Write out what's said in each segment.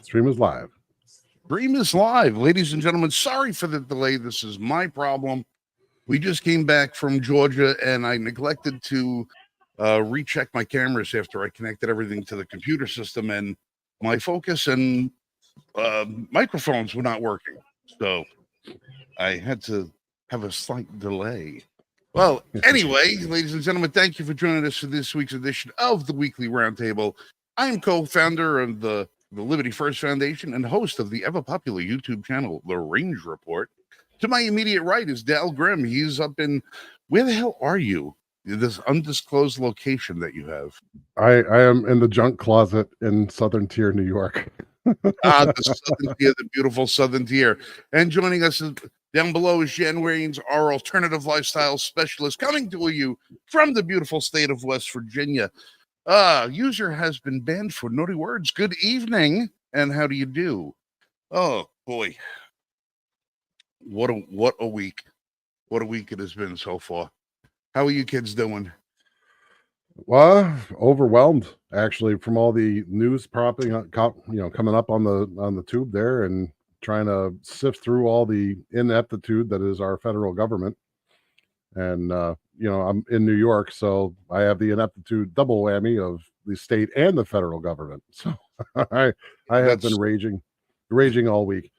Stream is live. Stream is live, ladies and gentlemen. Sorry for the delay. This is my problem. We just came back from Georgia, and I neglected to recheck my cameras after I connected everything to the computer system, and my focus and microphones were not working. So I had to have a slight delay. Well, anyway, ladies and gentlemen, thank you for joining us for this week's edition of the Weekly Roundtable. I'm co-founder of the Liberty First Foundation and host of the ever-popular YouTube channel, The Range Report. To my immediate right is Dal Grimm. He's up in, where the hell are you? This undisclosed location that you have. I am in the junk closet in Southern Tier, New York. The Southern Tier, the beautiful Southern Tier. And joining us down below is Jen Rains, our alternative lifestyle specialist, coming to you from the beautiful state of West Virginia. User has been banned for naughty words. Good evening, and how do you do? Oh boy, what a week! What a week it has been so far. How are you kids doing? Well, overwhelmed actually from all the news propping up, coming up on the tube there, and trying to sift through all the ineptitude that is our federal government. And I'm in New York, so I have the ineptitude double whammy of the state and the federal government. So I have been raging all week.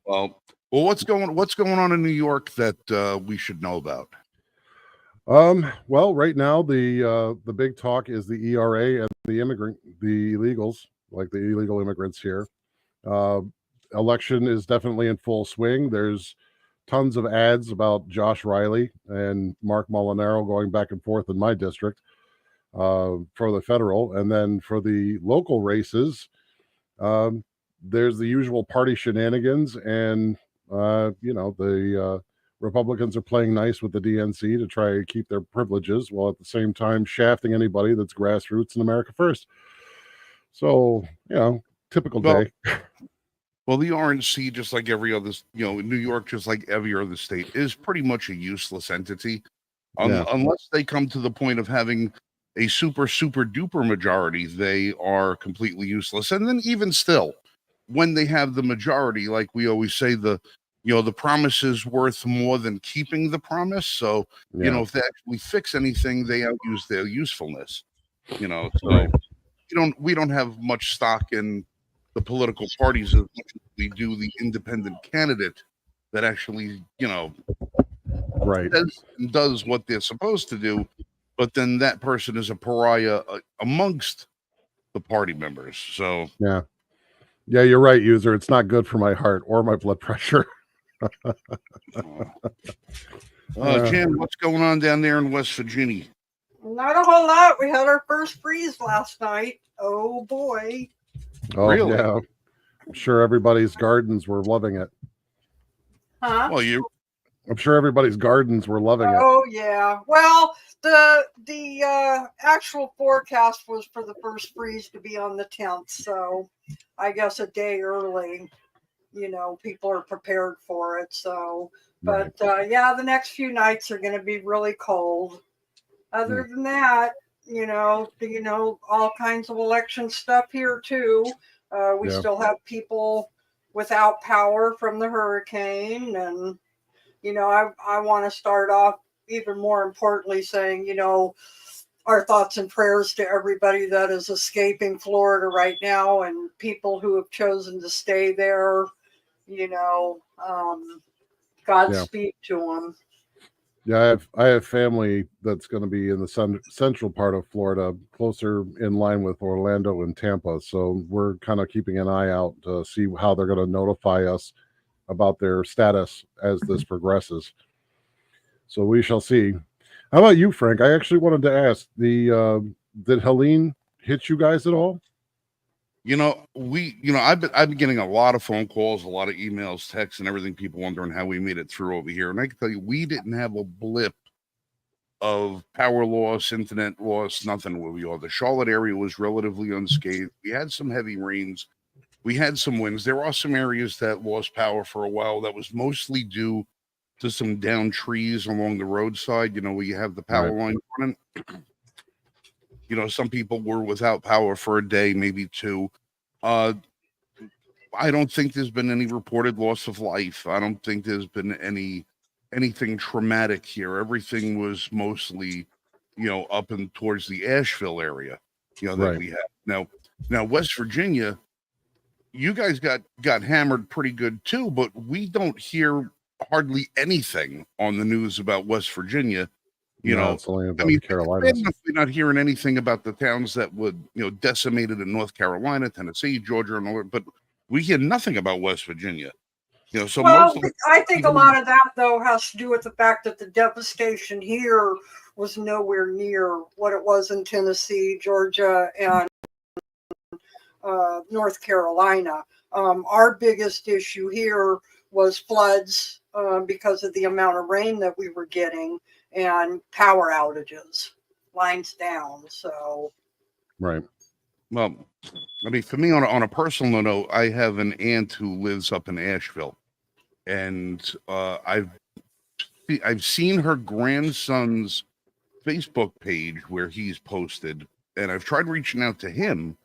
Well, what's going on in New York that we should know about? Well, right now the big talk is the ERA and the illegals, like the illegal immigrants here. Election is definitely in full swing. There's tons of ads about Josh Riley and Mark Molinaro going back and forth in my district for the federal. And then for the local races, there's the usual party shenanigans. And, the Republicans are playing nice with the DNC to try to keep their privileges while at the same time shafting anybody that's grassroots in America first. So, typical day. Well, the RNC, just like every other, in New York, just like every other state, is pretty much a useless entity. Unless they come to the point of having a super, super duper majority, they are completely useless. And then even still, when they have the majority, like we always say, the promise is worth more than keeping the promise. So, if they actually fix anything, they outuse their usefulness. So right. we don't have much stock in the political parties as much as we do the independent candidate that actually, right, does what they're supposed to do, but then that person is a pariah amongst the party members. So yeah, you're right, user. It's not good for my heart or my blood pressure. Jan, what's going on down there in West Virginia? Not a whole lot. We had our first freeze last night. Oh boy. Oh, really? Yeah. I'm sure everybody's gardens were loving it. Huh? Well, I'm sure everybody's gardens were loving it. Oh yeah. Well, the actual forecast was for the first freeze to be on the 10th, so I guess a day early. People are prepared for it. So, but the next few nights are going to be really cold. Other than that, all kinds of election stuff here too. We still have people without power from the hurricane. And, I want to start off even more importantly saying, our thoughts and prayers to everybody that is escaping Florida right now and people who have chosen to stay there, Godspeed to them. Yeah, I have family that's going to be in the central part of Florida, closer in line with Orlando and Tampa. So we're kind of keeping an eye out to see how they're going to notify us about their status as this progresses. So we shall see. How about you, Frank? I actually wanted to ask, did Helene hit you guys at all? I've been getting a lot of phone calls, a lot of emails, texts, and everything. People wondering how we made it through over here, and I can tell you, we didn't have a blip of power loss, internet loss, nothing where we are. The Charlotte area was relatively unscathed. We had some heavy rains, we had some winds. There are some areas that lost power for a while. That was mostly due to some downed trees along the roadside. Where you have the power line running. Some people were without power for a day, maybe two. Uh, I don't think there's been any reported loss of life. I don't think there's been anything traumatic here. Everything was mostly, up and towards the Asheville area, that Right. we have now West Virginia. You guys got hammered pretty good too, but we don't hear hardly anything on the news about West Virginia. It's only I about mean, the Carolinas. bad enough we're not hearing anything about the towns that would, decimated in North Carolina, Tennessee, Georgia, and all that, but we hear nothing about West Virginia. So Well, most of I think a lot of that, though, has to do with the fact that the devastation here was nowhere near what it was in Tennessee, Georgia, and North Carolina. Our biggest issue here was floods because of the amount of rain that we were getting and power outages, lines down. So, Right. well, I mean, for me, on a personal note, I have an aunt who lives up in Asheville, and I've seen her grandson's Facebook page where he's posted, and I've tried reaching out to him,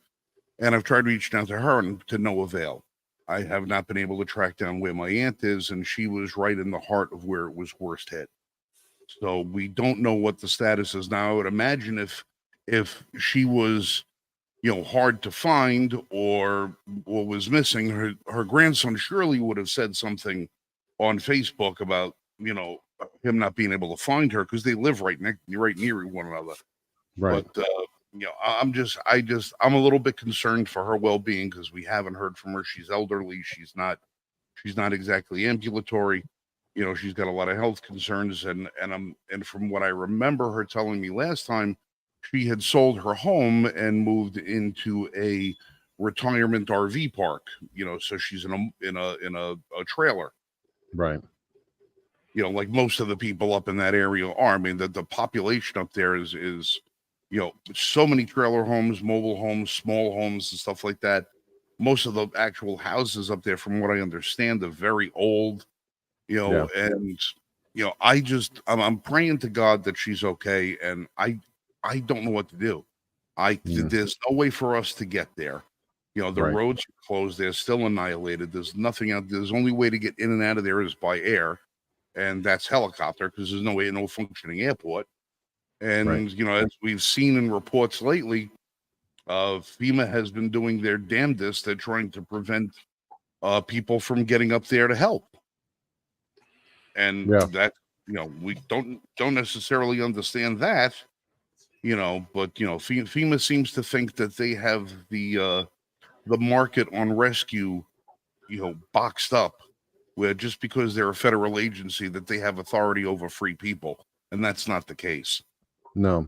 and I've tried reaching out to her, and to no avail. I have not been able to track down where my aunt is, and she was right in the heart of where it was worst hit. So we don't know what the status is now. I would imagine if she was, hard to find or was missing, her grandson surely would have said something on Facebook about, him not being able to find her because they live right near one another. Right. But I'm a little bit concerned for her well-being because we haven't heard from her. She's elderly. She's not exactly ambulatory. She's got a lot of health concerns, and from what I remember her telling me last time, she had sold her home and moved into a retirement RV park. So she's in a trailer. Right. Like most of the people up in that area are. I mean, the population up there is so many trailer homes, mobile homes, small homes, and stuff like that. Most of the actual houses up there, from what I understand, are very old. And I'm praying to God that she's okay, and I don't know what to do. There's no way for us to get there. The Right. roads are closed. They're still annihilated. There's nothing out. There's only way to get in and out of there is by air, and that's helicopter because there's no functioning airport. And Right. as we've seen in reports lately, FEMA has been doing their damnedest. They're trying to prevent people from getting up there to help. And that, we don't necessarily understand that, but FEMA seems to think that they have the market on rescue, boxed up, where just because they're a federal agency that they have authority over free people, and that's not the case. No.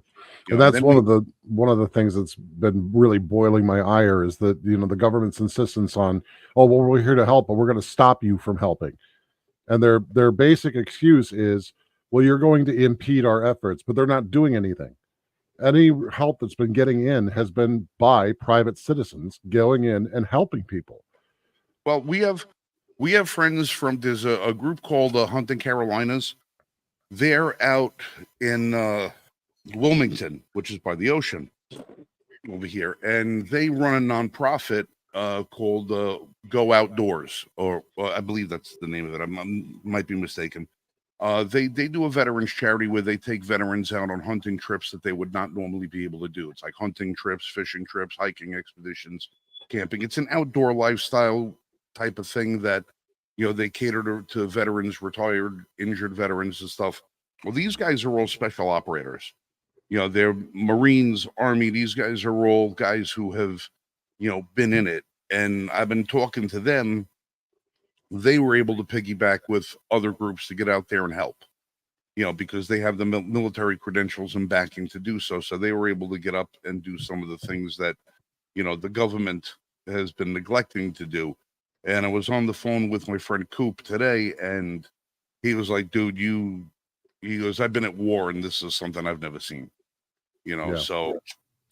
And that's one of the things that's been really boiling my ire is that the government's insistence on, oh well, we're here to help, but we're going to stop you from helping. And their basic excuse is, well, you're going to impede our efforts, but they're not doing anything. Any help that's been getting in has been by private citizens going in and helping people. Well, we have friends from, there's a group called Hunting Carolinas. They're out in Wilmington, which is by the ocean over here, and they run a nonprofit called Go Outdoors, or I believe that's the name of it. I might be mistaken. They do a veterans charity where they take veterans out on hunting trips that they would not normally be able to do. It's like hunting trips, fishing trips, hiking expeditions, camping. It's an outdoor lifestyle type of thing that they cater to veterans, retired, injured veterans and stuff. Well, these guys are all special operators. They're Marines, Army. These guys are all guys who have, been in it. And I've been talking to them. They were able to piggyback with other groups to get out there and help, because they have the military credentials and backing to do so. So they were able to get up and do some of the things that, the government has been neglecting to do. And I was on the phone with my friend Coop today, and he was like, dude, he goes, I've been at war, and this is something I've never seen. So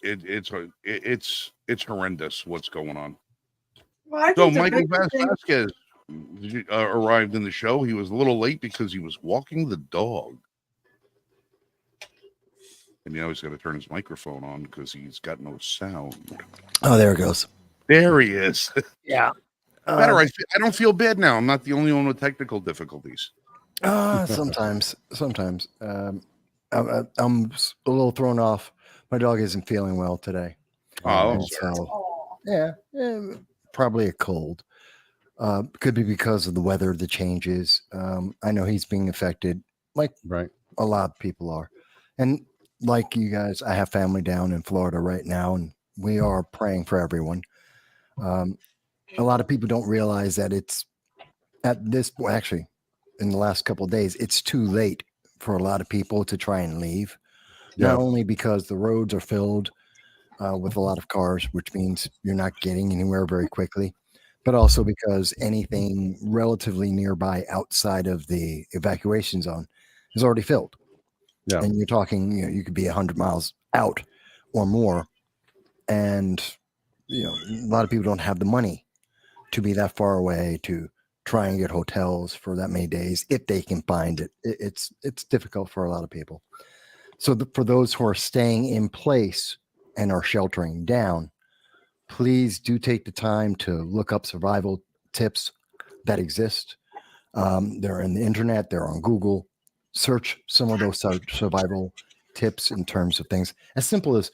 it's horrendous what's going on. well, So Michael Vasquez arrived in the show. He was a little late because he was walking the dog. And now he's got to turn his microphone on because he's got no sound. Oh, there it goes. There he is. Yeah. Better. I don't feel bad now. I'm not the only one with technical difficulties. Sometimes. I'm a little thrown off. My dog isn't feeling well today. Oh, And sorry. so, Oh, yeah, probably a cold. Could be because of the weather, the changes. I know he's being affected like Right. a lot of people are. And like you guys, I have family down in Florida right now, and we are praying for everyone. A lot of people don't realize that it's at this point, actually, in the last couple of days, it's too late for a lot of people to try and leave. Yeah. Not only because the roads are filled with a lot of cars, which means you're not getting anywhere very quickly, but also because anything relatively nearby outside of the evacuation zone is already filled. Yeah. And you're talking, you could be 100 miles out or more. And, a lot of people don't have the money to be that far away to try and get hotels for that many days if they can find it. It's difficult for a lot of people. So for those who are staying in place and are sheltering down, please do take the time to look up survival tips that exist. They're in the internet, they're on Google. Search some of those survival tips in terms of things as simple as,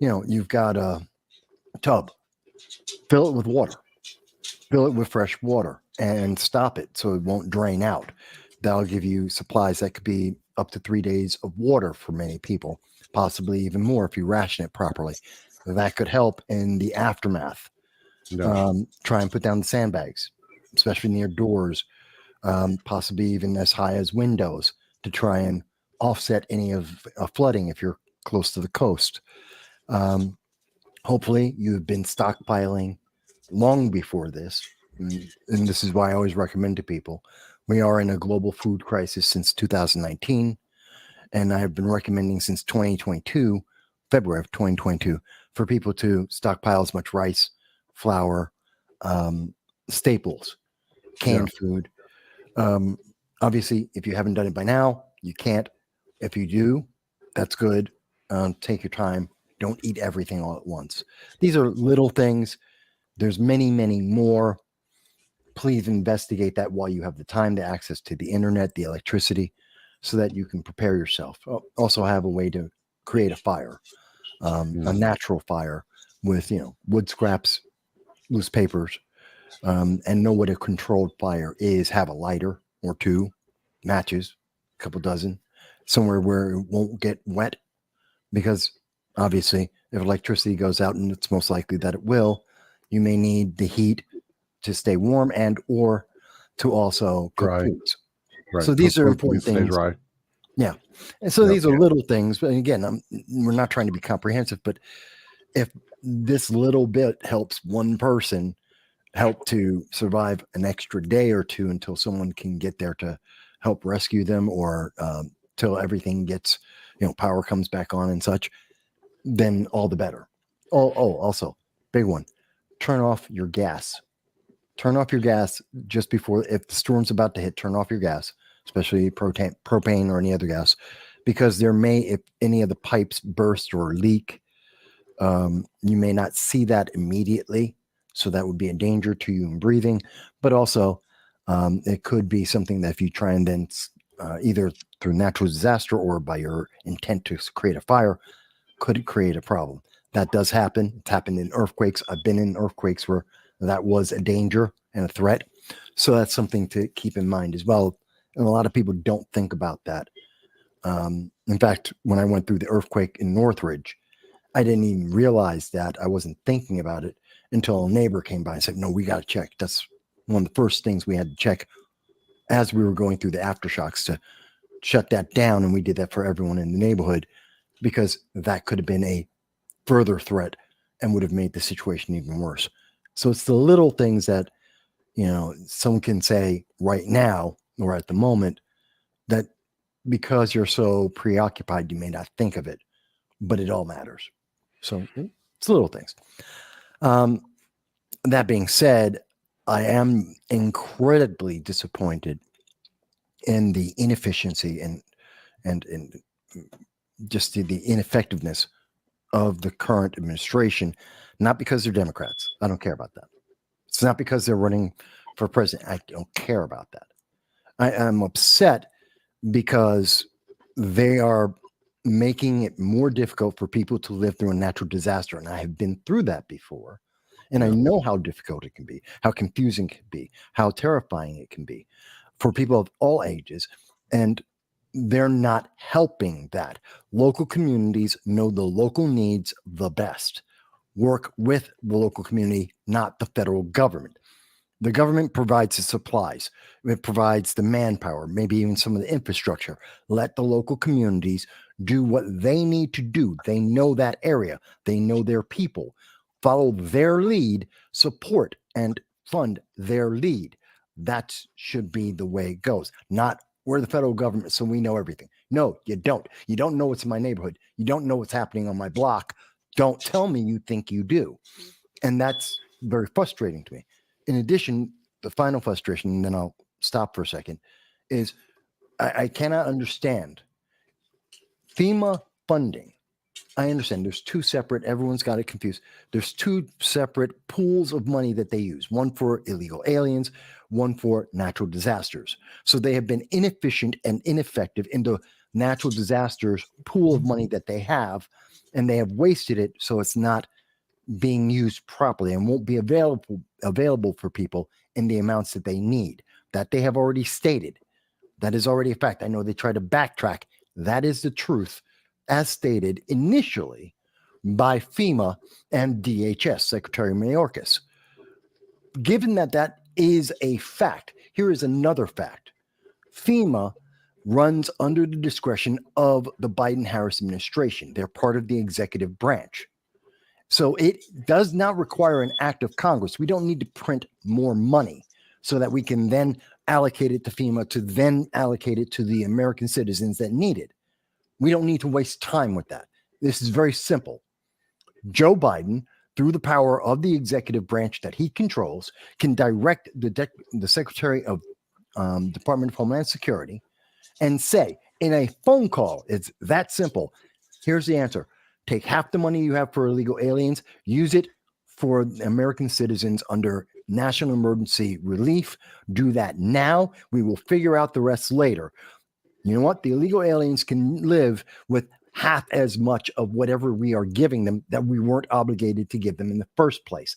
you've got a tub, fill it with water, fill it with fresh water, and stop it so it won't drain out. That'll give you supplies that could be up to 3 days of water for many people, possibly even more if you ration it properly. That could help in the aftermath. Yeah. Try and put down the sandbags, especially near doors, possibly even as high as windows to try and offset any of flooding if you're close to the coast. Hopefully you've been stockpiling long before this. And this is why I always recommend to people, we are in a global food crisis since 2019. And I have been recommending since 2022, February of 2022, for people to stockpile as much rice, flour, staples, canned food. Obviously, if you haven't done it by now, you can't. If you do, that's good. Take your time. Don't eat everything all at once. These are little things. There's many, many more. Please investigate that while you have the time, the access to the internet, the electricity, so that you can prepare yourself. Also have a way to create a fire, a natural fire with, wood scraps, loose papers, and know what a controlled fire is. Have a lighter or two, matches, a couple dozen, somewhere where it won't get wet, because obviously if electricity goes out, and it's most likely that it will, you may need the heat to stay warm and or to also cook Dry. foods. Right. So these are Cook important food, stay things. dry. Yeah. And so Yep. these are little things, but again, we're not trying to be comprehensive, but if this little bit helps one person help to survive an extra day or two until someone can get there to help rescue them, or till everything gets, power comes back on and such, then all the better. Also, big one, turn off your gas. Turn off your gas just before, if the storm's about to hit, turn off your gas, especially propane or any other gas, because there may, if any of the pipes burst or leak, you may not see that immediately. So that would be a danger to you in breathing, but also it could be something that if you try and then either through natural disaster or by your intent to create a fire, could create a problem. That does happen. It's happened in earthquakes. I've been in earthquakes where that was a danger and a threat. So that's something to keep in mind as well. And a lot of people don't think about that. In fact, when I went through the earthquake in Northridge, I didn't even realize that. I wasn't thinking about it until a neighbor came by and said, no, we got to check. That's one of the first things we had to check as we were going through the aftershocks, to shut that down. And we did that for everyone in the neighborhood, because that could have been a further threat and would have made the situation even worse. So it's the little things that, someone can say right now or at the moment, that because you're so preoccupied, you may not think of it, but it all matters. So it's little things. That being said, I am incredibly disappointed in the inefficiency and just the ineffectiveness of the current administration, not because they're Democrats. I don't care about that. It's not because they're running for president. I don't care about that. I'm upset because they are making it more difficult for people to live through a natural disaster. And I have been through that before. And I know how difficult it can be, how confusing it can be, how terrifying it can be for people of all ages. And they're not helping that. Local communities know the local needs the best. Work with the local community, not the federal government. The government provides the supplies. It provides the manpower, maybe even some of the infrastructure. Let the local communities do what they need to do. They know that area. They know their people. Follow their lead, support and fund their lead. That should be the way it goes. Not we're the federal government, so we know everything. No, you don't. You don't know what's in my neighborhood. You don't know what's happening on my block. Don't tell me you think you do. And that's very frustrating to me. In addition, the final frustration, and then I'll stop for a second, is I cannot understand FEMA funding. I understand there's two separate, everyone's got it confused. There's two separate pools of money that they use, one for illegal aliens, one for natural disasters. So they have been inefficient and ineffective in the natural disasters pool of money that they have, and they have wasted it so it's not being used properly and won't be available for people in the amounts that they need. That they have already stated. That is already a fact. I know they try to backtrack. That is the truth, as stated initially by FEMA and DHS, Secretary Mayorkas. Given that that is a fact, here is another fact. FEMA runs under the discretion of the Biden-Harris administration. They're part of the executive branch. So it does not require an act of Congress. We don't need to print more money so that we can then allocate it to FEMA to then allocate it to the American citizens that need it. We don't need to waste time with that. This is very simple. Joe Biden, through the power of the executive branch that he controls, can direct the Secretary of Department of Homeland Security and say in a phone call, it's that simple. Here's the answer. Take half the money you have for illegal aliens, use it for American citizens under national emergency relief. Do that now. We will figure out the rest later. You know what? The illegal aliens can live with half as much of whatever we are giving them that we weren't obligated to give them in the first place.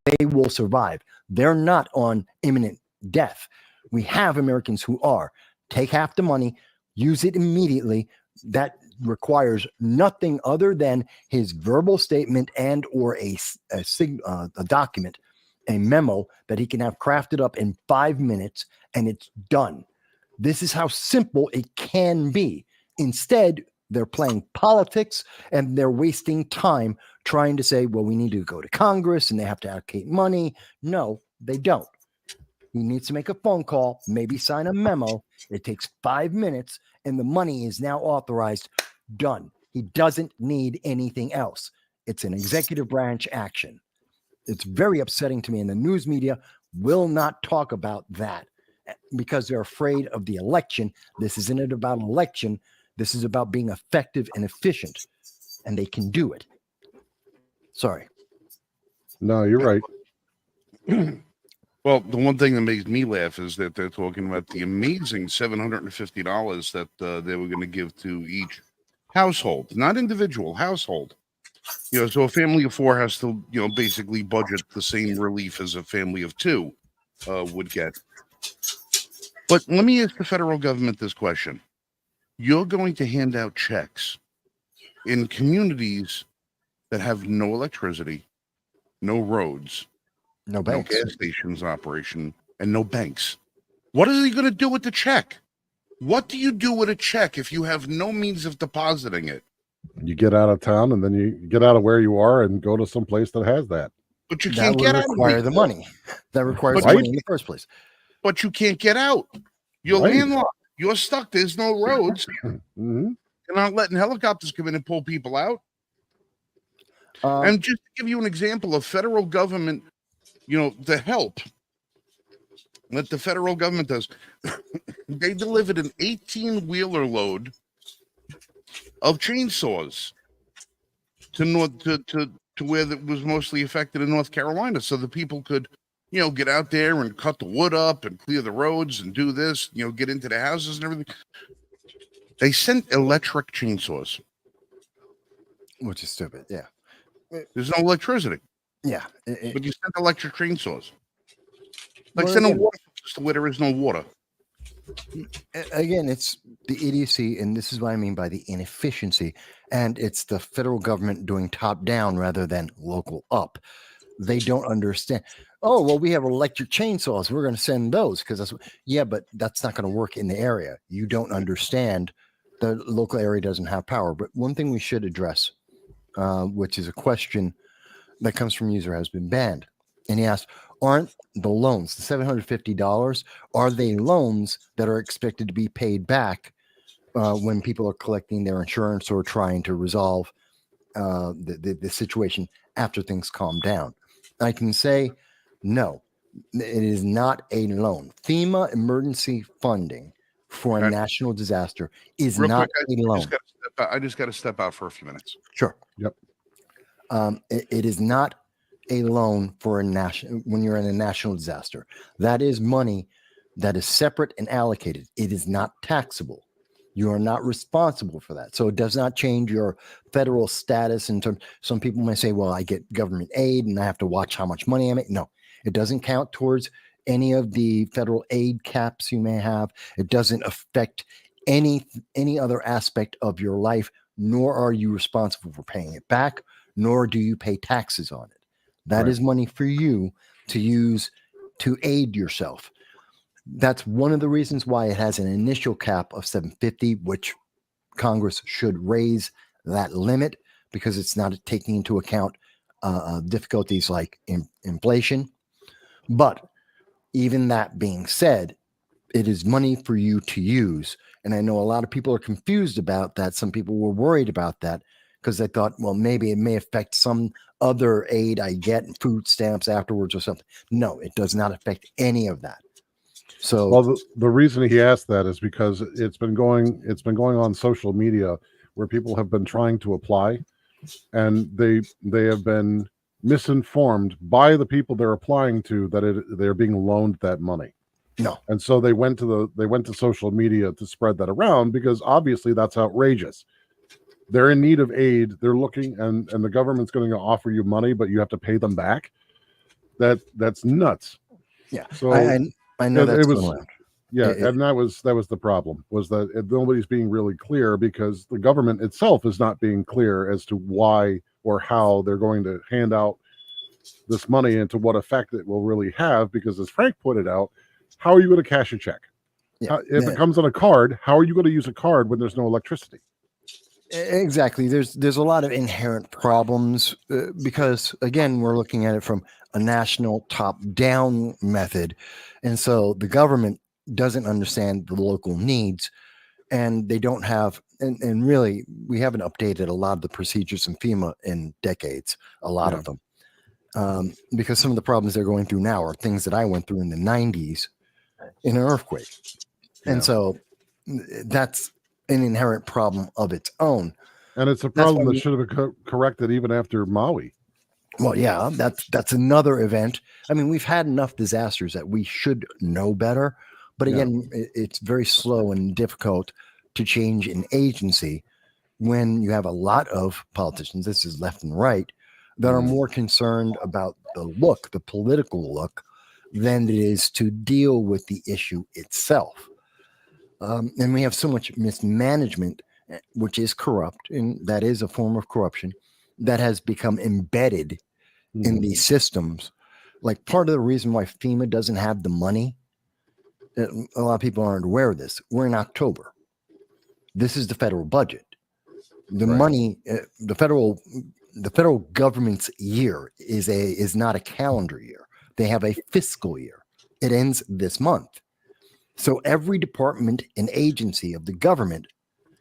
They will survive. They're not on imminent death. We have Americans who are. Take half the money, use it immediately. That requires nothing other than his verbal statement and or a document, a memo that he can have crafted up in 5 minutes, and it's done. This is how simple it can be. Instead, they're playing politics and they're wasting time trying to say, well, we need to go to Congress and they have to allocate money. No, they don't. He needs to make a phone call, maybe sign a memo. It takes 5 minutes and the money is now authorized. Done. He doesn't need anything else. It's an executive branch action. It's very upsetting to me, and the news media will not talk about that because they're afraid of the election. This isn't about election. This is about being effective and efficient, and they can do it. Sorry. No, you're right. Well, the one thing that makes me laugh is that they're talking about the amazing $750 that they were going to give to each household, not individual, household. You know, so a family of 4 has to, you know, basically budget the same relief as a family of 2 would get. But let me ask the federal government this question. You're going to hand out checks in communities that have no electricity, no roads, No no banks. gas stations operation, and no banks. What is he going to do with the check? What do you do with a check if you have no means of depositing it? You get out of town and then you get out of where you are and go to some place that has that. But you That can't would get out. require the money. That requires Right. money in the first place. But you can't get out. You're Right. landlocked. You're stuck. There's no roads. Mm-hmm. You're not letting helicopters come in and pull people out. Um, And just to give you an example of federal government, you know, the help that the federal government does, they delivered an 18-wheeler load of chainsaws to to where that was mostly affected in North Carolina, so the people could, you know, get out there and cut the wood up and clear the roads and do this, you know, get into the houses and everything. They sent electric chainsaws. Which is stupid. Yeah. There's no electricity, Yeah. but you sent electric chainsaws. Like Well, sending again- water filters to where there is no water. Again, it's the idiocy, and this is what I mean by the inefficiency. And it's the federal government doing top down rather than local up. They don't understand. Oh, well, we have electric chainsaws. We're going to send those because yeah, but that's not going to work in the area. You don't understand. The local area doesn't have power. But one thing we should address, which is a question that comes from user has been banned. And he asked, aren't the loans, the $750, are they loans that are expected to be paid back when people are collecting their insurance or trying to resolve the situation after things calm down? I can say no, it is not a loan. FEMA emergency funding for a Okay. national disaster is Real not quick, a loan. I just got to step out for a few minutes. Sure. Yep. It is not a loan for a national when you're in a national disaster. That is money that is separate and allocated. It is not taxable. You are not responsible for that. So it does not change your federal status in terms. Some people may say, well, I get government aid and I have to watch how much money I make. No, it doesn't count towards any of the federal aid caps you may have. It doesn't affect any other aspect of your life, nor are you responsible for paying it back, nor do you pay taxes on it. That Right. is money for you to use to aid yourself. That's one of the reasons why it has an initial cap of $750, which Congress should raise that limit because it's not taking into account difficulties like inflation. But even that being said, it is money for you to use. And I know a lot of people are confused about that. Some people were worried about that because they thought, well, maybe it may affect some other aid I get in food stamps afterwards or something. No, it does not affect any of that. So, Well, the reason he asked that is because it's been going on social media where people have been trying to apply, and they have been misinformed by the people they're applying to that they're being loaned that money. no, And so they went to social media to spread that around because obviously that's outrageous. They're in need of aid. They're looking, and the government's going to offer you money, but you have to pay them back. That's nuts. yeah. So I know it that's was- going around. yeah, It- and that was the problem, was that nobody's being really clear because the government itself is not being clear as to why or how they're going to hand out this money and to what effect it will really have. Because as Frank pointed out, how are you going to cash a check? Yeah. If it comes on a card, how are you going to use a card when there's no electricity? Exactly. There's a lot of inherent problems because again, we're looking at it from a national top-down method, and so the government doesn't understand the local needs, and they don't have. And really, we haven't updated a lot of the procedures in FEMA in decades. A lot Yeah. of them, because some of the problems they're going through now are things that I went through in the '90s in an earthquake, Yeah. and so that's an inherent problem of its own. And it's a That's problem why that should have been corrected even after Maui. Well, yeah, that's another event. I mean, we've had enough disasters that we should know better. But Yeah. again, it's very slow and difficult to change an agency when you have a lot of politicians, this is left and right, that are Mhm. more concerned about the political look, than it is to deal with the issue itself. And we have so much mismanagement, which is corrupt, and that is a form of corruption that has become embedded in Mhm. these systems. Like part of the reason why FEMA doesn't have the money, a lot of people aren't aware of this. We're in October. This is the federal budget. The Right. money, the federal government's year is not a calendar year. They have a fiscal year. It ends this month. So every department and agency of the government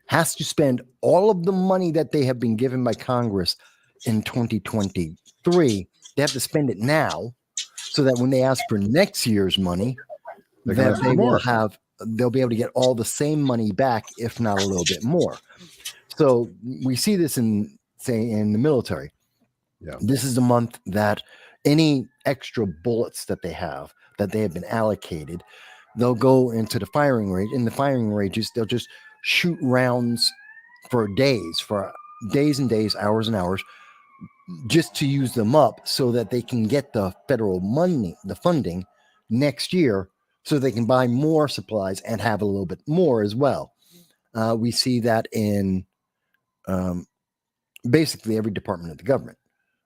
has to spend all of the money that they have been given by Congress in 2023. They have to spend it now so that when they ask for next year's money, They can that ask for they will more. they'll be able to get all the same money back, if not a little bit more. So we see this in, say, in the military. Yeah. This is the month that any extra bullets that they have been allocated, they'll go into the firing range. In the firing ranges, they'll just shoot rounds for days and days, hours and hours, just to use them up so that they can get the federal money, the funding next year, so they can buy more supplies and have a little bit more as well. We see that in basically every department of the government.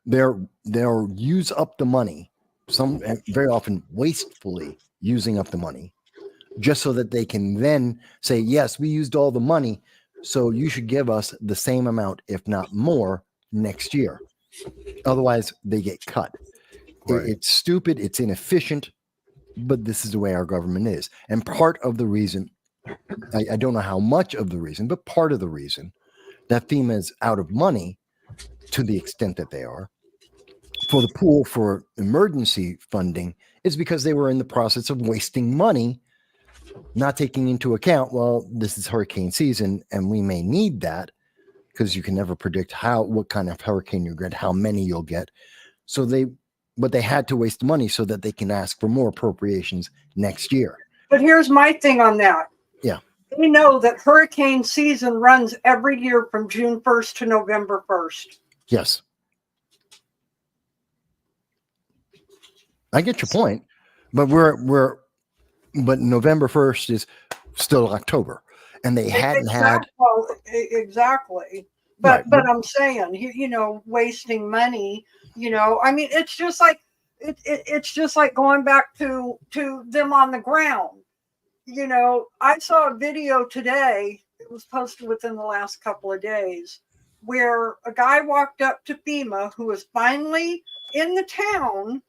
They'll use up the money, some very often wastefully using up the money, just so that they can then say, yes, we used all the money, so you should give us the same amount, if not more, next year. Otherwise, they get cut. Right. It's stupid. It's inefficient. But this is the way our government is. And part of the reason, I don't know how much of the reason, but part of the reason that FEMA is out of money to the extent that they are for the pool for emergency funding is because they were in the process of wasting money, not taking into account, well, this is hurricane season and we may need that, because you can never predict what kind of hurricane you'll get, how many you'll get. So they had to waste money so that they can ask for more appropriations next year. But here's my thing on that. Yeah. We know that hurricane season runs every year from June 1st to November 1st. Yes. I get your point, but but November 1st is still October, and they hadn't had. Well, exactly. But Right. I'm saying, wasting money, I mean, it's just like, it's just like going back to them on the ground. I saw a video today, it was posted within the last couple of days, where a guy walked up to FEMA who was finally in the town,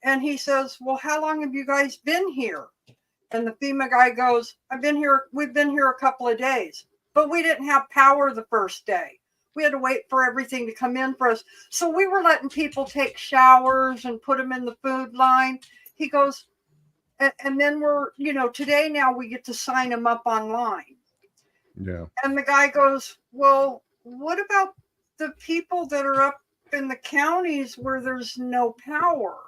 and he says, well, how long have you guys been here? And the FEMA guy goes, we've been here a couple of days, but we didn't have power the first day. We had to wait for everything to come in for us. So we were letting people take showers and put them in the food line. He goes, and then we're, today now we get to sign them up online. Yeah. And the guy goes, well, what about the people that are up in the counties where there's no power?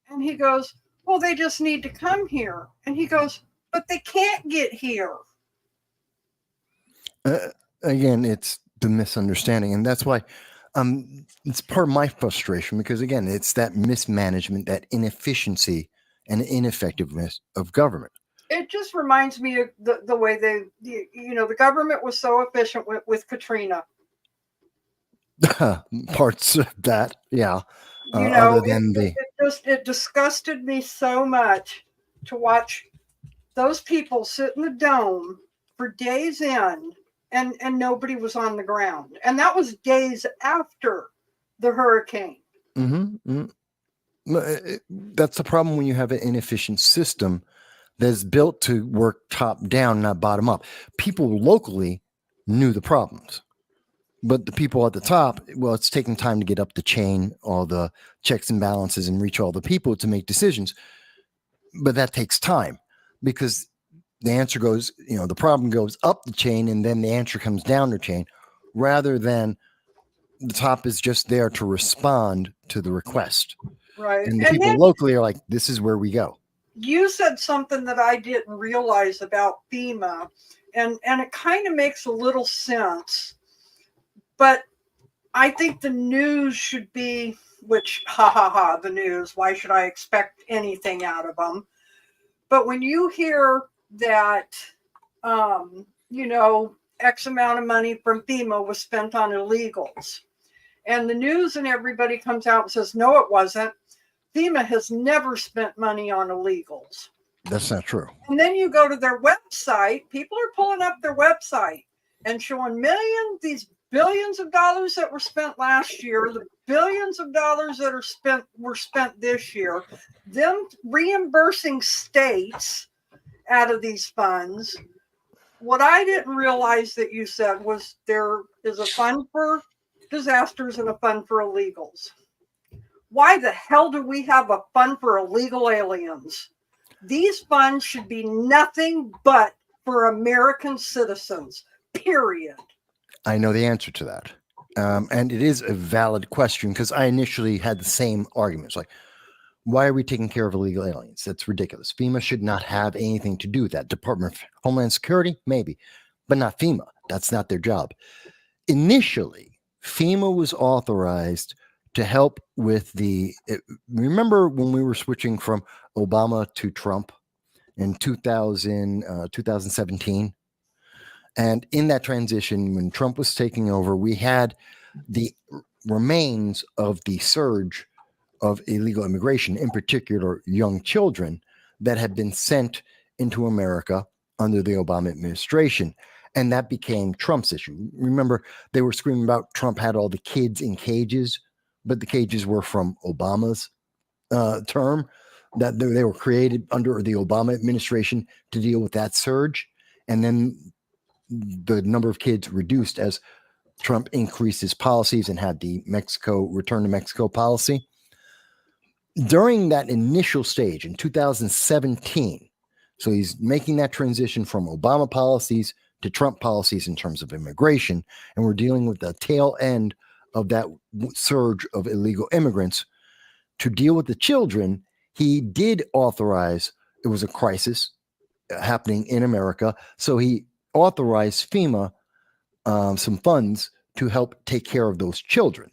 And he goes, well, they just need to come here. And he goes, but they can't get here. Again, it's the misunderstanding. And that's why it's part of my frustration, because, again, it's that mismanagement, that inefficiency and ineffectiveness of government. It just reminds me of the way the government was so efficient with Katrina. Parts of that, yeah. Other than it disgusted me so much to watch those people sit in the dome for days in, and nobody was on the ground, and that was days after the hurricane. Mm-hmm. That's the problem when you have an inefficient system that's built to work top down, not bottom up. People locally knew the problems, but the people at the top, well, it's taking time to get up the chain, all the checks and balances, and reach all the people to make decisions. But that takes time, because the answer goes, the problem goes up the chain, and then the answer comes down the chain, rather than the top is just there to respond to the request. Right. And the people locally are like, this is where we go. You said something that I didn't realize about FEMA, and it kind of makes a little sense, but I think the news should be, which, the news, why should I expect anything out of them? But when you hear that, X amount of money from FEMA was spent on illegals, and the news and everybody comes out and says, no, it wasn't. FEMA has never spent money on illegals. That's not true. And then you go to their website. People are pulling up their website and showing these billions of dollars that were spent last year, the billions of dollars that were spent this year, them reimbursing states out of these funds. What I didn't realize that you said was there is a fund for disasters and a fund for illegals. Why the hell do we have a fund for illegal aliens? These funds should be nothing but for American citizens, period. I know the answer to that. And it is a valid question because I initially had the same arguments. Like, why are we taking care of illegal aliens? That's ridiculous. FEMA should not have anything to do with that. Department of Homeland Security, maybe, but not FEMA. That's not their job. Initially, FEMA was authorized to help with remember when we were switching from Obama to Trump in 2017? And in that transition, when Trump was taking over, we had the remains of the surge of illegal immigration, in particular young children that had been sent into America under the Obama administration. And that became Trump's issue. Remember, they were screaming about Trump had all the kids in cages, but the cages were from Obama's term, that they were created under the Obama administration to deal with that surge. And then the number of kids reduced as Trump increased his policies and had the return to Mexico policy. During that initial stage in 2017, so he's making that transition from Obama policies to Trump policies in terms of immigration, and we're dealing with the tail end of that surge of illegal immigrants. To deal with the children, he did authorize, it was a crisis happening in America, so he authorized FEMA some funds to help take care of those children.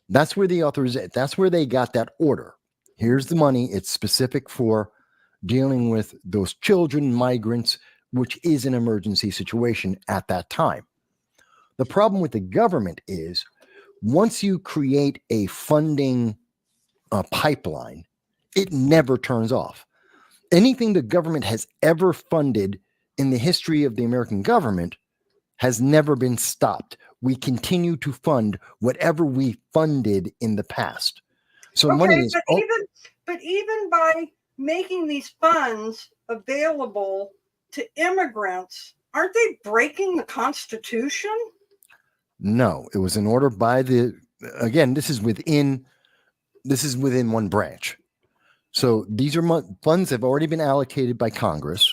That's where that's where they got that order. Here's the money. It's specific for dealing with those children, migrants, which is an emergency situation at that time. The problem with the government is once you create a funding pipeline, it never turns off. Anything the government has ever funded in the history of the American government has never been stopped. We continue to fund whatever we funded in the past. So okay, money is but even by making these funds available to immigrants, aren't they breaking the Constitution? No, it was an order by again, this is within one branch. So these are funds that have already been allocated by Congress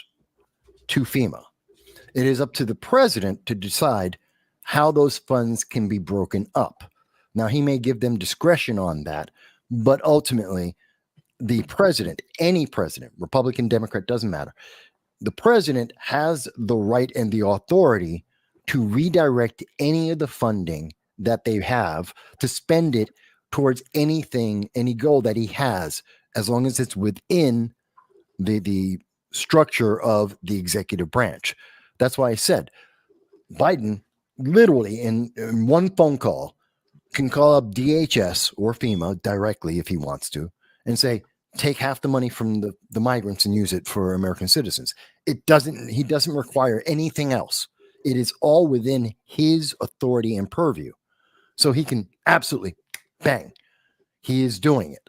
to FEMA. It is up to the president to decide how those funds can be broken up. Now, he may give them discretion on that, but ultimately, the president, any president, Republican, Democrat, doesn't matter. The president has the right and the authority to redirect any of the funding that they have to spend it towards anything, any goal that he has, as long as it's within the structure of the executive branch. That's why I said Biden literally in one phone call can call up DHS or FEMA directly if he wants to and say, take half the money from the migrants and use it for American citizens. He doesn't require anything else. It is all within his authority and purview. So he can absolutely bang. He is doing it.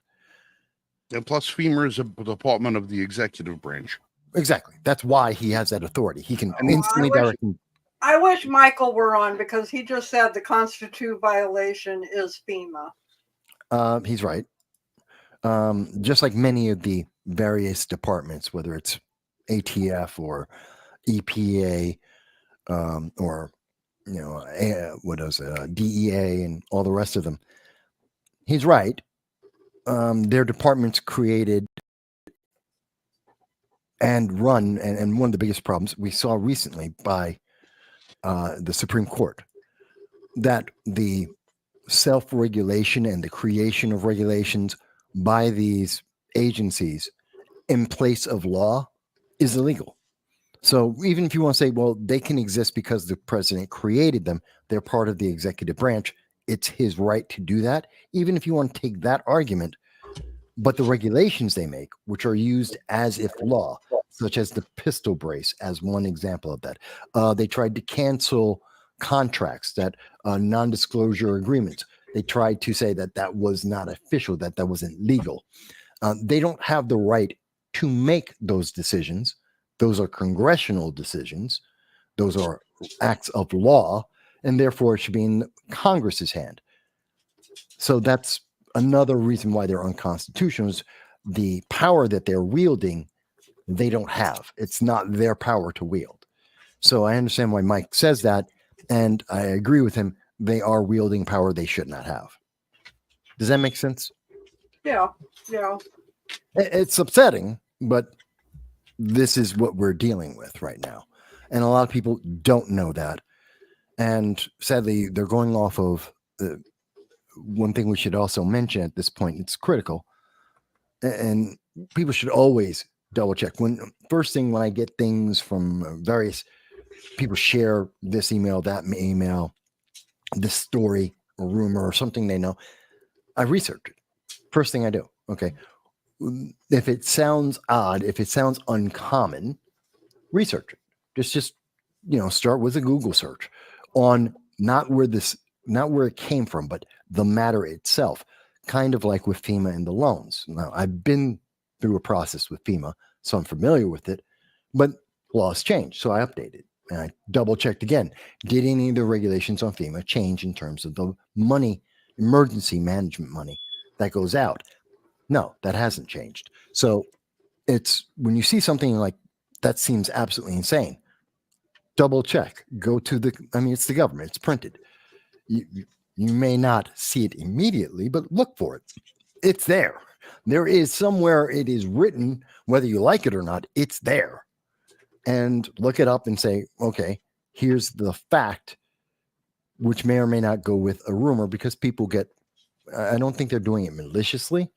And plus FEMA is a department of the executive branch. Exactly. That's why he has that authority. He can instantly direct him. I wish Michael were on because he just said the Constitution violation is FEMA. He's right. Just like many of the various departments, whether it's ATF or EPA or DEA and all the rest of them. He's right. Their departments created and run, and one of the biggest problems we saw recently by the Supreme Court, that the self-regulation and the creation of regulations by these agencies in place of law is illegal. So even if you want to say, well, they can exist because the president created them, they're part of the executive branch, it's his right to do that. Even if you want to take that argument, but the regulations they make, which are used as if law, such as the pistol brace as one example of that. They tried to cancel contracts, that non-disclosure agreements. They tried to say that that was not official, that that wasn't legal. They don't have the right to make those decisions. Those are congressional decisions. Those are acts of law, and therefore it should be in Congress's hand. So that's another reason why they're unconstitutional, is the power that they're wielding, they don't have. It's not their power to wield. So I understand why Mike says that, and I agree with him. they are wielding power they should not have. Does that make sense? Yeah. Yeah. It's upsetting, but this is what we're dealing with right now. And a lot of people don't know that. And sadly, they're going off of one thing we should also mention at this point. It's critical. And people should always double check. First thing when I get things from various people share this email, that email, this story, or rumor, or something they know, I research it. First thing I do. Okay. If it sounds odd, if it sounds uncommon, research it. Just start with a Google search on not where it came from, but the matter itself. Kind of like with FEMA and the loans. Now, I've been through a process with FEMA, so I'm familiar with it, but laws change, so I updated and I double checked again. Did any of the regulations on FEMA change in terms of the money, emergency management money that goes out? No, that hasn't changed. So it's when you see something like that seems absolutely insane, double check. Go to it's the government. It's printed. You may not see it immediately, but look for it. It's there. There is somewhere it is written, whether you like it or not, it's there. And look it up and say, okay, here's the fact, which may or may not go with a rumor, because people I don't think they're doing it maliciously.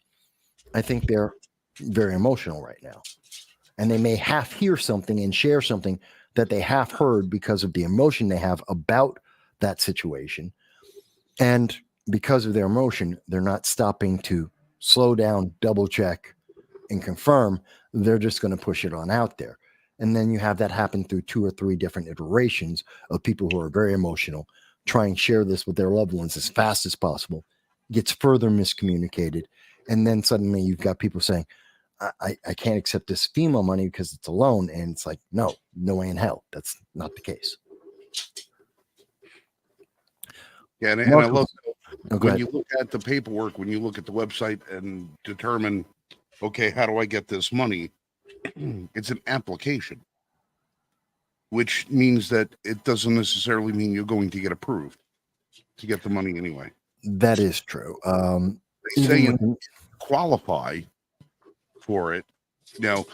I think they're very emotional right now. And they may half hear something and share something that they half heard because of the emotion they have about that situation. And because of their emotion, they're not stopping to slow down, double check, and confirm. They're just going to push it on out there. And then you have that happen through 2 or 3 different iterations of people who are very emotional, try and share this with their loved ones as fast as possible, gets further miscommunicated. And then suddenly you've got people saying, I can't accept this FEMA money because it's a loan. And it's like, no way in hell. That's not the case. Yeah, and I love when ahead. you look at the paperwork, when you look at the website and determine, okay, how do I get this money? It's an application, which means that it doesn't necessarily mean you're going to get approved to get the money anyway. That is true. They say you qualify for it. Now,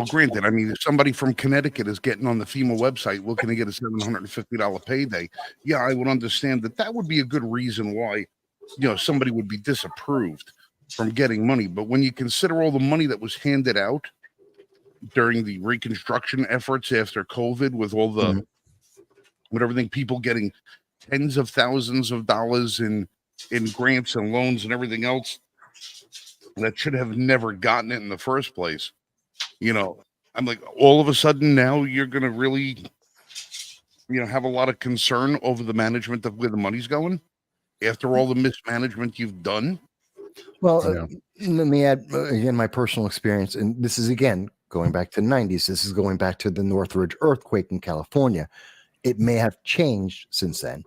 granted, I mean, if somebody from Connecticut is getting on the FEMA website looking to get a $750 payday, yeah, I would understand that would be a good reason why, somebody would be disapproved from getting money. But when you consider all the money that was handed out during the reconstruction efforts after COVID, with all the with everything, people getting tens of thousands of dollars in grants and loans and everything else that should have never gotten it in the first place. I'm like, all of a sudden now you're going to really, have a lot of concern over the management of where the money's going after all the mismanagement you've done. Well, let me add again my personal experience, and this is again going back to the 90s. This is going back to the Northridge earthquake in California. It may have changed since then,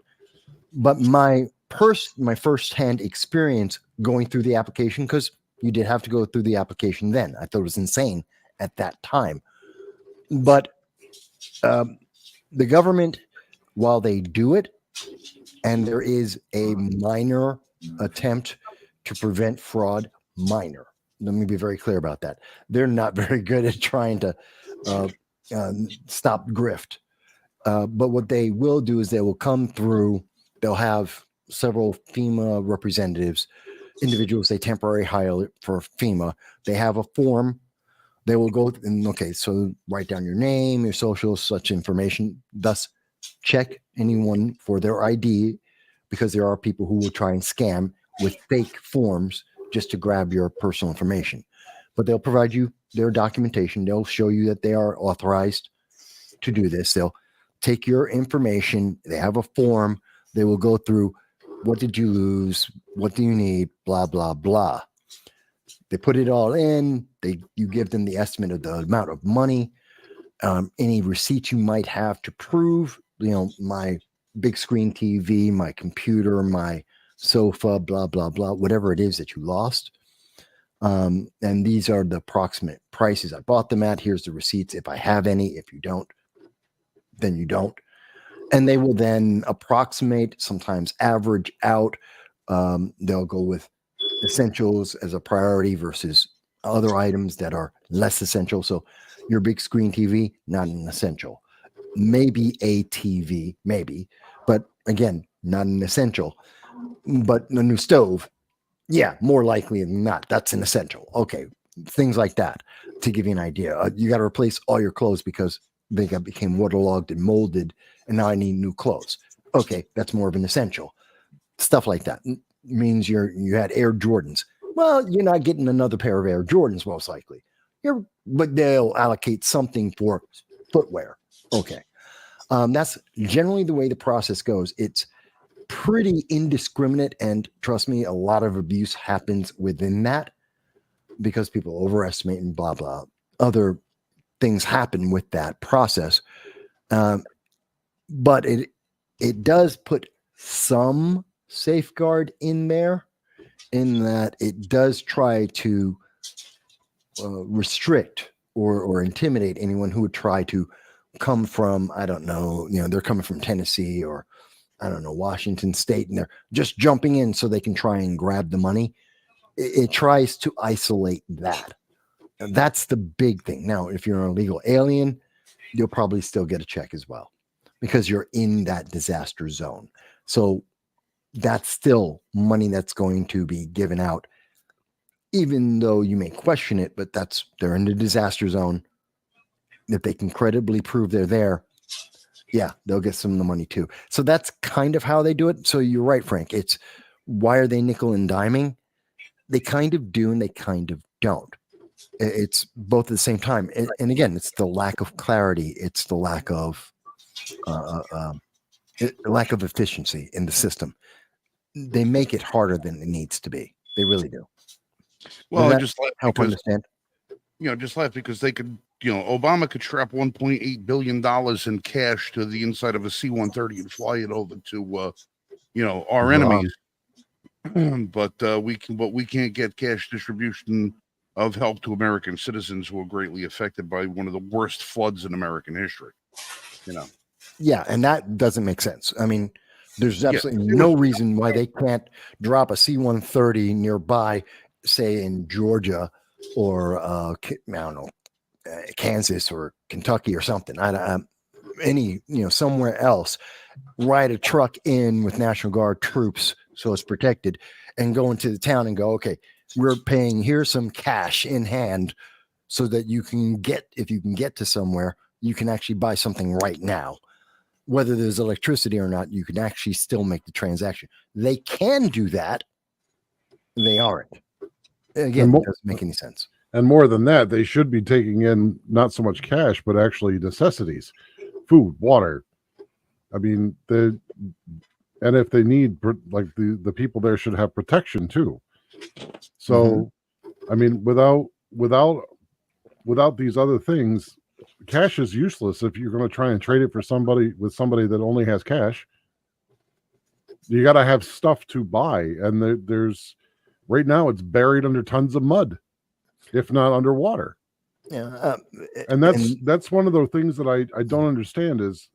but my first-hand experience going through the application, because you did have to go through the application then. I thought it was insane at that time. But the government, while they do it, and there is a minor attempt to prevent fraud, minor. Let me be very clear about that. They're not very good at trying to stop grift. But what they will do is they will come through. They'll have several FEMA representatives, individuals they temporarily hire for FEMA. They have a form. They will go and, so write down your name, your social, such information, thus check anyone for their ID, because there are people who will try and scam with fake forms just to grab your personal information. But they'll provide you their documentation. They'll show you that they are authorized to do this. They'll take your information. They have a form. They will go through, what did you lose? What do you need? Blah, blah, blah. They put it all in. You give them the estimate of the amount of money, any receipts you might have to prove, my big screen TV, my computer, my sofa, blah, blah, blah, whatever it is that you lost. And these are the approximate prices I bought them at. Here's the receipts if I have any. If you don't, then you don't. And they will then approximate, sometimes average out. They'll go with essentials as a priority versus other items that are less essential. So your big screen TV, not an essential. Maybe a TV, maybe, but again, not an essential. But a new stove, yeah, more likely than not, that's an essential. Okay, things like that to give you an idea. You got to replace all your clothes because they became waterlogged and molded, and now I need new clothes. Okay, that's more of an essential. Stuff like that means you had Air Jordans. Well, you're not getting another pair of Air Jordans most likely. But they'll allocate something for footwear. Okay, that's generally the way the process goes. It's pretty indiscriminate, and trust me, a lot of abuse happens within that because people overestimate and blah blah. Other things happen with that process, but it does put some safeguard in there, in that it does try to restrict or intimidate anyone who would try to come from, I don't know, they're coming from Tennessee or I don't know, Washington State, and they're just jumping in so they can try and grab the money. It tries to isolate that. And that's the big thing. Now, if you're an illegal alien, you'll probably still get a check as well because you're in that disaster zone. So that's still money that's going to be given out, even though you may question it, but they're in the disaster zone. If they can credibly prove they're there, yeah, they'll get some of the money too. So that's kind of how they do it. So you're right, Frank. It's why are they nickel and diming? They kind of do and they kind of don't. It's both at the same time. And again, it's the lack of clarity. It's the lack of efficiency in the system. They make it harder than it needs to be. They really do. Well, I just help understand. Just laugh because they could, Obama could strap $1.8 billion in cash to the inside of a C-130 and fly it over to, our enemies. But we can't get cash distribution of help to American citizens who are greatly affected by one of the worst floods in American history. Yeah, and that doesn't make sense. I mean, there's absolutely no reason why they can't drop a C-130 nearby, say in Georgia or I don't know, Kansas or Kentucky or something. Somewhere else, ride a truck in with National Guard troops so it's protected, and go into the town and go, okay, we're paying, here's some cash in hand so that if you can get to somewhere, you can actually buy something right now. Whether there's electricity or not, you can actually still make the transaction. They can do that. They aren't. Again, it doesn't make any sense. And more than that, they should be taking in not so much cash, but actually necessities, food, water. I mean, and if they need, like the people there should have protection too. So, I mean, without these other things, cash is useless if you're going to try and trade it for somebody that only has cash. You got to have stuff to buy, and there's right now it's buried under tons of mud, if not underwater. Yeah, and that's one of the things that I don't understand is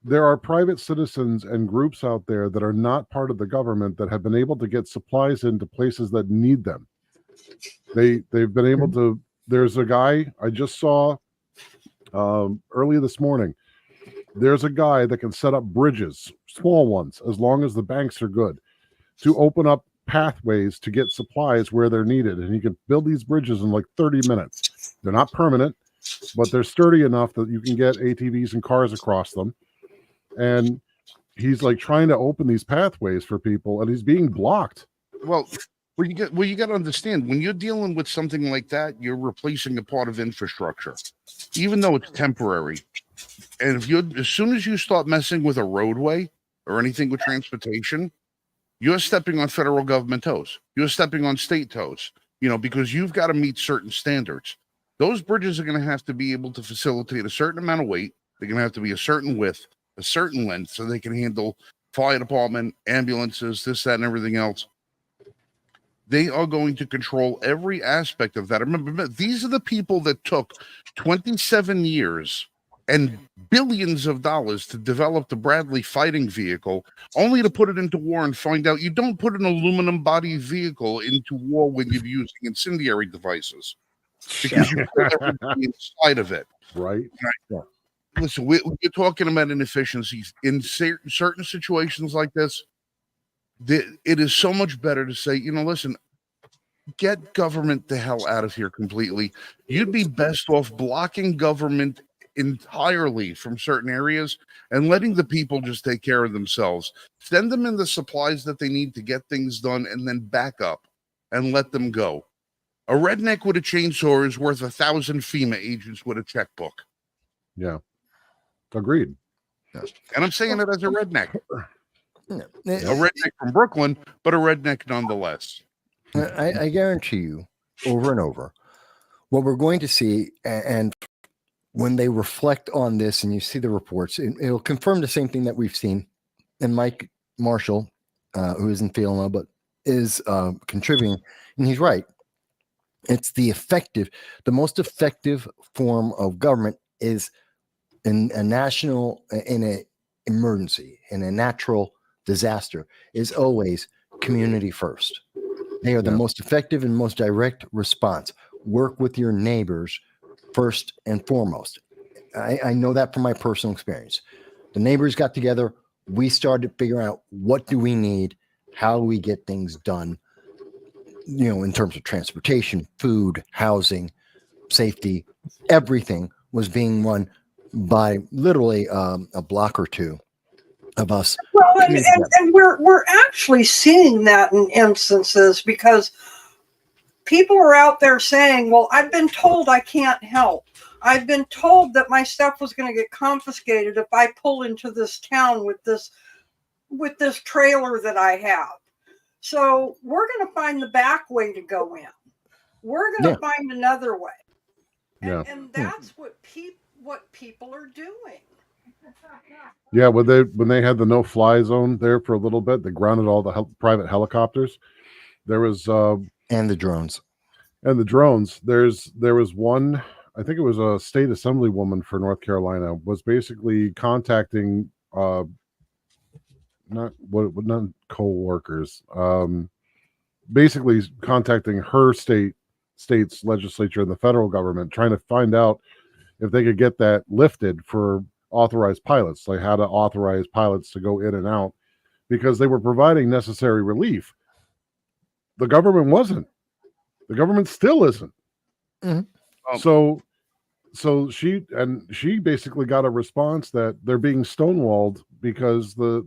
there are private citizens and groups out there that are not part of the government that have been able to get supplies into places that need them. They've been able to. There's a guy I just saw early this morning. There's a guy that can set up bridges, small ones, as long as the banks are good, to open up pathways to get supplies where they're needed. And he can build these bridges in like 30 minutes. They're not permanent, but they're sturdy enough that you can get ATVs and cars across them. And he's like trying to open these pathways for people, and he's being blocked. Well, you got to understand, when you're dealing with something like that, you're replacing a part of infrastructure, even though it's temporary. And as soon as you start messing with a roadway or anything with transportation, you're stepping on federal government toes. You're stepping on state toes, because you've got to meet certain standards. Those bridges are going to have to be able to facilitate a certain amount of weight. They're going to have to be a certain width, a certain length, so they can handle fire department, ambulances, this, that, and everything else. They are going to control every aspect of that. Remember, these are the people that took 27 years and billions of dollars to develop the Bradley fighting vehicle, only to put it into war and find out you don't put an aluminum body vehicle into war when you're using incendiary devices because you kill everybody inside of it. Right. Listen, we're talking about inefficiencies in certain situations like this. It is so much better to say, listen, get government the hell out of here completely. You'd be best off blocking government entirely from certain areas and letting the people just take care of themselves. Send them in the supplies that they need to get things done and then back up and let them go. A redneck with a chainsaw is worth 1,000 FEMA agents with a checkbook. Yeah. Agreed. And I'm saying it as a redneck. Yeah. A redneck from Brooklyn, but a redneck nonetheless. I guarantee you, over and over, what we're going to see, and when they reflect on this and you see the reports, it'll confirm the same thing that we've seen. And Mike Marshall, who is in FEMA, but is contributing, and he's right. It's the most effective form of government is in a emergency, in a natural disaster, is always community first. They are the most effective and most direct response. Work with your neighbors first and foremost. I know that from my personal experience. The neighbors got together. We started figuring out what do we need, how do we get things done, in terms of transportation, food, housing, safety. Everything was being run by literally a block or two of us. Well, and we're actually seeing that in instances because people are out there saying, well, I've been told I can't help. I've been told that my stuff was going to get confiscated if I pull into this town with this trailer that I have. So we're going to find the back way to go in. We're going to find another way. And that's what people are doing. Yeah, when they had the no-fly zone there for a little bit, they grounded all the private helicopters. There was and the drones. There was one. I think it was a state assemblywoman for North Carolina was basically contacting not co-workers, basically contacting her state's legislature and the federal government, trying to find out if they could get that lifted for authorized pilots, like how to authorize pilots to go in and out, because they were providing necessary relief. The government wasn't. The government still isn't. Mm-hmm. So she basically got a response that they're being stonewalled because the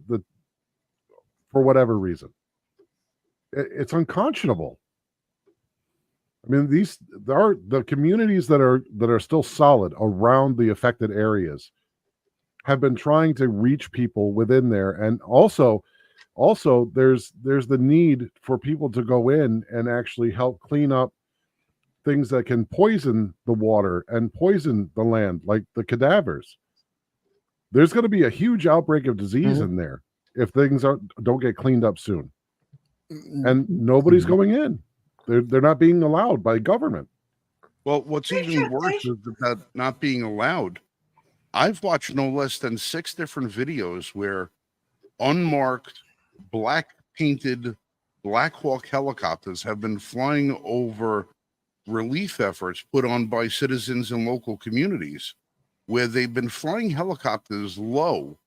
for whatever reason. It's unconscionable. I mean, there are the communities that are still solid around the affected areas have been trying to reach people within there, and also there's the need for people to go in and actually help clean up things that can poison the water and poison the land, like the cadavers. There's going to be a huge outbreak of disease in there if things don't get cleaned up soon, and nobody's going in. They're not being allowed by government. Well, what's even worse is that not being allowed. I've watched no less than 6 different videos where unmarked, black-painted Black Hawk helicopters have been flying over relief efforts put on by citizens in local communities, where they've been flying helicopters low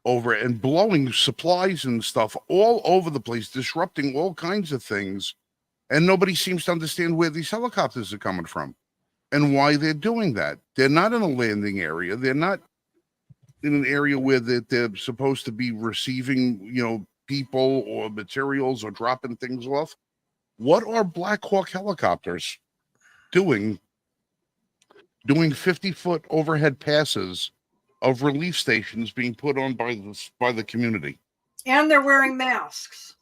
over and blowing supplies and stuff all over the place, disrupting all kinds of things. And nobody seems to understand where these helicopters are coming from and why they're doing that. They're not in a landing area. They're not in an area where they're supposed to be receiving, people or materials or dropping things off. What are Black Hawk helicopters doing 50-foot overhead passes of relief stations being put on by the community? And they're wearing masks.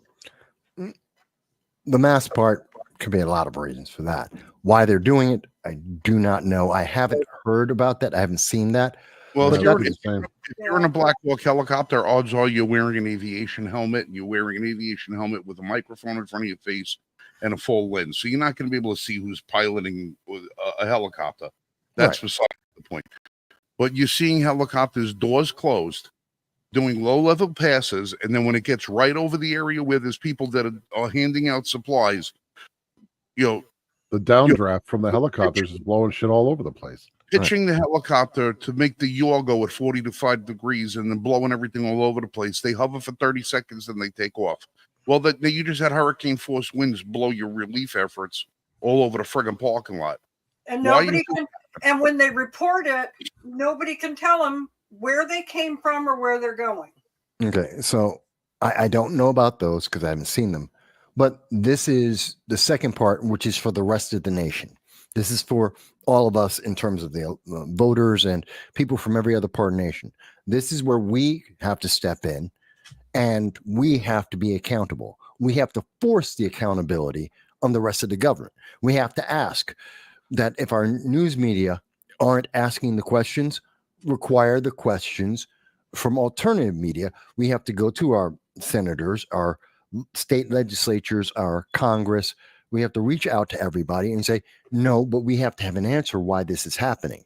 The mask part could be a lot of reasons for that. Why they're doing it, I do not know. I haven't heard about that. I haven't seen that. Well, if you're in a Black Hawk helicopter, odds are you're wearing an aviation helmet, and you're wearing an aviation helmet with a microphone in front of your face and a full lens. So you're not going to be able to see who's piloting a helicopter. That's beside the point. but you're seeing helicopters, doors closed, doing low-level passes, and then when it gets right over the area where there's people that are handing out supplies, The downdraft from the helicopters is blowing shit all over the place. pitching the helicopter to make the yaw go at 40 to 5 degrees and then blowing everything all over the place. They hover for 30 seconds and they take off. Well, you just had hurricane force winds blow your relief efforts all over the friggin' parking lot. And Why nobody can, and when they report it, nobody can tell them where they came from or where they're going. Okay, so I don't know about those because I haven't seen them, but this is the second part, which is for the rest of the nation. This is for all of us in terms of the voters and people from every other part of the nation. This is where we have to step in and we have to be accountable. We have to force the accountability on the rest of the government. We have to ask that if our news media aren't asking the questions, require the questions from alternative media. We have to go to our senators, our state legislatures, our Congress. We have to reach out to everybody and say, no, but we have to have an answer why this is happening.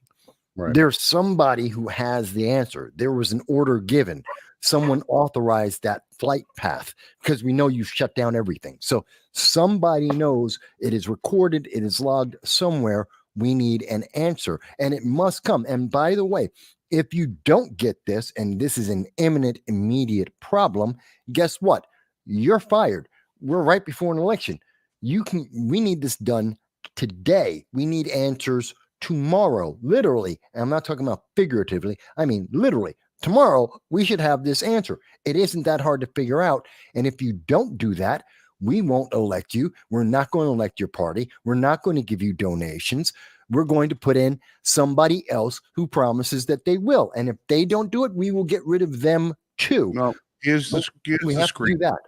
Right. There's somebody who has the answer. There was an order given. Someone authorized that flight path because we know you've shut down everything. So somebody knows it is recorded, it is logged somewhere. We need an answer and it must come. And by the way, if you don't get this, and this is an imminent, immediate problem, guess what? You're fired. We're right before an election. We need this done today. We need answers tomorrow, literally. And I'm not talking about figuratively. I mean, literally. Tomorrow, we should have this answer. It isn't that hard to figure out. And if you don't do that, we won't elect you. We're not going to elect your party. We're not going to give you donations. We're going to put in somebody else who promises that they will. And if they don't do it, we will get rid of them too. No, here's the We have screen. to do that.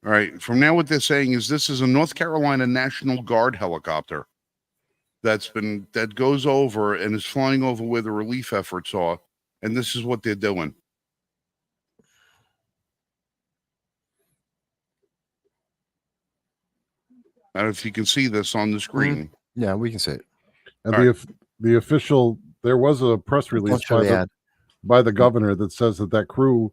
All right. From now, what they're saying is this is a North Carolina National Guard helicopter that goes over and is flying over where the relief efforts are. And this is what they're doing. I don't know if you can see this on the screen. Yeah, we can say it. And the official, there was a press release by the governor that says that the crew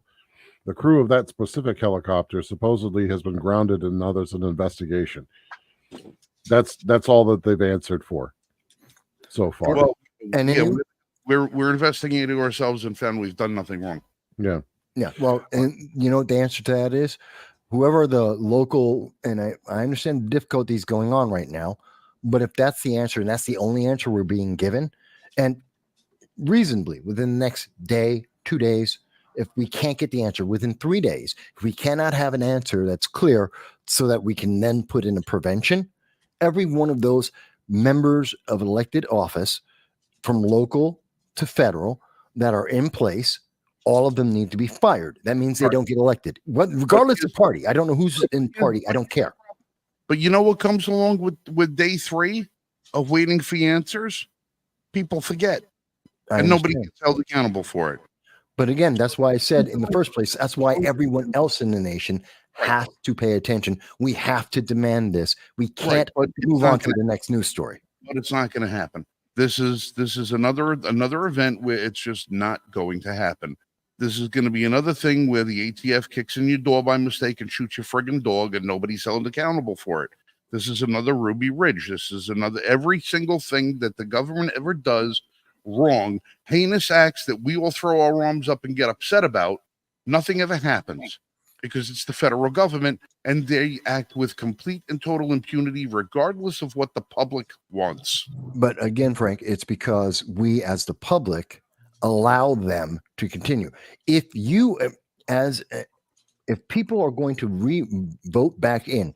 of that specific helicopter supposedly has been grounded and now there's an investigation. That's all that they've answered for so far. Well, And yeah, then, we're investigating ourselves and found we've done nothing wrong. Yeah. well, and you know what the answer to that is? Whoever the local, and I understand the difficulties going on right now, but if that's the answer and that's the only answer we're being given, and reasonably within the next day, 2 days, if we can't get the answer within 3 days, if we cannot have an answer that's clear so that we can then put in a prevention, every one of those members of elected office from local to federal that are in place, all of them need to be fired. That means they don't get elected. Regardless of party. I don't know who's in party. I don't care. But you know what comes along with day 3 of waiting for answers? People forget. And nobody gets held accountable for it. But again, that's why I said in the first place, that's why everyone else in the nation has to pay attention. We have to demand this. We can't move on to the next news story. But it's not going to happen. This is another event where it's just not going to happen. This is going to be another thing where the ATF kicks in your door by mistake and shoots your friggin' dog and nobody's held accountable for it. This is another Ruby Ridge. This is another, every single thing that the government ever does wrong, heinous acts that we all throw our arms up and get upset about, nothing ever happens because it's the federal government and they act with complete and total impunity regardless of what the public wants. But again, Frank, it's because we as the public allow them to continue. If people are going to vote back in,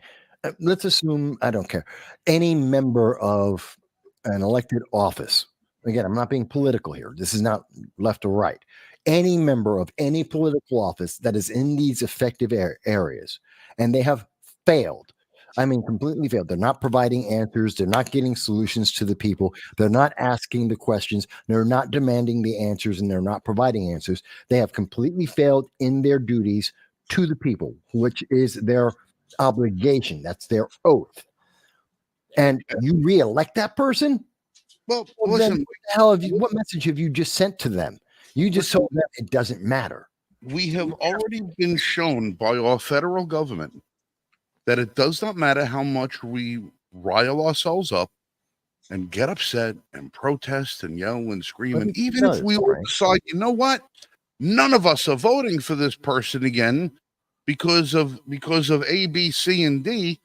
let's assume, I don't care, any member of an elected office. Again, I'm not being political here. This is not left or right. Any member of any political office that is in these effective areas, and they have failed. I mean, completely failed. They're not providing answers. They're not getting solutions to the people. They're not asking the questions. They're not demanding the answers, and they're not providing answers. They have completely failed in their duties to the people, which is their obligation. That's their oath. And you re-elect that person? Well, Well, then listen, what message have you just sent to them? You just told them it doesn't matter. we have already been shown by our federal government that it does not matter how much we rile ourselves up and get upset and protest and yell and scream. But And it even does, if we all Frank. decide, you know what, none of us are voting for this person again because of A, B, C, and D,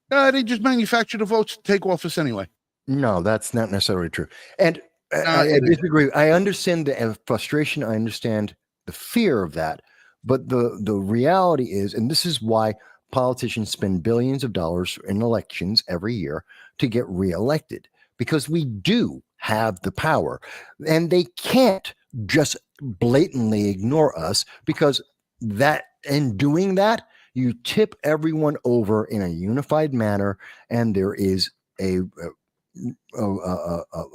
they just manufacture the votes to take office anyway. No, that's not necessarily true. And I It is. disagree. I understand the frustration. I understand the fear of that. But the reality is, and this is why politicians spend billions of dollars in elections every year to get reelected, because we do have the power. And they can't just blatantly ignore us, because that in doing that, you tip everyone over in a unified manner, and there is a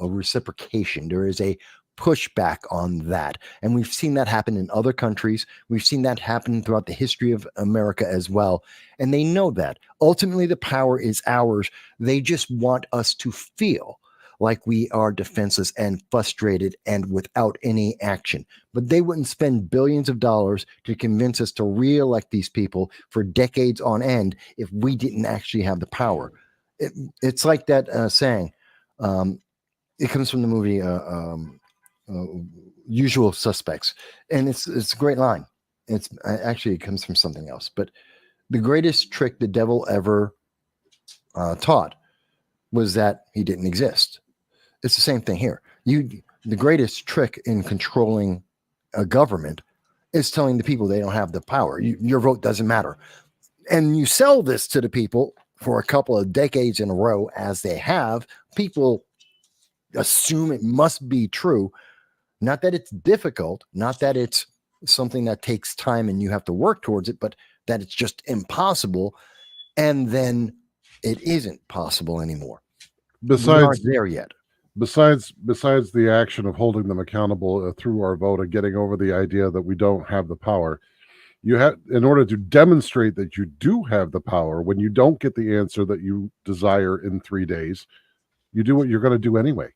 reciprocation. There is a pushback on that. And we've seen that happen in other countries. We've seen that happen throughout the history of America as well. And they know that. Ultimately, the power is ours. They just want us to feel like we are defenseless and frustrated and without any action. But they wouldn't spend billions of dollars to convince us to re-elect these people for decades on end if we didn't actually have the power. It's like that saying. It comes from the movie Usual Suspects, and it's a great line. It's actually it comes from something else. But the greatest trick the devil ever taught was that he didn't exist. It's the same thing here. The greatest trick in controlling a government is telling the people they don't have the power. Your vote doesn't matter, and you sell this to the people for a couple of decades in a row, as they have. People assume it must be true. Not that it's difficult, not that it's something that takes time and you have to work towards it, but that it's just impossible. And then it isn't possible anymore. We aren't there yet. Besides the action of holding them accountable through our vote and getting over the idea that we don't have the power, you have, in order to demonstrate that you do have the power, when you don't get the answer that you desire in 3 days, you do what you're going to do anyway.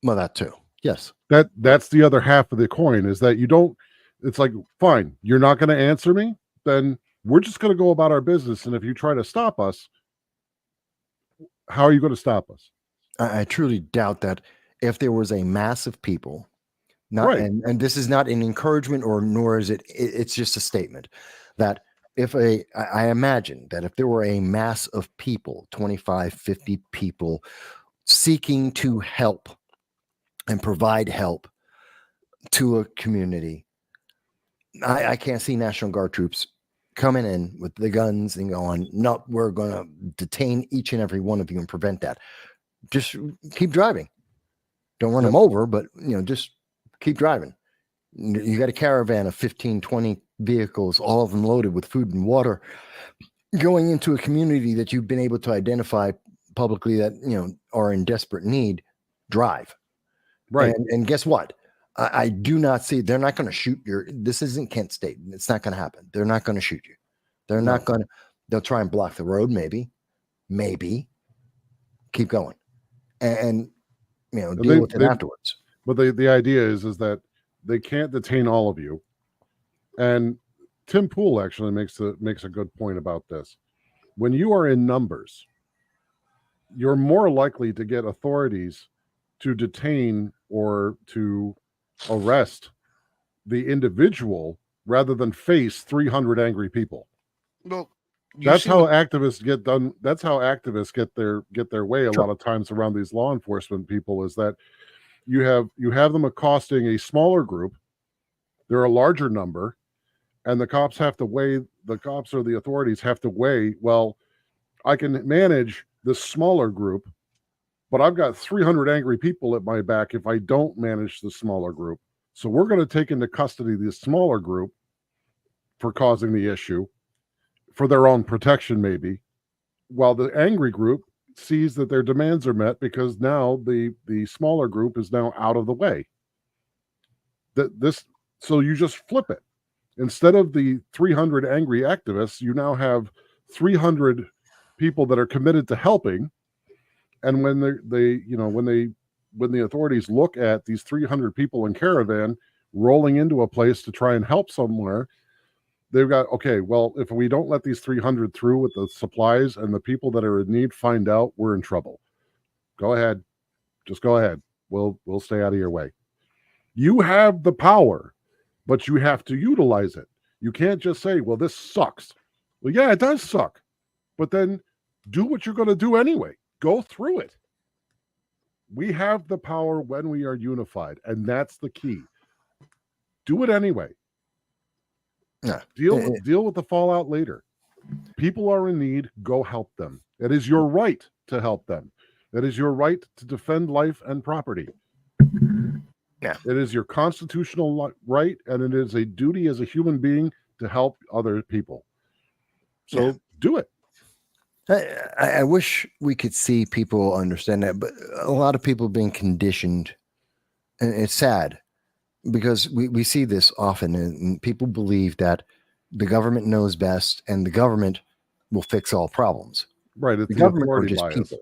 Well, that too. Yes. That's the other half of the coin, is that you don't, it's like, fine, you're not going to answer me, then we're just going to go about our business. And if you try to stop us, how are you going to stop us? I truly doubt that if there was a mass of people, Right. and this is not an encouragement, or nor is it's just a statement that I imagine that if there were a mass of people, 25, 50 people seeking to help and provide help to a community, I can't see National Guard troops coming in with the guns and going, no, we're going to detain each and every one of you and prevent that. Just keep driving. Don't run them over, but just keep driving. You got a caravan of 15, 20 vehicles, all of them loaded with food and water, going into a community that you've been able to identify publicly that are in desperate need. Drive. Right. And guess what? I do not see, they're not going to shoot this isn't Kent State. It's not going to happen. They're not going to shoot you. They're not going to, they'll try and block the road. Maybe keep going and deal with it afterwards. But the idea is that they can't detain all of you. And Tim Pool actually makes a good point about this. When you are in numbers, you're more likely to get authorities to detain or to arrest the individual rather than face 300 angry people. Well, that's how activists get done. That's how activists get their way a Sure. lot of times around these law enforcement people, is that you have them accosting a smaller group. They're a larger number, and the cops or the authorities have to weigh, well, I can manage this smaller group, but I've got 300 angry people at my back if I don't manage the smaller group. So we're going to take into custody the smaller group for causing the issue, for their own protection maybe, while the angry group sees that their demands are met because now the smaller group is now out of the way. So you just flip it. Instead of the 300 angry activists, you now have 300 people that are committed to helping, And when when the authorities look at these 300 people in caravan rolling into a place to try and help somewhere, they've got, okay, well, if we don't let these 300 through with the supplies and the people that are in need find out, we're in trouble. Go ahead. Just go ahead. We'll stay out of your way. You have the power, but you have to utilize it. You can't just say, well, this sucks. Well, yeah, it does suck. But then do what you're going to do anyway. Go through it. We have the power when we are unified, and that's the key. Do it anyway. Yeah. Deal with the fallout later. People are in need. Go help them. It is your right to help them. It is your right to defend life and property. Yeah. It is your constitutional right, and it is a duty as a human being to help other people. So do it. I wish we could see people understand that, but a lot of people being conditioned, and it's sad because we see this often, and people believe that the government knows best and the government will fix all problems. Right. It's The the government are authority just bias. people.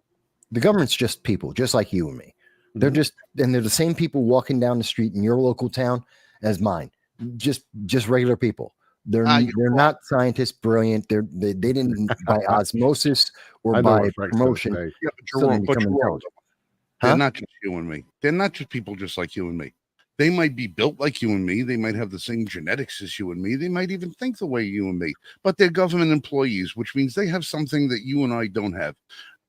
The government's just people, just like you and me. They're Mhm. just, and they're the same people walking down the street in your local town as mine. Just regular people. They're not scientists, brilliant. They didn't by osmosis or I know by what Frank's gonna promotion. say. Yeah, but you're suddenly wrong. But become you're wrong. intelligent. They're Huh? not just you and me. They're not just people just like you and me. They might be built like you and me. They might have the same genetics as you and me. They might even think the way you and me. But they're government employees, which means they have something that you and I don't have: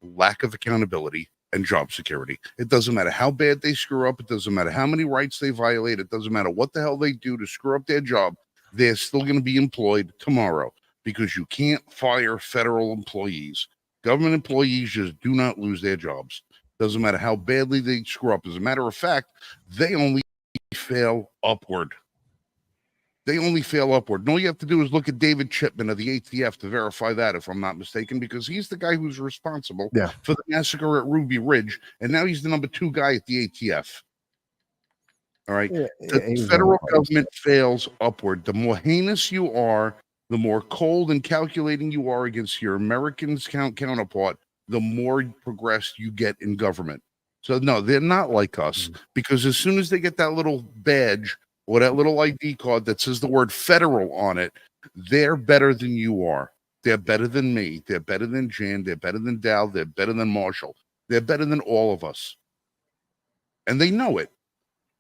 lack of accountability and job security. It doesn't matter how bad they screw up. It doesn't matter how many rights they violate. It doesn't matter what the hell they do to screw up their job. They're still going to be employed tomorrow because you can't fire federal employees. Government employees just do not lose their jobs. Doesn't matter how badly they screw up. As a matter of fact, they only fail upward. They only fail upward. And all you have to do is look at David Chipman of the ATF to verify that, if I'm not mistaken, because he's the guy who's responsible for the massacre at Ruby Ridge. And now he's the number 2 guy at the ATF. All right. The federal government fails upward. The more heinous you are, the more cold and calculating you are against your American counterpart, the more progressed you get in government. So no, they're not like us, because as soon as they get that little badge or that little ID card that says the word federal on it, they're better than you are. They're better than me. They're better than Jan. They're better than Dal. They're better than Marshall. They're better than all of us. And they know it.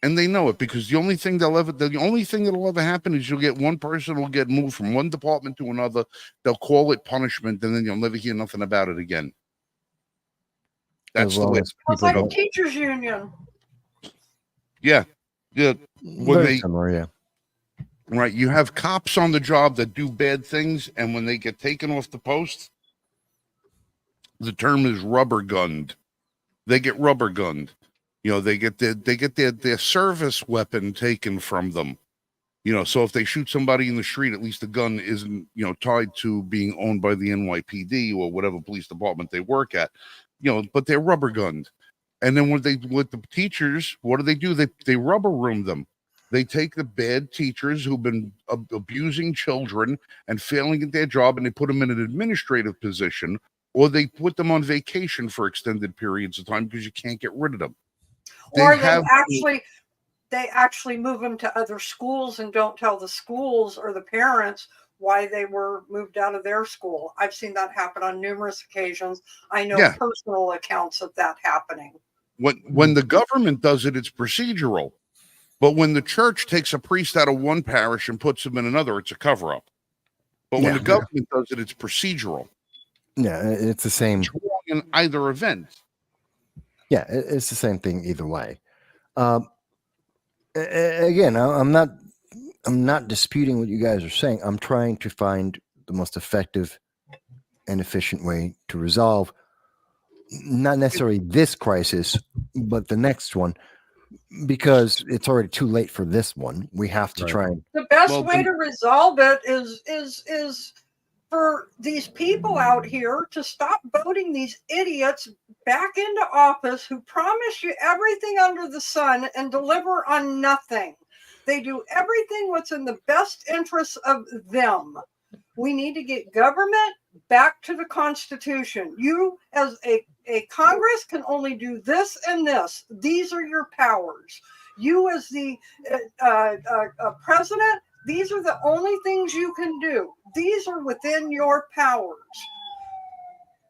And they know it, because the only thing that'll ever happen is you'll get one person will get moved from one department to another. They'll call it punishment, and then you'll never hear nothing about it again. That's the way. It's like a teachers union. Yeah. Very similar, yeah. Right. You have cops on the job that do bad things, and when they get taken off the post, the term is rubber gunned. They get rubber gunned. They get their service weapon taken from them. So if they shoot somebody in the street, at least the gun isn't, tied to being owned by the NYPD or whatever police department they work at. But they're rubber gunned. And then with the teachers, what do? They rubber room them. They take the bad teachers who've been abusing children and failing at their job, and they put them in an administrative position, or they put them on vacation for extended periods of time because you can't get rid of them. Or they actually move them to other schools and don't tell the schools or the parents why they were moved out of their school. I've seen that happen on numerous occasions. I know personal accounts of that happening. When the government does it, it's procedural. But when the church takes a priest out of one parish and puts him in another, it's a cover-up. But when the government does it, it's procedural. Yeah, it's the same. It's wrong in either event. Yeah, it's the same thing either way. Again, I'm not disputing what you guys are saying. I'm trying to find the most effective and efficient way to resolve not necessarily this crisis, but the next one, because it's already too late for this one. We have to try and the best way to resolve it is for these people out here to stop voting these idiots back into office who promise you everything under the sun and deliver on nothing. They do everything what's in the best interest of them. We need to get government back to the Constitution. You, as a Congress, can only do this and this. These are your powers. You, as the president, these are the only things you can do. These are within your powers.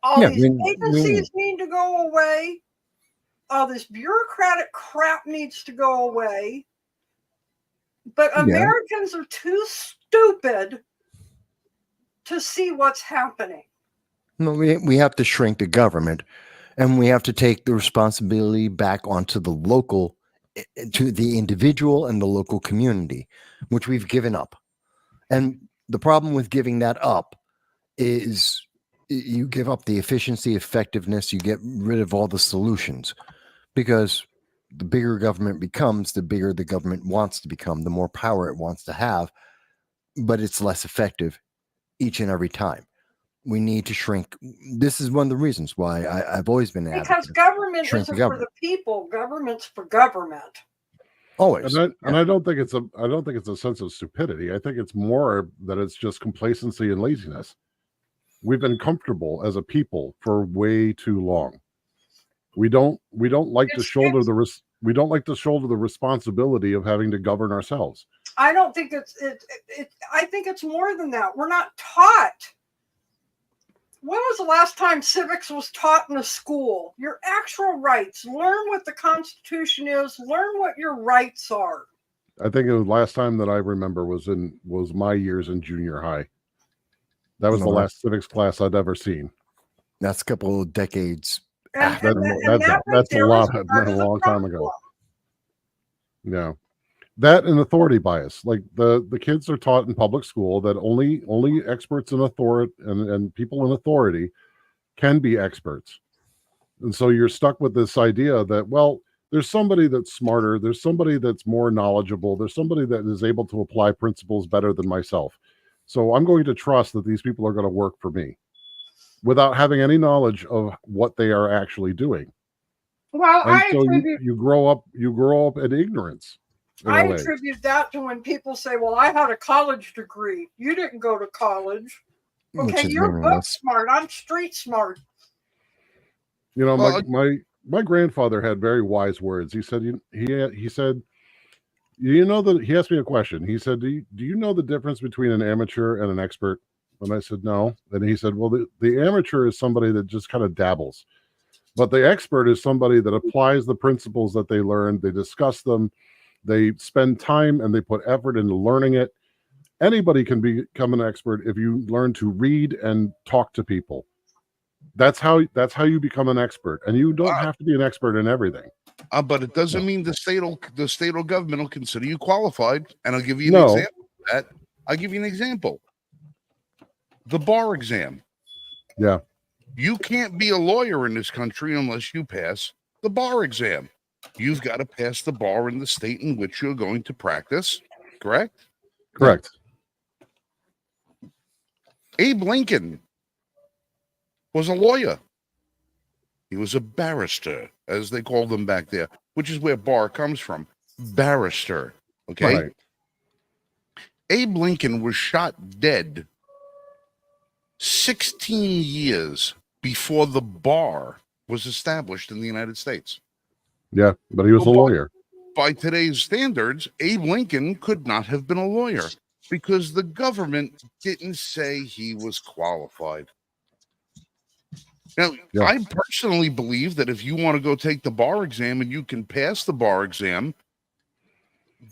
All these agencies need to go away. All this bureaucratic crap needs to go away. But Americans are too stupid to see what's happening. No, we have to shrink the government, and we have to take the responsibility back onto the local, to the individual and the local community, which we've given up. And the problem with giving that up is you give up the efficiency, effectiveness, you get rid of all the solutions, because the bigger government becomes, the bigger the government wants to become, the more power it wants to have, but it's less effective each and every time. We need to shrink. This is one of the reasons why I've always been an because advocate. Government isn't for the people. Government's for government. Always. And I don't think it's a sense of stupidity. I think it's more that it's just complacency and laziness. We've been comfortable as a people for way too long. We don't like to shoulder the responsibility of having to govern ourselves. I don't think I think it's more than that. We're not taught. When was the last time civics was taught in a school? Your actual rights. Learn what the Constitution is. Learn what your rights are. I think the last time that I remember was my years in junior high. That was the last civics class I'd ever seen. That's a couple of decades. That's a long time ago. Yeah. That and authority bias. Like the kids are taught in public school that only experts in authority and people in authority can be experts. And so you're stuck with this idea that, well, there's somebody that's smarter, there's somebody that's more knowledgeable, there's somebody that is able to apply principles better than myself. So I'm going to trust that these people are going to work for me without having any knowledge of what they are actually doing. Well, you grow up in ignorance. I attribute that to when people say, well, I had a college degree. You didn't go to college. Okay, you're book smart. I'm street smart. You know, my grandfather had very wise words. He said, he said, you know, that he asked me a question. He said, do you know the difference between an amateur and an expert? And I said, no. And he said, well, the amateur is somebody that just kind of dabbles. But the expert is somebody that applies the principles that they learned. They discuss them. They spend time and they put effort into learning it. Anybody can become an expert if you learn to read and talk to people. That's how you become an expert. And you don't have to be an expert in everything. But it doesn't mean the state or government will consider you qualified. And I'll give you an example of that. I'll give you an example. The bar exam. Yeah. You can't be a lawyer in this country unless you pass the bar exam. You've got to pass the bar in the state in which you're going to practice, correct? Correct. Abe Lincoln was a lawyer. He was a barrister, as they called them back there, which is where bar comes from. Barrister, okay? Right. Abe Lincoln was shot dead 16 years before the bar was established in the United States. Yeah, but he was a lawyer. By today's standards, Abe Lincoln could not have been a lawyer because the government didn't say he was qualified. Now, I personally believe that if you want to go take the bar exam and you can pass the bar exam,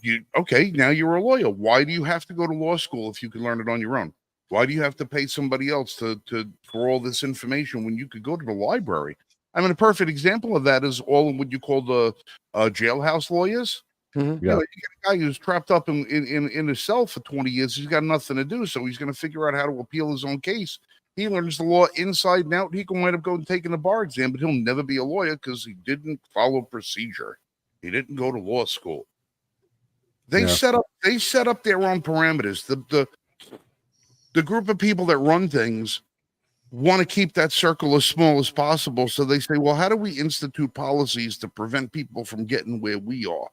now you're a lawyer. Why do you have to go to law school if you can learn it on your own? Why do you have to pay somebody else for all this information when you could go to the library? I mean, a perfect example of that is all what you call the jailhouse lawyers. Mm-hmm. Yeah. You got a guy who's trapped up in his cell for 20 years. He's got nothing to do, so he's going to figure out how to appeal his own case. He learns the law inside and out. He can wind up going and taking the bar exam, but he'll never be a lawyer because he didn't follow procedure. He didn't go to law school. They set up their own parameters. The group of people that run things want to keep that circle as small as possible. So they say, well, how do we institute policies to prevent people from getting where we are?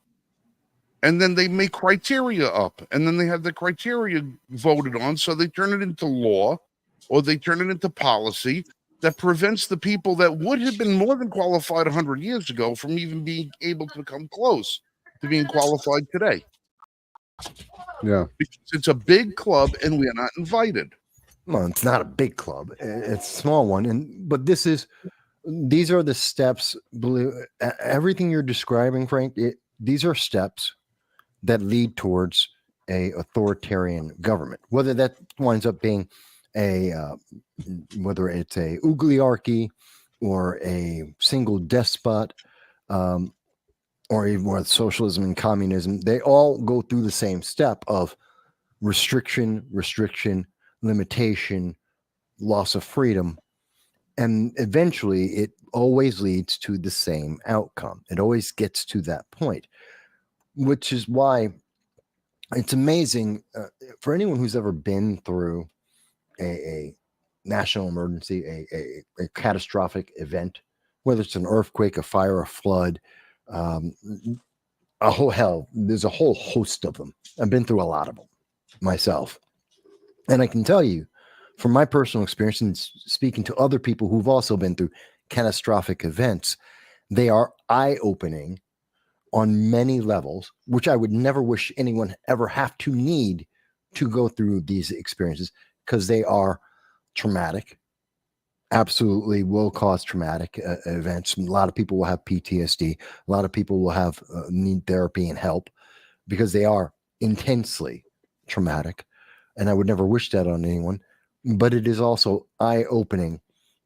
And then they make criteria up, and then they have the criteria voted on. So they turn it into law. or they turn it into policy that prevents the people that would have been more than qualified 100 years ago from even being able to come close to being qualified today. Yeah. Because it's a big club and we are not invited. Well, it's not a big club; it's a small one, but these are the steps. Everything you're describing, Frank, these are steps that lead towards a authoritarian government. Whether that winds up being whether it's a oligarchy or a single despot, or even with socialism and communism, they all go through the same step of restriction, limitation, loss of freedom. And eventually it always leads to the same outcome. It always gets to that point, which is why it's amazing for anyone who's ever been through a national emergency, a catastrophic event, whether it's an earthquake, a fire, a flood, there's a whole host of them. I've been through a lot of them myself. And I can tell you from my personal experience and speaking to other people who've also been through catastrophic events, they are eye-opening on many levels, which I would never wish anyone ever have to need to go through these experiences, because they are traumatic, absolutely will cause traumatic events. A lot of people will have PTSD. A lot of people will have need therapy and help because they are intensely traumatic. And I would never wish that on anyone. But it is also eye-opening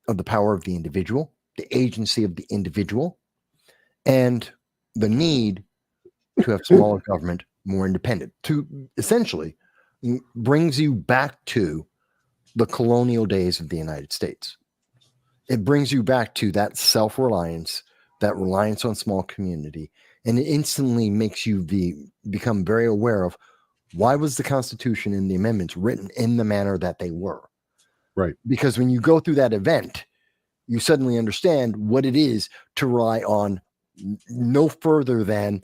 of the power of the individual, the agency of the individual, and the need to have smaller government, more independent, to essentially brings you back to the colonial days of the United States. It brings you back to that self-reliance, that reliance on small community, and it instantly makes you become very aware of why was the Constitution and the amendments written in the manner that they were. Right. Because when you go through that event, you suddenly understand what it is to rely on no further than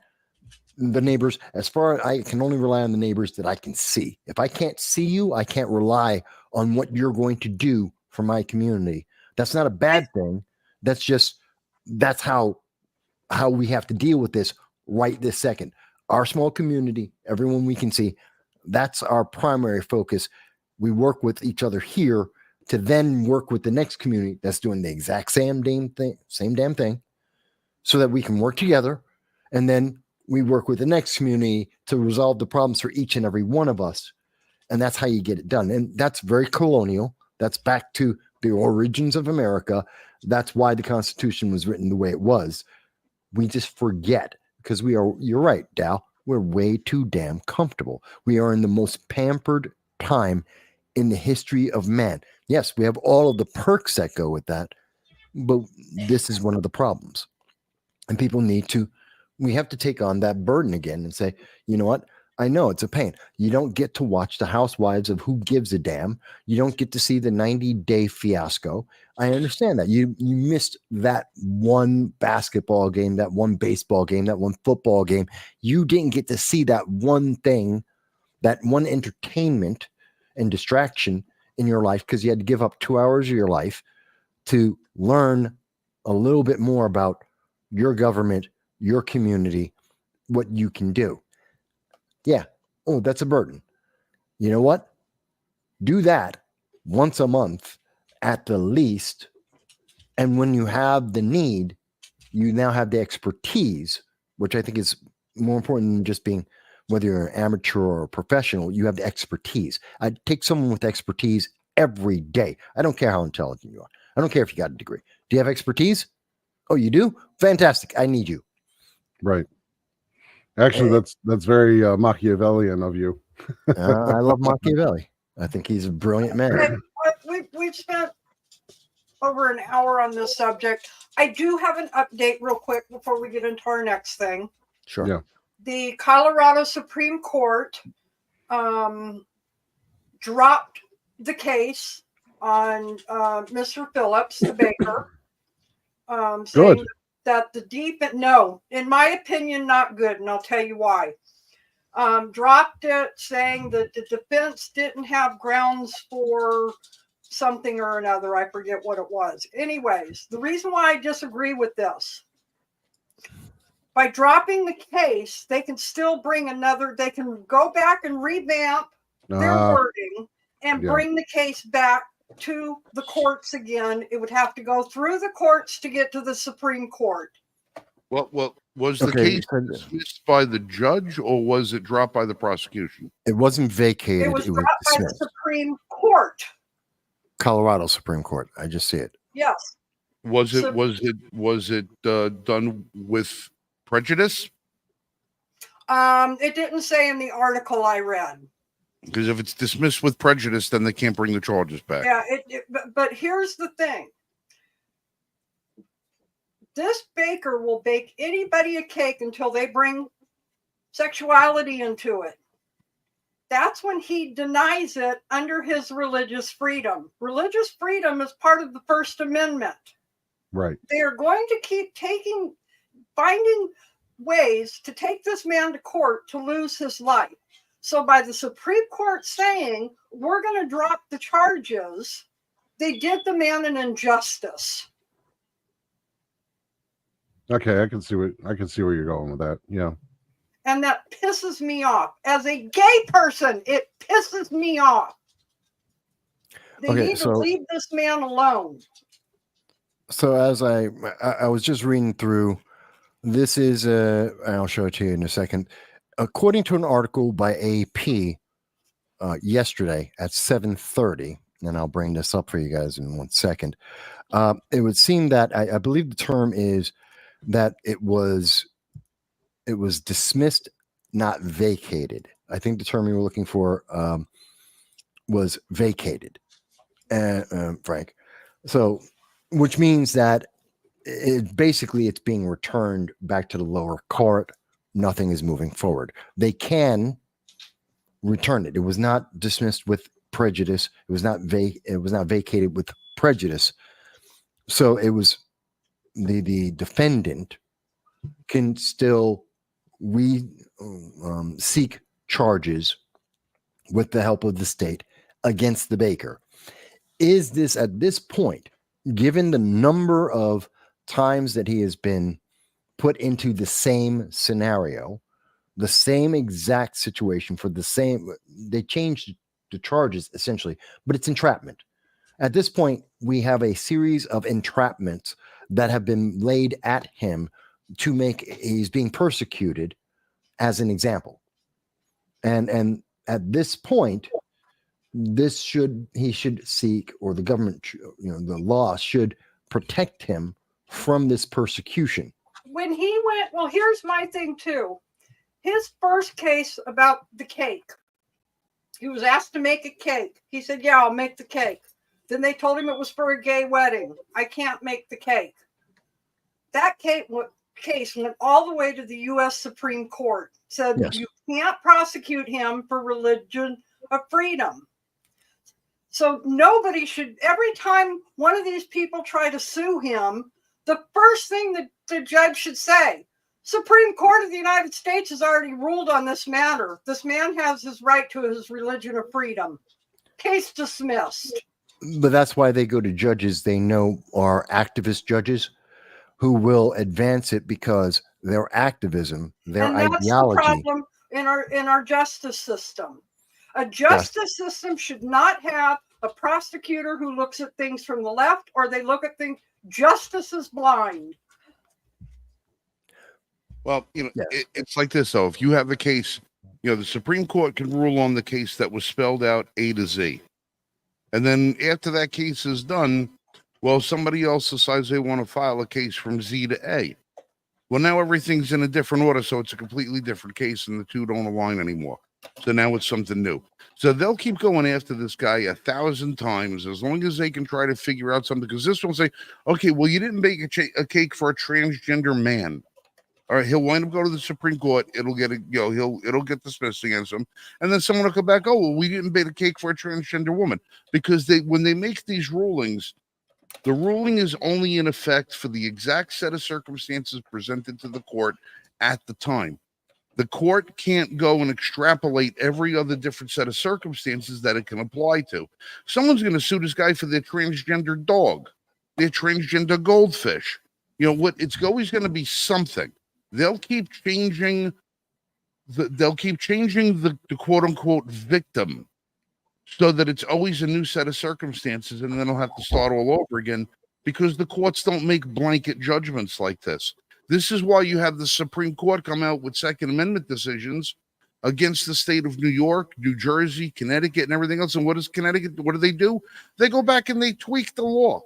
the neighbors. As far as I can only rely on the neighbors that I can see. If I can't see you, I can't rely on what you're going to do for my community. That's not a bad thing. That's how we have to deal with this right this second. Our small community, everyone we can see, that's our primary focus. We work with each other here to then work with the next community that's doing the exact same damn thing, so that we can work together. And then we work with the next community to resolve the problems for each and every one of us. And that's how you get it done. And that's very colonial. That's back to the origins of America. That's why the Constitution was written the way it was. We just forget because you're right, Dal, we're way too damn comfortable. We are in the most pampered time in the history of man. Yes, we have all of the perks that go with that, but this is one of the problems. And we have to take on that burden again and say, you know what? I know it's a pain. You don't get to watch the Housewives of Who Gives a Damn. You don't get to see the 90-day fiasco. I understand that. You missed that one basketball game, that one baseball game, that one football game. You didn't get to see that one thing, that one entertainment and distraction in your life because you had to give up 2 hours of your life to learn a little bit more about your government, your community, what you can do. Yeah. Oh, that's a burden. You know what? Do that once a month at the least. And when you have the need, you now have the expertise, which I think is more important than just being, whether you're an amateur or a professional, you have the expertise. I'd take someone with expertise every day. I don't care how intelligent you are. I don't care if you got a degree. Do you have expertise? Oh, you do? Fantastic. I need you. Right. Actually, that's very Machiavellian of you. I love Machiavelli. I think he's a brilliant man. We've spent over an hour on this subject. I do have an update real quick before we get into our next thing. Sure. Yeah. The Colorado Supreme Court dropped the case on Mr. Phillips, the baker, saying that no, in my opinion, not good, and I'll tell you why. Dropped it, saying that the defense didn't have grounds for something or another. I forget what it was. Anyways, the reason why I disagree with this, by dropping the case, they can still bring another, they can go back and revamp their wording and bring the case back to the courts again. It would have to go through the courts to get to the Supreme Court. Well, was the case dismissed by the judge, or was it dropped by the prosecution? It wasn't vacated. It was dropped by the Supreme Court. Colorado Supreme Court. I just see it. Yes. Was it done with prejudice? It didn't say in the article I read. Because if it's dismissed with prejudice, then they can't bring the charges back. Yeah, but here's the thing. This baker will bake anybody a cake until they bring sexuality into it. That's when he denies it under his religious freedom. Religious freedom is part of the First Amendment. Right. They are going to keep finding ways to take this man to court to lose his life. So by the Supreme Court saying, we're going to drop the charges, they did the man an injustice. Okay, I can see where you're going with that. Yeah. And that pisses me off. As a gay person, it pisses me off. They need to leave this man alone. So as I was just reading through, this is I'll show it to you in a second. According to an article by AP yesterday at 7:30, and I'll bring this up for you guys in 1 second. It would seem that I believe the term is that it was dismissed, not vacated. I think the term you were looking for was vacated, Frank. So, which means that it's being returned back to the lower court. Nothing is moving forward. They can return it. It was not dismissed with prejudice. It was not vacated with prejudice. So it was the defendant can still seek charges with the help of the state against the baker. Is this at this point, given the number of times that he has been put into the same scenario, the same exact situation for the same, they changed the charges essentially, but it's entrapment. At this point, we have a series of entrapments that have been laid at him to make, he's being persecuted as an example. And at this point, he should seek, or the government, the law should protect him from this persecution. When he went, well, here's my thing too. His first case about the cake, he was asked to make a cake. He said, yeah, I'll make the cake. Then they told him it was for a gay wedding. I can't make the cake. That case went all the way to the U.S. Supreme Court. Said You can't prosecute him for religion of freedom. So nobody should, every time one of these people try to sue him, the first thing that the judge should say, Supreme Court of the United States has already ruled on this matter. This man has his right to his religion of freedom. Case dismissed. But that's why they go to judges they know are activist judges who will advance it, because their activism, their ideology. That's the problem in our justice system. A justice system should not have a prosecutor who looks at things from the left, or they look at things. Justice is blind. Well, it's like this, though. If you have a case, the Supreme Court can rule on the case that was spelled out A to Z. And then after that case is done, well, somebody else decides they want to file a case from Z to A. Well, now everything's in a different order, so it's a completely different case, and the two don't align anymore. So now it's something new. So they'll keep going after this guy 1,000 times as long as they can try to figure out something. Because this one will say, okay, well, you didn't bake a cake for a transgender man. All right, he'll wind up going to the Supreme Court. It'll get it'll get dismissed against him, and then someone will come back. Oh, well, we didn't bake a cake for a transgender woman, because when they make these rulings, the ruling is only in effect for the exact set of circumstances presented to the court at the time. The court can't go and extrapolate every other different set of circumstances that it can apply to. Someone's going to sue this guy for their transgender dog, their transgender goldfish. You know what? It's always going to be something. They'll keep changing the quote unquote victim, so that it's always a new set of circumstances, and then they'll have to start all over again, because the courts don't make blanket judgments like this. This is why you have the Supreme Court come out with Second Amendment decisions against the state of New York, New Jersey, Connecticut, and everything else. And what does Connecticut, what do? They go back and they tweak the law.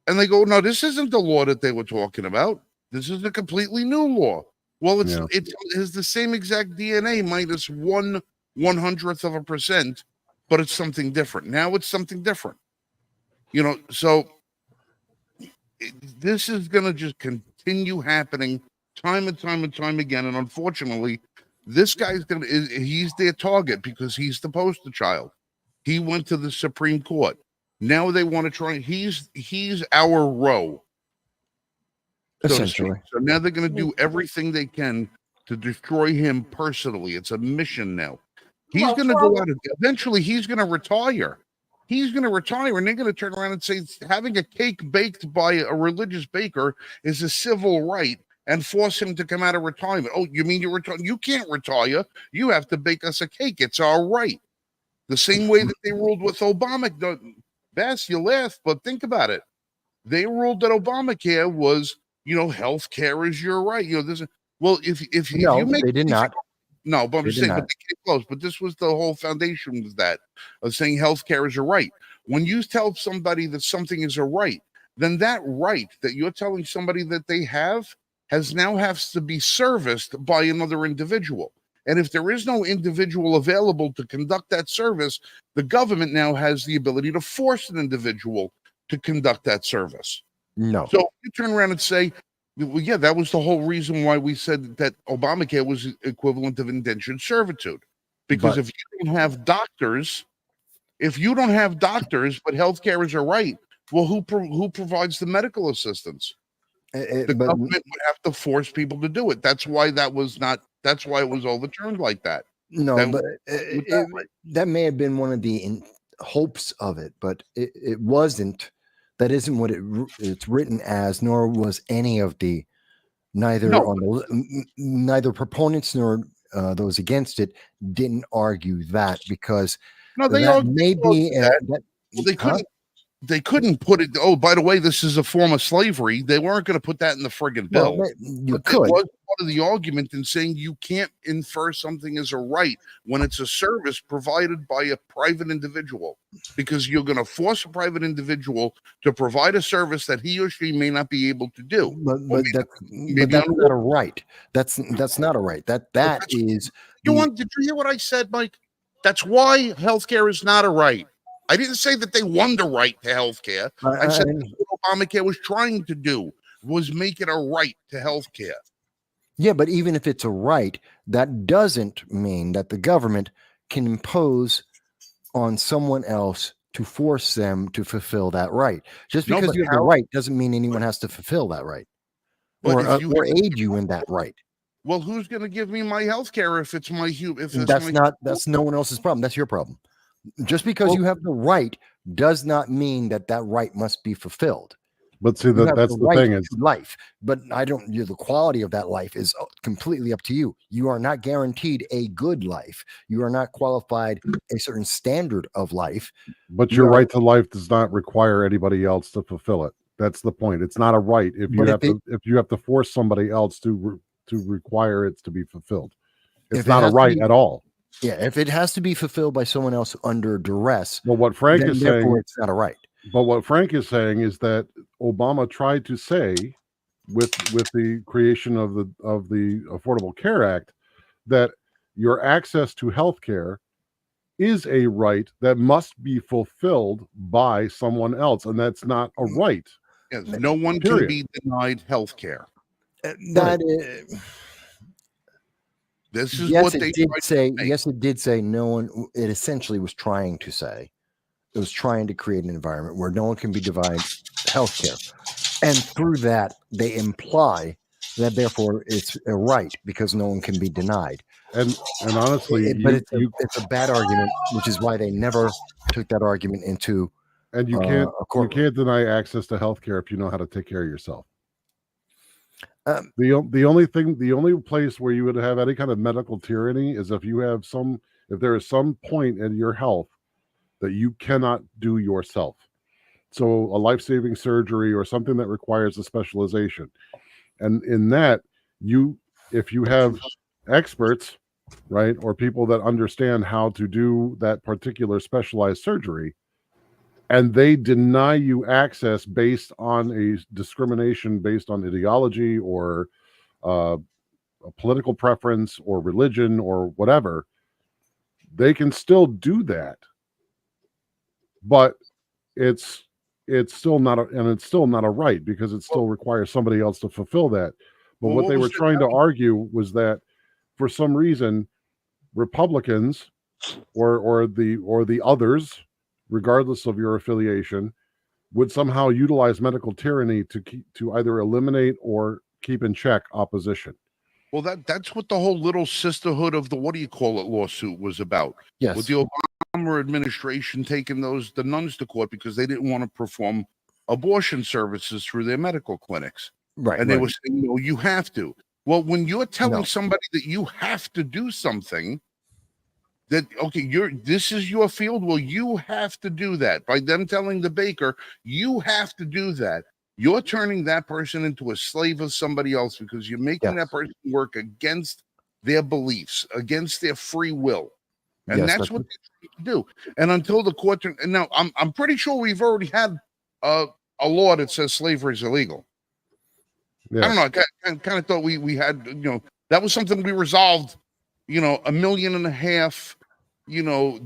And they go, no, this isn't the law that they were talking about. This is a completely new law. Well, it has the same exact DNA minus 1/100%, but it's something different. Now it's something different. You know, so this is going to just continue happening time and time and time again. And unfortunately, this guy's he's their target because he's the poster child. He went to the Supreme Court. Now they want to try. He's our Roe. Essentially. So now they're going to do everything they can to destroy him personally. It's a mission now. He's going to go out and eventually he's going to retire. He's going to retire, and they're going to turn around and say having a cake baked by a religious baker is a civil right, and force him to come out of retirement. Oh, you mean you retire? You can't retire. You have to bake us a cake. It's our right. The same way that they ruled with Obama. Bass, you laugh, but think about it. They ruled that Obamacare was, you know, health care is your right. You know, this. Well, if you make they did not. No, but I'm saying, but they came close. But this was the whole foundation was that of saying healthcare is a right. When you tell somebody that something is a right, then that right that you're telling somebody that they have has to be serviced by another individual. And if there is no individual available to conduct that service, the government now has the ability to force an individual to conduct that service. No. So you turn around and say, well, yeah, that was the whole reason why we said that Obamacare was equivalent of indentured servitude. Because if you don't have doctors, but healthcare is a right, well, who provides the medical assistance? The government would have to force people to do it. That's why it was overturned like that. No, that may have been one of the hopes of it, but it wasn't. That isn't what it's written as, nor was any of the neither proponents nor those against it didn't argue that, because they couldn't. They couldn't put it. Oh, by the way, this is a form of slavery. They weren't going to put that in the friggin' bill. Well, you could. It was part of the argument in saying you can't infer something as a right when it's a service provided by a private individual, because you're going to force a private individual to provide a service that he or she may not be able to do. But that's not a right. That's not a right. That is. Did you hear what I said, Mike? That's why healthcare is not a right. I didn't say that they won the right to health care. I said what Obamacare was trying to do was make it a right to health care. Yeah, but even if it's a right, that doesn't mean that the government can impose on someone else to force them to fulfill that right. Just because you have the right doesn't mean anyone has to fulfill that right or aid you in that right. Well, who's going to give me my health care if it's my that's no one else's problem. That's your problem. Just because you have the right does not mean that right must be fulfilled. But see, that's the thing is life. But the quality of that life is completely up to you. You are not guaranteed a good life. You are not qualified a certain standard of life. But your right to life does not require anybody else to fulfill it. That's the point. It's not a right if you have to force somebody else to require it to be fulfilled. It's not a right at all. Yeah, if it has to be fulfilled by someone else under duress, well, what Frank is saying, it's not a right. But what Frank is saying is that Obama tried to say, with the creation of the Affordable Care Act, that your access to health care is a right that must be fulfilled by someone else, and that's not a right. Yes, no one can be denied health care. This is what they did say. Yes, it did say no one. It essentially was trying to say it was trying to create an environment where no one can be denied healthcare, and through that they imply that therefore it's a right because no one can be denied. And honestly, But you it's a bad argument, which is why they never took that argument into and you a courtroom. can't deny access to healthcare if you know how to take care of yourself. Um, The only place where you would have any kind of medical tyranny is if there is some point in your health that you cannot do yourself. So a life-saving surgery or something that requires a specialization. And in that, if you have experts, right, or people that understand how to do that particular specialized surgery, and they deny you access based on a discrimination based on ideology or a political preference or religion or whatever, they can still do that. But it's still not a right because it still requires somebody else to fulfill that. But Well, what what they was were the- trying to argue was that for some reason Republicans or the others, regardless of your affiliation, would somehow utilize medical tyranny to either eliminate or keep in check opposition. Well, that's what the whole little sisterhood of the lawsuit was about. yes. With the Obama administration taking the nuns to court because they didn't want to perform abortion services through their medical clinics. Right. And they right. were saying, no, you have to. Well, when you're telling No. somebody that you have to do something, that okay, this is your field, well, you have to do that. By them telling the baker, you have to do that, you're turning that person into a slave of somebody else because you're making that person work against their beliefs, against their free will. And Yes, that's what they do. And until the court, and now I'm pretty sure we've already had a law that says slavery is illegal. Yes. I don't know. I kind of thought we had, that was something we resolved, 1.5 million,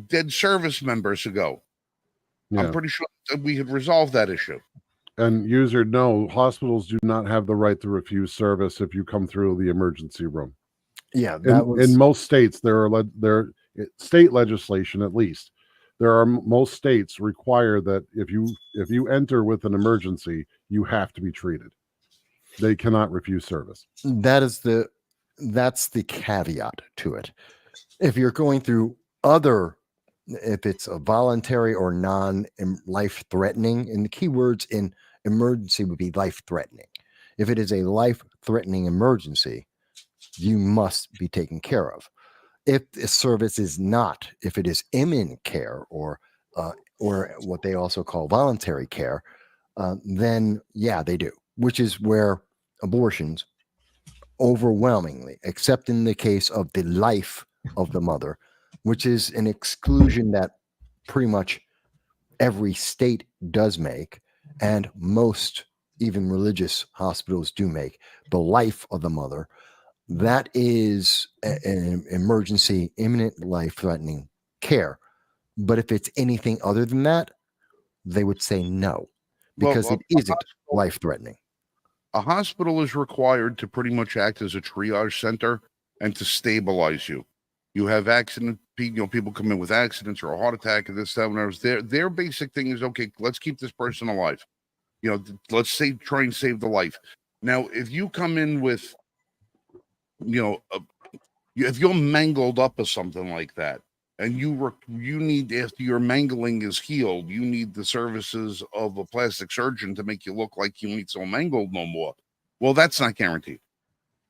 dead service members ago. Yeah. I'm pretty sure that we had resolved that issue. And user, no, hospitals do not have the right to refuse service if you come through the emergency room. Yeah. That In most states, there are state legislation, at least. Most states require that if you enter with an emergency, you have to be treated. They cannot refuse service. that's the caveat to it. If you're going through if it's a voluntary or non-life threatening, and the key words in emergency would be life threatening. If it is a life threatening emergency, you must be taken care of. If the service is not, if it is imminent care or what they also call voluntary care, then yeah, they do, which is where abortions overwhelmingly, except in the case of the life of the mother, which is an exclusion that pretty much every state does make, and most even religious hospitals do make, the life of the mother. That is an emergency, imminent life-threatening care. But if it's anything other than that, they would say no, because it isn't life-threatening. A hospital is required to pretty much act as a triage center and to stabilize you. You have people come in with accidents or a heart attack and this, that, and their basic thing is, okay, let's keep this person alive. Let's try and save the life. Now, if you come in with, if you're mangled up or something like that, and you need, after your mangling is healed, you need the services of a plastic surgeon to make you look like you ain't so mangled no more. Well, that's not guaranteed.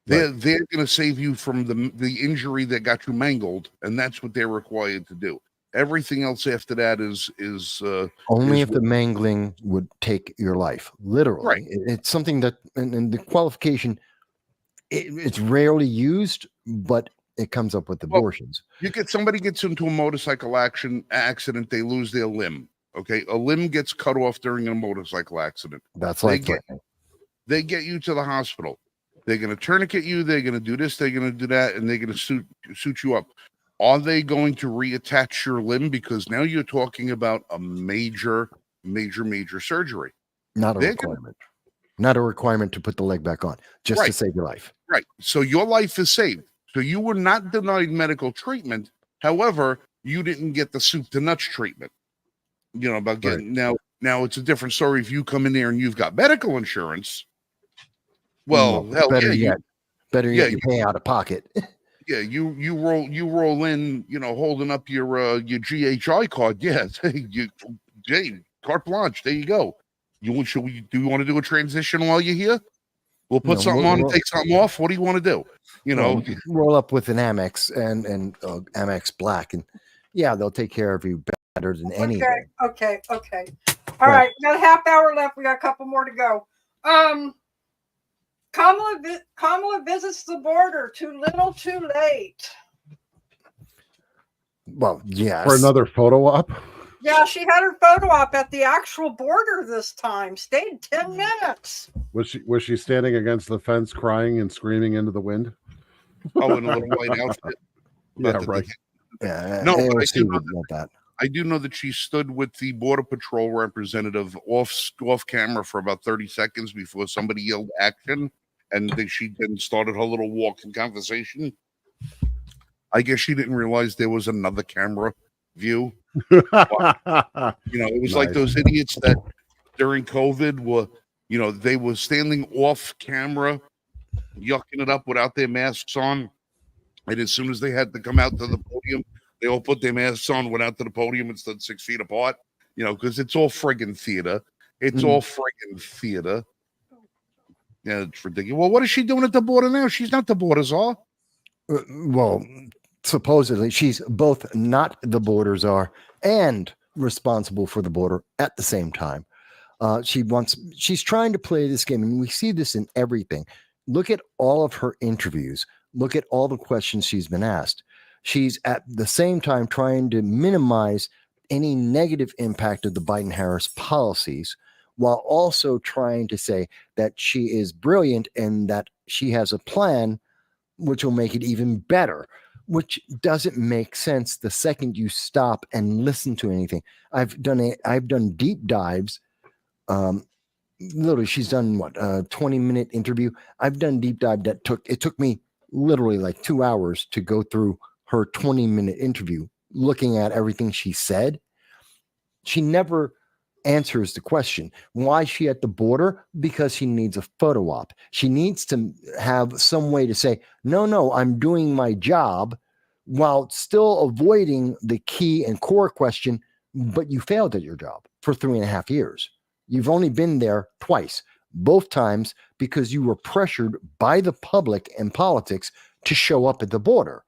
They're going to save you from the injury that got you mangled, and that's what they're required to do. Everything else after that is only if the mangling would take your life, literally. Right. It's something that, and the qualification, it's rarely used, but it comes up with abortions. Somebody gets into a motorcycle accident, they lose their limb. Okay, a limb gets cut off during a motorcycle accident. That's life-threatening. They get you to the hospital. They're going to tourniquet you. They're going to do this. They're going to do that, and they're going to suit you up. Are they going to reattach your limb? Because now you're talking about a major surgery. Not a requirement. Not a requirement to put the leg back on, just to save your life. Right. So your life is saved. So you were not denied medical treatment. However, you didn't get the soup to nuts treatment. About getting now it's a different story if you come in there and you've got medical insurance. Well, hell better yeah, yet, better yeah, yet, you pay out of pocket. you roll in, holding up your GHI card. Yeah, carte blanche. There you go. Do you want to do a transition while you're here? We'll put something on and take something off. What do you want to do? Roll up with an Amex and Amex Black, and yeah, they'll take care of you better than anything. Okay. All right, we got a half hour left. We got a couple more to go. Kamala visits the border. Too little, too late. Well, yes. For another photo op. Yeah, she had her photo op at the actual border this time. Stayed 10 minutes. Was she standing against the fence, crying and screaming into the wind? Oh, in a little white outfit. Yeah, right. Yeah, No, I do know that she stood with the Border Patrol representative off camera for about 30 seconds before somebody yelled action, and then she then started her little walking conversation. I guess she didn't realize there was another camera view. It was like those idiots that during COVID were, they were standing off camera, yucking it up without their masks on. And as soon as they had to come out to the podium, they all put their masks on, went out to the podium and stood 6 feet apart, because it's all friggin' theater. It's all friggin' theater. Yeah, it's ridiculous. Well, what is she doing at the border now? She's not the border czar. Well, supposedly she's both not the border czar and responsible for the border at the same time. She's trying to play this game, and we see this in everything. Look at all of her interviews. Look at all the questions she's been asked. She's at the same time trying to minimize any negative impact of the Biden-Harris policies, while also trying to say that she is brilliant and that she has a plan which will make it even better, which doesn't make sense the second you stop and listen to anything. I've done deep dives. Literally, she's done what, 20-minute interview. I've done deep dive that took me literally like 2 hours to go through her 20-minute interview, looking at everything she said. She never answers the question. Why is she at the border? Because she needs a photo op. She needs to have some way to say, no, I'm doing my job, while still avoiding the key and core question, but you failed at your job for 3.5 years. You've only been there twice, both times because you were pressured by the public and politics to show up at the border.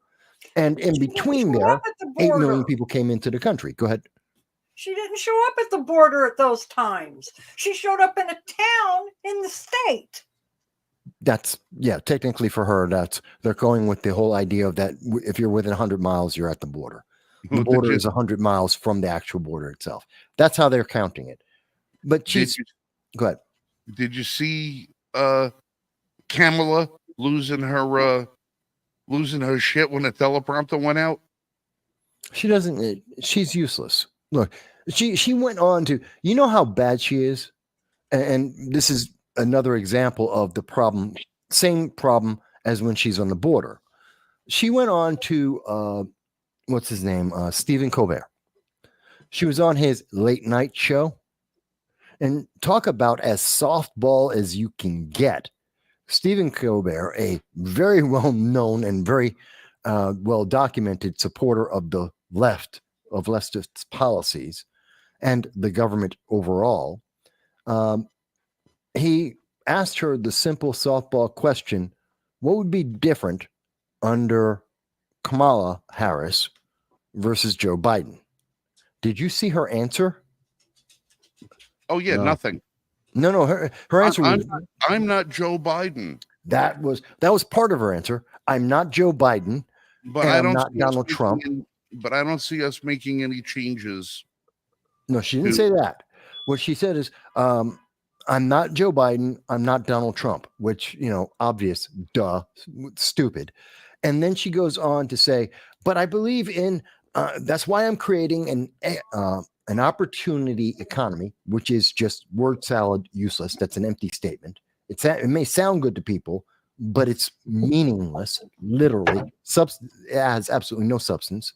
And in between there, 8 million people came into the country. Go ahead. She didn't show up at the border at those times. She showed up in a town in the state. Technically for her, they're going with the whole idea of that if you're within 100 miles, you're at the border. The border is 100 miles from the actual border itself. That's how they're counting it. But go ahead. Did you see Kamala losing her shit when the teleprompter went out? She's useless. Look, she went on to, how bad she is. And this is another example of the problem, same problem as when she's on the border. She went on to, what's his name? Stephen Colbert. She was on his late night show, and talk about as softball as you can get. Stephen Colbert, a very well-known and very well-documented supporter of the left, of leftist policies and the government overall, he asked her the simple softball question, what would be different under Kamala Harris versus Joe Biden? Did you see her answer? Oh, yeah, nothing. No, her answer was, I'm not Joe Biden. That was part of her answer. I'm not Joe Biden, but I'm not Donald Trump. But I don't see us making any changes. No, she didn't say that. What she said is, I'm not Joe Biden. I'm not Donald Trump, which, obvious, stupid. And then she goes on to say, but I believe in, that's why I'm creating an opportunity economy, which is just word salad, useless. That's an empty statement. It may sound good to people, but it's meaningless, literally. It has absolutely no substance.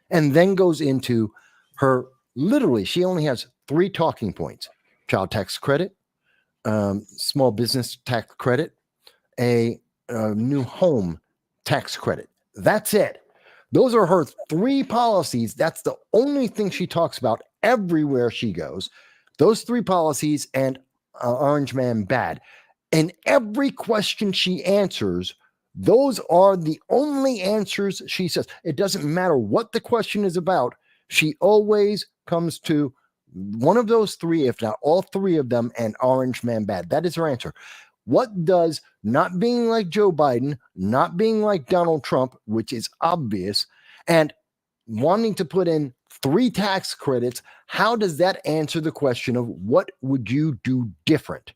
And then goes into her, literally, she only has 3 talking points: child tax credit, small business tax credit, a new home tax credit. That's it. Those are her three policies. That's the only thing she talks about everywhere she goes. Those three policies and Orange Man bad. And every question she answers, those are the only answers she says. It doesn't matter what the question is about. She always comes to one of those three, if not all three of them, and Orange Man bad. That is her answer. What does not being like Joe Biden, not being like Donald Trump, which is obvious, and wanting to put in 3 tax credits, how does that answer the question of what would you do different?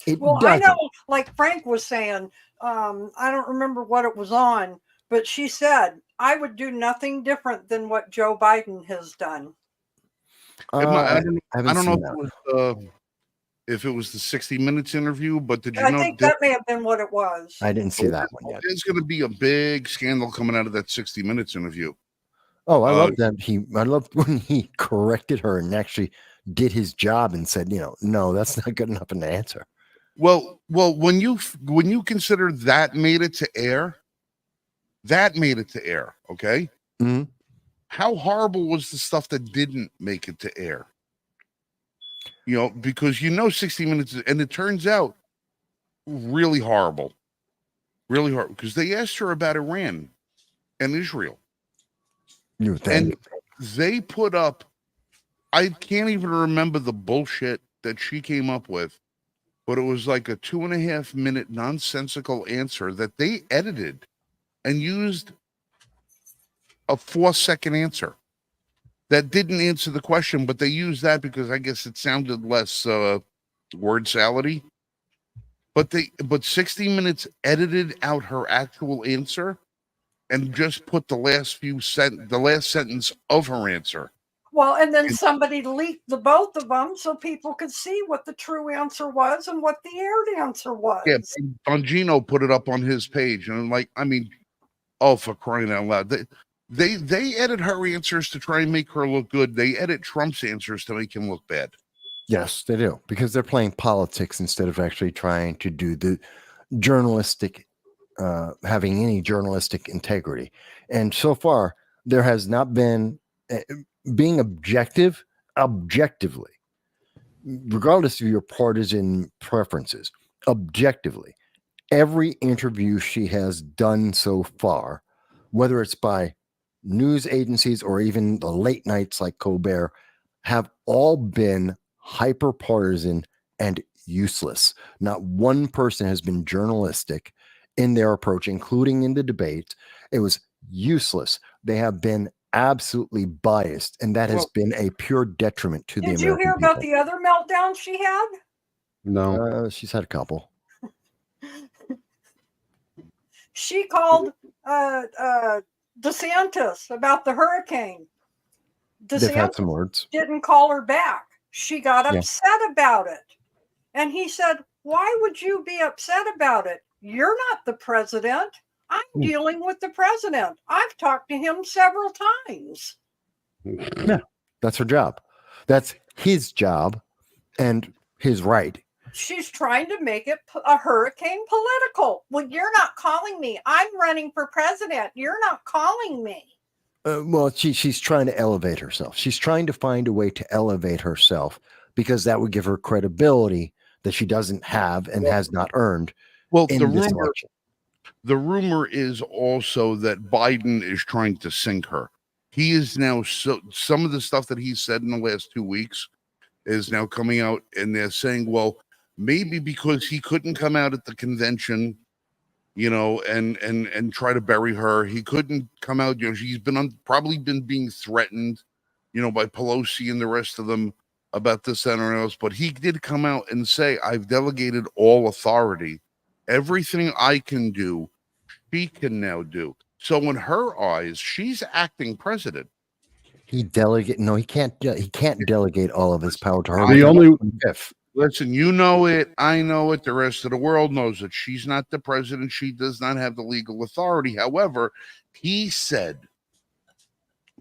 It Well, doesn't. I know, like Frank was saying, I don't remember what it was on, but she said, I would do nothing different than what Joe Biden has done. I haven't don't know seen if it was the 60 Minutes interview, but did you I know think that may have been what it was. I didn't see that one yet. there's going to be a big scandal coming out of that 60 Minutes interview? Oh, I love that I loved when he corrected her and actually did his job and said, no, that's not good enough an answer. Well, when you consider that made it to air, okay? Mhm. How horrible was the stuff that didn't make it to air? Because 60 Minutes, and it turns out really horrible, because they asked her about Iran and Israel, You think? and they put up, I can't even remember the bullshit that she came up with, but it was like a 2.5 minute nonsensical answer that they edited and used a 4-second answer that didn't answer the question, but they used that because I guess it sounded less word salady. But 60 Minutes edited out her actual answer and just put the last sentence of her answer. Well, and then somebody leaked the both of them so people could see what the true answer was and what the aired answer was. Yeah, Bongino put it up on his page, and I'm like, oh, for crying out loud! They edit her answers to try and make her look good. They edit Trump's answers to make him look bad. Yes, they do, because they're playing politics instead of actually trying to do the journalistic, having any journalistic integrity. And so far, there has not been being objectively, regardless of your partisan preferences, objectively, every interview she has done so far, whether it's by news agencies or even the late nights like Colbert, have all been hyper partisan and useless. Not one person has been journalistic in their approach, including in the debate. It was useless. They have been absolutely biased, and that has been a pure detriment to the American people. Did you hear about the other meltdown she had? No. She's had a couple. She called DeSantis about the hurricane. They've had DeSantis some words. didn't call her back. She got upset about it. And he said, why would you be upset about it? You're not the president. I'm dealing with the president. I've talked to him several times. Yeah, that's her job. That's his job and his right. She's trying to make it a hurricane political. Well, you're not calling me. I'm running for president. You're not calling me. Well, she's trying to elevate herself. She's trying to find a way to elevate herself because that would give her credibility that she doesn't have and has not earned. Well, in this election. The rumor is also that Biden is trying to sink her. He is now, some of the stuff that he said in the last 2 weeks is now coming out, and they're saying, well, maybe because he couldn't come out at the convention, and try to bury her. He couldn't come out. She's probably been being threatened, by Pelosi and the rest of them about this and else. But he did come out and say, I've delegated all authority. Everything I can do, she can now do. So in her eyes, she's acting president. He can't delegate all of his power to her. Listen, you know it. I know it. The rest of the world knows it. She's not the president. She does not have the legal authority. However, he said,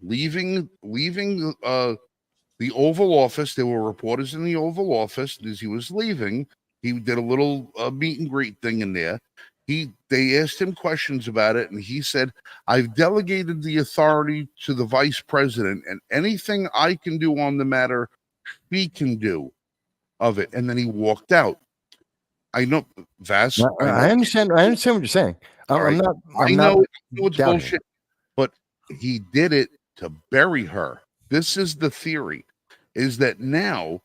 leaving the Oval Office, there were reporters in the Oval Office as he was leaving, He did a little meet and greet thing in there. They asked him questions about it, and he said, "I've delegated the authority to the vice president, and anything I can do on the matter, she can do of it." And then he walked out. I know, Vass. No, I understand. I understand what you're saying. I'm right. not. I I'm know not it's doubting. bullshit, but he did it to bury her. This is the theory: is that now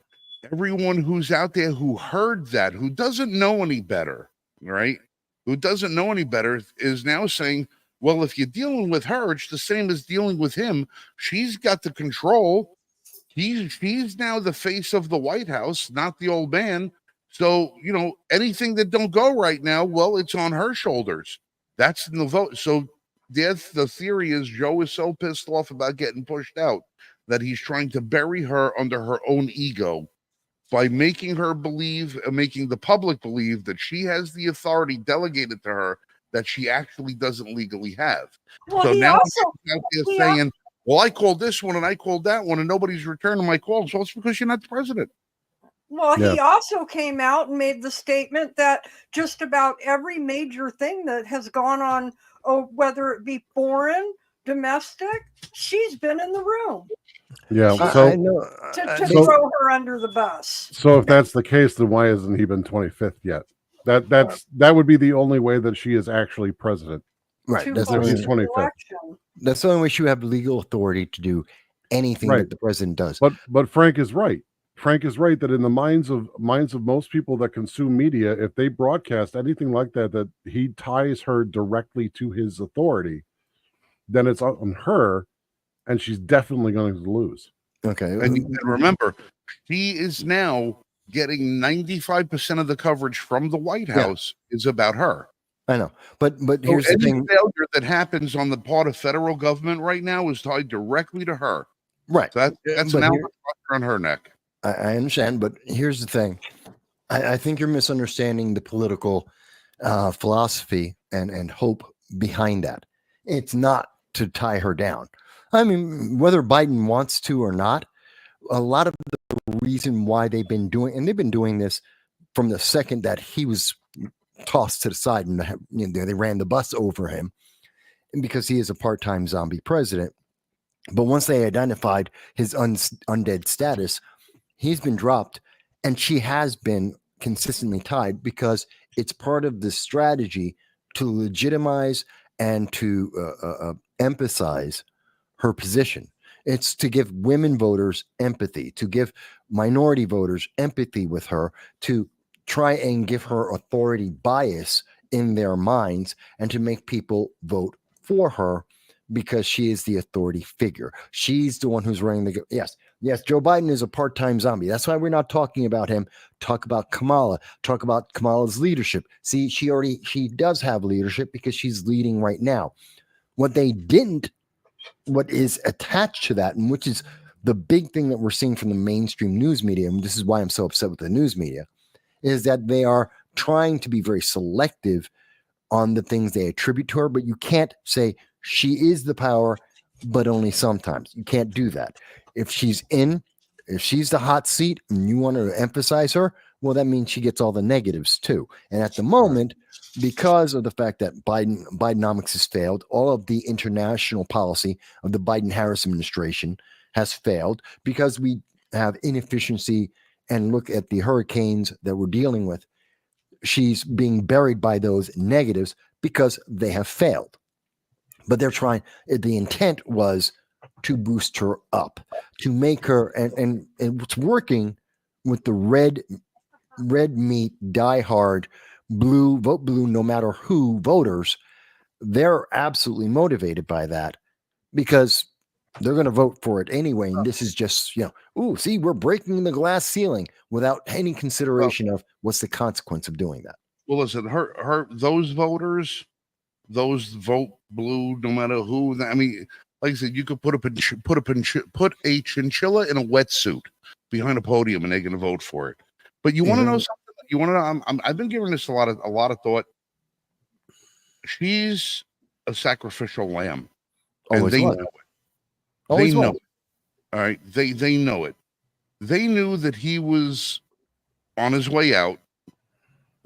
everyone who's out there who heard that, who doesn't know any better, right? Who doesn't know any better, is now saying, well, if you're dealing with her, it's the same as dealing with him. She's got the control. She's now the face of the White House, not the old man. So, you know, anything that don't go right now, well, it's on her shoulders. That's in the vote. So the theory is Joe is so pissed off about getting pushed out that he's trying to bury her under her own ego by making her believe, making the public believe that she has the authority delegated to her that she actually doesn't legally have. Well, So he now also I'm out there he saying, well, I called this one and I called that one and nobody's returning my calls. Well, it's because you're not the president. Well, Yeah. he also came out and made the statement that just about every major thing that has gone on, whether it be foreign, domestic, she's been in the room Yeah. I So know. to So- throw her under the bus. so if that's the case, then why hasn't he been 25th yet? That would be the only way that she is actually president. Right. to That's the if vote he's only, in the 25th. election. that's the only way you have legal authority to do anything Right. that the president does. But Frank is right. Frank is right that in the minds of most people that consume media, if they broadcast anything like that, that he ties her directly to his authority, then it's on her, and she's definitely going to lose. Okay. And you can remember, he is now getting 95% of the coverage from the White House is about her. I know. But So here's the any thing. failure that happens on the part of federal government right now is tied directly to her. Right. So that's But an here- albatross on her neck. I understand, but here's the thing. I think you're misunderstanding the political philosophy and hope behind that. It's not to tie her down. I mean, whether Biden wants to or not, a lot of the reason why they've been doing this from the second that he was tossed to the side and they ran the bus over him, and because he is a part-time zombie president. But once they identified his undead status, he's been dropped, and she has been consistently tied because it's part of the strategy to legitimize and to emphasize her position. It's to give women voters empathy, to give minority voters empathy with her, to try and give her authority bias in their minds, and to make people vote for her because she is the authority figure. She's the one who's running the. Yes, Joe Biden is a part-time zombie. That's why we're not talking about him. Talk about Kamala. Talk about Kamala's leadership. See, she does have leadership because she's leading right now. What is attached to that, and which is the big thing that we're seeing from the mainstream news media, and this is why I'm so upset with the news media, is that they are trying to be very selective on the things they attribute to her, but you can't say she is the power, but only sometimes. You can't do that. If she's the hot seat and you want to emphasize her, well, that means she gets all the negatives too. And at the moment, because of the fact that Bidenomics has failed, all of the international policy of the Biden-Harris administration has failed because we have inefficiency, and look at the hurricanes that we're dealing with. She's being buried by those negatives because they have failed. But they're trying, the intent was to boost her up, to make her, and it's working with the red meat, diehard, vote blue, no matter who voters. They're absolutely motivated by that because they're going to vote for it anyway. And this is just, see, we're breaking the glass ceiling without any consideration of what's the consequence of doing that. Well, listen, those voters, those vote blue, no matter who. I mean, like I said, you could put a chinchilla in a wetsuit behind a podium, and they're going to vote for it. But you want to know something? You want to know? I've been giving this a lot of thought. She's a sacrificial lamb, and they know it. They know it. All right, they know it. They knew that he was on his way out.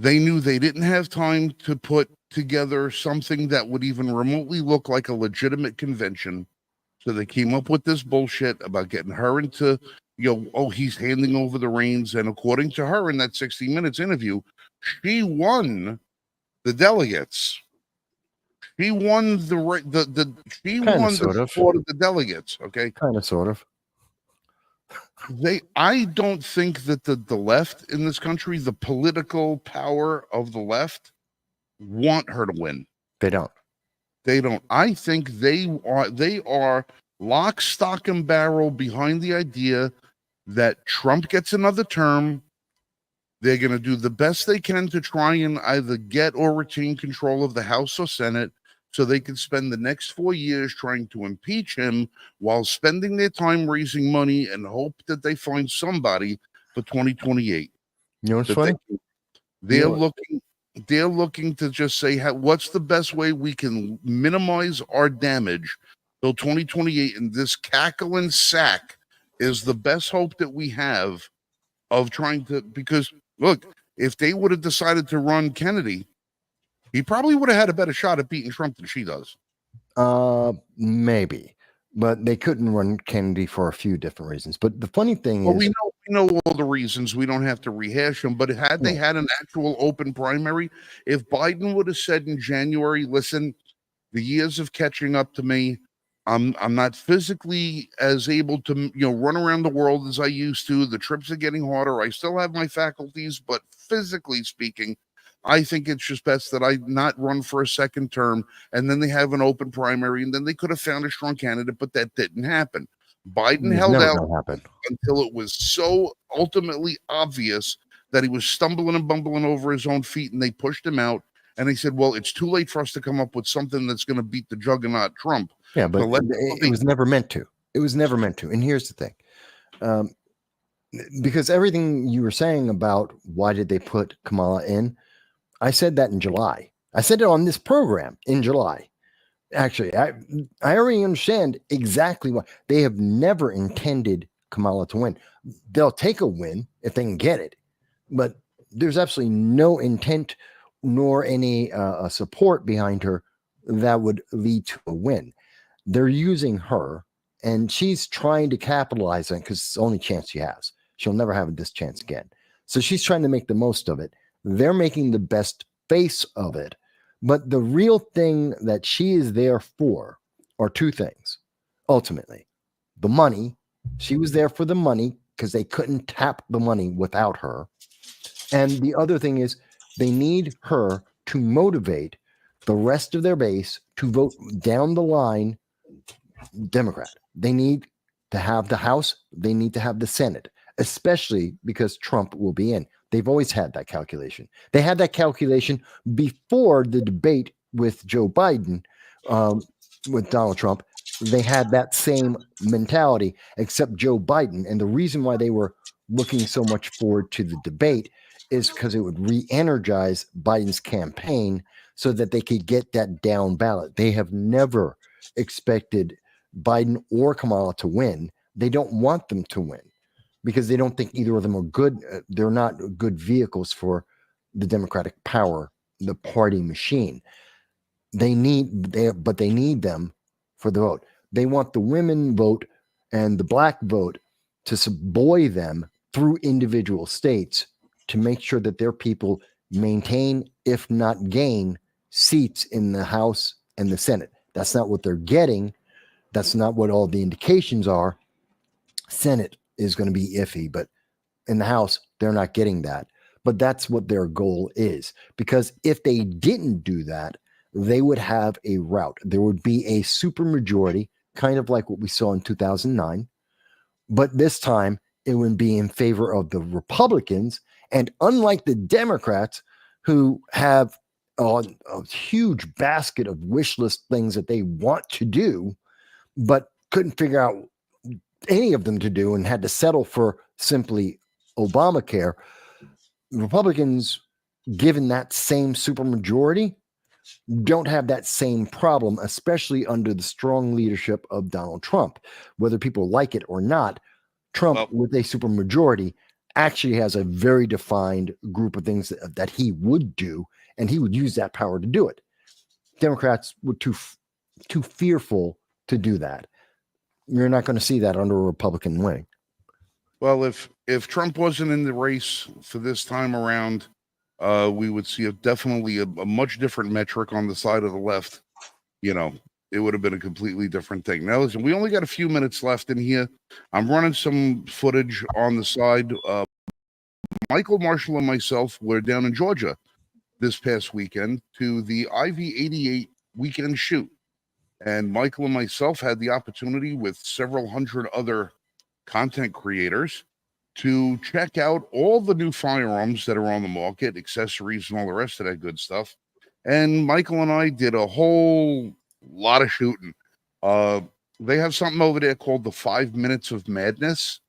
They knew they didn't have time to put together something that would even remotely look like a legitimate convention. So they came up with this bullshit about getting her into, oh, he's handing over the reins. And according to her in that 60 Minutes interview, she won the delegates. She won she Kinda, won sort the of. support of the delegates. Okay. Kind of, sort of. I don't think that the left in this country, the political power of the left, want her to win. They don't. They don't. I think they are lock, stock, and barrel behind the idea that Trump gets another term. They're going to do the best they can to try and either get or retain control of the House or Senate so they can spend the next 4 years trying to impeach him while spending their time raising money and hope that they find somebody for 2028. You know what's funny? They're looking to just say, what's the best way we can minimize our damage till 2028? And this cackling sack is the best hope that we have of trying to, because look, if they would have decided to run Kennedy, he probably would have had a better shot at beating Trump than she does. Maybe, but they couldn't run Kennedy for a few different reasons. But the funny thing Well, is, we know all the reasons. We don't have to rehash them. But had they had an actual open primary, if Biden would have said in January, "Listen, the years of catching up to me, I'm not physically as able to run around the world as I used to. The trips are getting harder. I still have my faculties, but physically speaking, I think it's just best that I not run for a second term." And then they have an open primary, and then they could have found a strong candidate, but that didn't happen. Biden held out until it was so ultimately obvious that he was stumbling and bumbling over his own feet, and they pushed him out. And they said, well, it's too late for us to come up with something that's going to beat the juggernaut Trump. Yeah, but it was never meant to. It was never meant to. And here's the thing. Because everything you were saying about why did they put Kamala in, I said that in July. I said it on this program in July. Actually, I already understand exactly why. They have never intended Kamala to win. They'll take a win if they can get it, but there's absolutely no intent nor any support behind her that would lead to a win. They're using her, and she's trying to capitalize on it because it's the only chance she has. She'll never have this chance again. So she's trying to make the most of it. They're making the best face of it. But the real thing that she is there for are two things. Ultimately, the money. She was there for the money because they couldn't tap the money without her. And the other thing is they need her to motivate the rest of their base to vote down the line Democrat. They need to have the House. They need to have the Senate, especially because Trump will be in. They've always had that calculation. They had that calculation before the debate with Joe Biden, with Donald Trump. They had that same mentality, except Joe Biden. And the reason why they were looking so much forward to the debate is because it would re-energize Biden's campaign so that they could get that down ballot. They have never expected Biden or Kamala to win. They don't want them to win, because they don't think either of them are good. They're not good vehicles for the Democratic power, the party machine. They need them for the vote. They want the women vote and the black vote to buoy them through individual states to make sure that their people maintain, if not gain, seats in the House and the Senate. That's not what they're getting. That's not what all the indications are. Senate is going to be iffy, but in the House, they're not getting that. But that's what their goal is, because if they didn't do that, they would have a rout. There would be a supermajority, kind of like what we saw in 2009. But this time, it would be in favor of the Republicans. And unlike the Democrats, who have a huge basket of wish list things that they want to do, but couldn't figure out any of them to do and had to settle for simply Obamacare, Republicans, given that same supermajority, don't have that same problem, especially under the strong leadership of Donald Trump. Whether people like it or not, Trump with a supermajority actually has a very defined group of things that he would do, and he would use that power to do it. Democrats were too fearful to do that. You're not going to see that under a Republican wing. Well, if Trump wasn't in the race for this time around, we would see definitely a much different metric on the side of the left. You know, it would have been a completely different thing. Now, listen, we only got a few minutes left in here. I'm running some footage on the side. Michael, Marshall, and myself were down in Georgia this past weekend to the IV-88 weekend shoot. And Michael and myself had the opportunity with several hundred other content creators to check out all the new firearms that are on the market, accessories, and all the rest of that good stuff. And Michael and I did a whole lot of shooting. They have something over there called the 5 Minutes of Madness,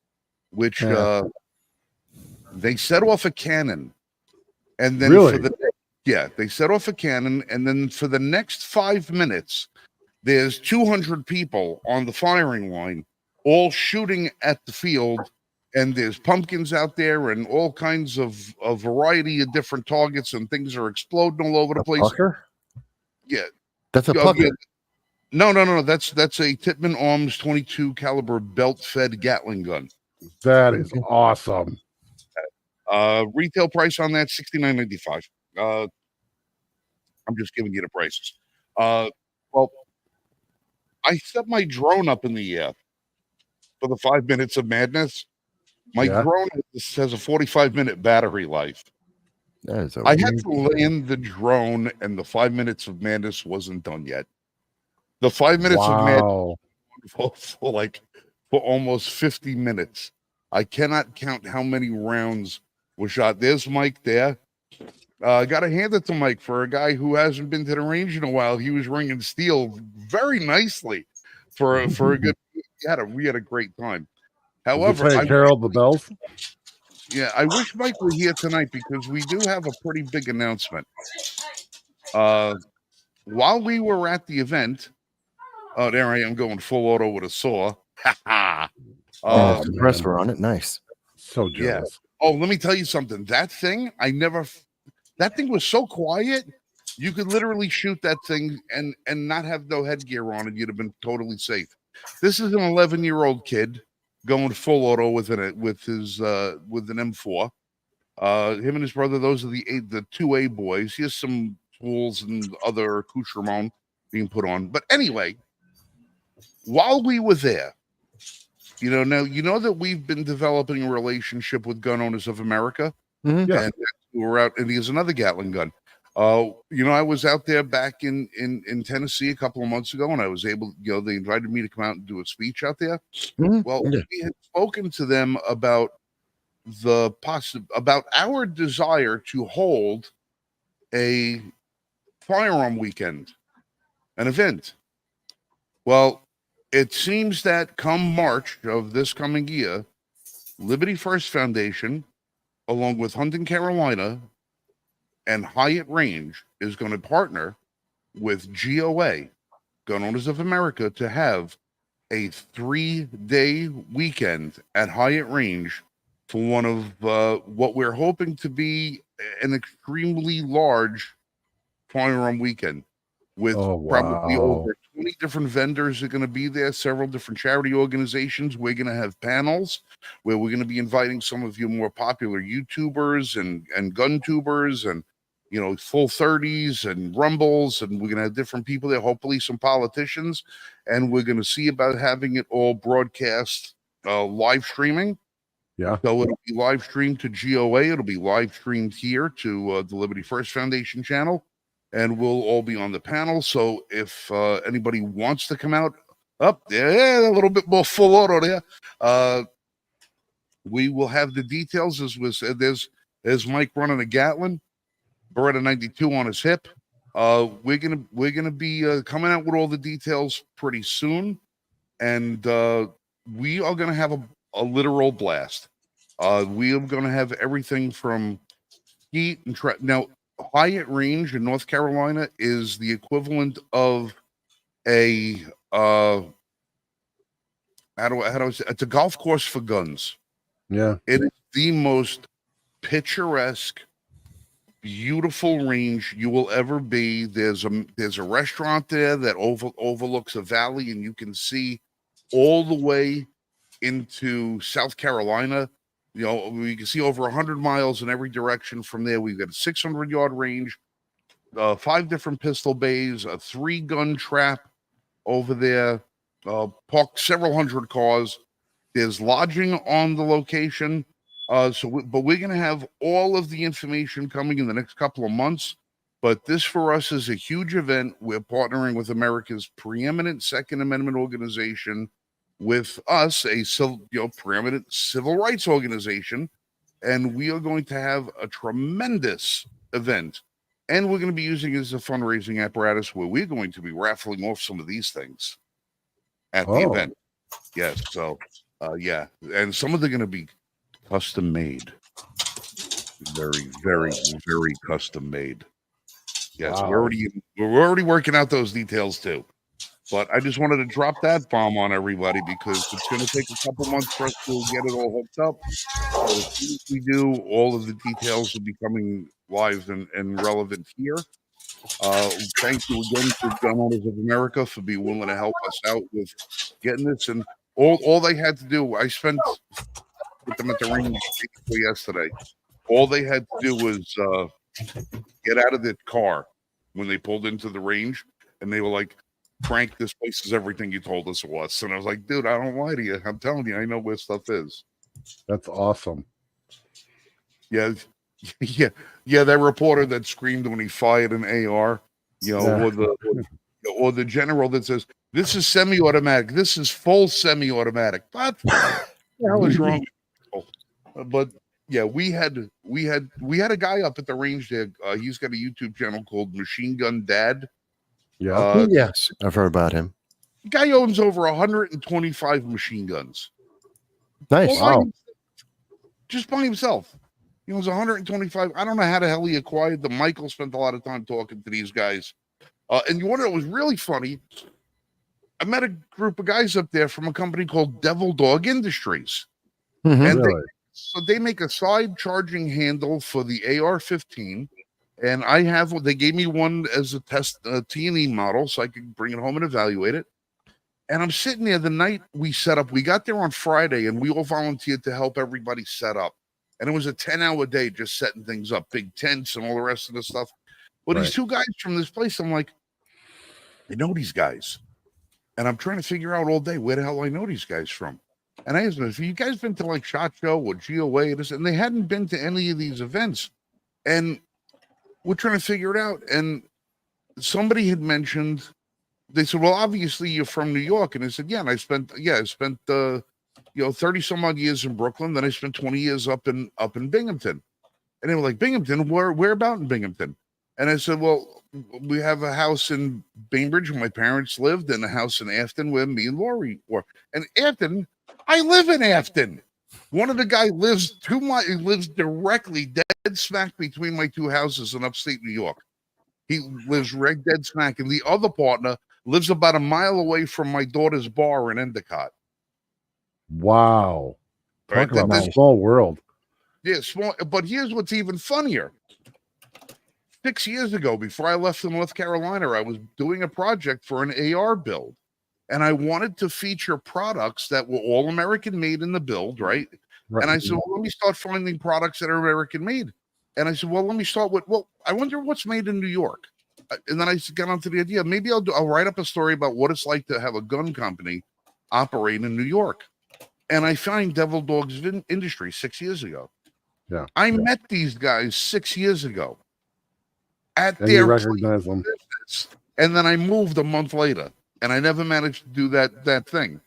which they set off a cannon. And then they set off a cannon, and then for the next 5 minutes, there's 200 people on the firing line, all shooting at the field, and there's pumpkins out there and all kinds of a variety of different targets, and things are exploding all over the place. Pucker? Yeah, That's a pucker. Yeah. No. That's a Tippmann Arms 22 caliber belt-fed Gatling gun. That is awesome. Retail price on that $69.95. I'm just giving you the prices. Well, I set my drone up in the air for the 5 minutes of madness. My drone has a 45-minute battery life. I had to land the drone, and the 5 minutes of madness wasn't done yet. The 5 minutes of madness for almost 50 minutes. I cannot count how many rounds were shot. There's Mike there. I got to hand it to Mike for a guy who hasn't been to the range in a while. He was ringing steel very nicely for a good. We had a great time. However, Carol the bells. Yeah, I wish Mike were here tonight because we do have a pretty big announcement. While we were at the event, there I am going full auto with a saw. Suppressor on it, nice. So jealous. Yeah. Oh, let me tell you something. That thing was so quiet. You could literally shoot that thing and not have no headgear on, and you'd have been totally safe. This is an 11-year-old kid going full auto with an M4. Him and his brother, those are the 2A boys. He has some tools and other accoutrement being put on. But anyway, while we were there, that we've been developing a relationship with Gun Owners of America. Mm-hmm. Yeah. And we're out, and he has another Gatling gun. I was out there back in Tennessee a couple of months ago, and I was able, they invited me to come out and do a speech out there. Mm-hmm. Well, we had spoken to them about about our desire to hold a firearm weekend, an event. Well, it seems that come March of this coming year, Liberty First Foundation, along with Hunting Carolina and Hyatt Range, is going to partner with GOA, Gun Owners of America, to have a 3-day weekend at Hyatt Range for one of what we're hoping to be an extremely large firearm weekend with probably over 20 different vendors are going to be there, several different charity organizations. We're going to have panels where we're going to be inviting some of your more popular YouTubers and gun tubers and full 30s and rumbles, and we're going to have different people there, hopefully some politicians, and we're going to see about having it all broadcast live streaming. Yeah. So it'll be live streamed to GOA. It'll be live streamed here to the Liberty First Foundation channel, and we'll all be on the panel. So if anybody wants to come out up there, a little bit more full auto there, we will have the details. As was said, there's Mike running a Gatling, Beretta 92 on his hip. We're gonna be coming out with all the details pretty soon, and we are gonna have a literal blast. We are gonna have everything from heat and now. Hyatt Range in North Carolina is the equivalent of a how do I say, it's a golf course for guns. Yeah, it is the most picturesque, beautiful range you will ever be. There's a restaurant there that overlooks a valley, and you can see all the way into South Carolina. You know, we can see over 100 miles in every direction from there. We've got a 600-yard range, 5 different pistol bays, a 3-gun trap over there, parked several hundred cars. There's lodging on the location. But we're going to have all of the information coming in the next couple of months. But this for us is a huge event. We're partnering with America's preeminent Second Amendment organization, with us, a preeminent civil rights organization, and we are going to have a tremendous event. And we're going to be using it as a fundraising apparatus where we're going to be raffling off some of these things at the event. Yes. So, yeah. And some of them are going to be custom made. Very, very, very custom made. Yes. Wow. We're already working out those details too. But I just wanted to drop that bomb on everybody because it's going to take a couple months for us to get it all hooked up. So as soon as we do, all of the details will be coming live and relevant here. Thank you again to Gun Owners of America for being willing to help us out with getting this. And all they had to do, I spent with them at the range yesterday. All they had to do was get out of the car when they pulled into the range, and they were like, Frank, this place is everything you told us it was. And I was like, dude, I don't lie to you. I'm telling you, I know where stuff is. That's awesome. Yeah. That reporter that screamed when he fired an AR, or the general that says, this is semi-automatic. This is full semi-automatic. What the hell is wrong with people? But yeah, we had a guy up at the range there. He's got a YouTube channel called Machine Gun Dad. Yeah. Yes, I've heard about him. Guy owns over 125 machine guns. Nice. Wow. Just by himself. He owns 125. I don't know how the hell he acquired them. Michael spent a lot of time talking to these guys. And you want to know what was really funny? I met a group of guys up there from a company called Devil Dog Industries. Mhm. And Really? they make a side charging handle for the AR-15. And they gave me one as a test T&E model so I could bring it home and evaluate it. And I'm sitting there the night we set up. We got there on Friday and we all volunteered to help everybody set up. And it was a 10-hour day just setting things up, big tents and all the rest of the stuff. But these 2 guys from this place, I'm like, I know these guys. And I'm trying to figure out all day where the hell I know these guys from. And I asked them, have you guys been to like SHOT Show or GOA? And they hadn't been to any of these events. And we're trying to figure it out. And somebody had mentioned, they said, well, obviously you're from New York. And I said, yeah. And I spent 30 some odd years in Brooklyn. Then I spent 20 years up in Binghamton. And they were like, Binghamton, where about in Binghamton? And I said, well, we have a house in Bainbridge where my parents lived, and a house in Afton where me and Lori were. And Afton, I live in Afton. One of the guys lives directly dead smack between my 2 houses in upstate New York. He lives right dead smack. And the other partner lives about a mile away from my daughter's bar in Endicott. Wow. Right? Talk about a small world. Yeah, small. But here's what's even funnier. 6 years ago, before I left for North Carolina, I was doing a project for an AR build. And I wanted to feature products that were all American made in the build, right? And I said, well, let me start finding products that are American made. And I said, well, let me start with, I wonder what's made in New York. And then I got onto the idea, maybe I'll write up a story about what it's like to have a gun company operate in New York. And I found Devil Dogs Industry 6 years ago. Yeah. I met these guys 6 years ago at And their you recognize them. business. And then I moved a month later. And I never managed to do that thing.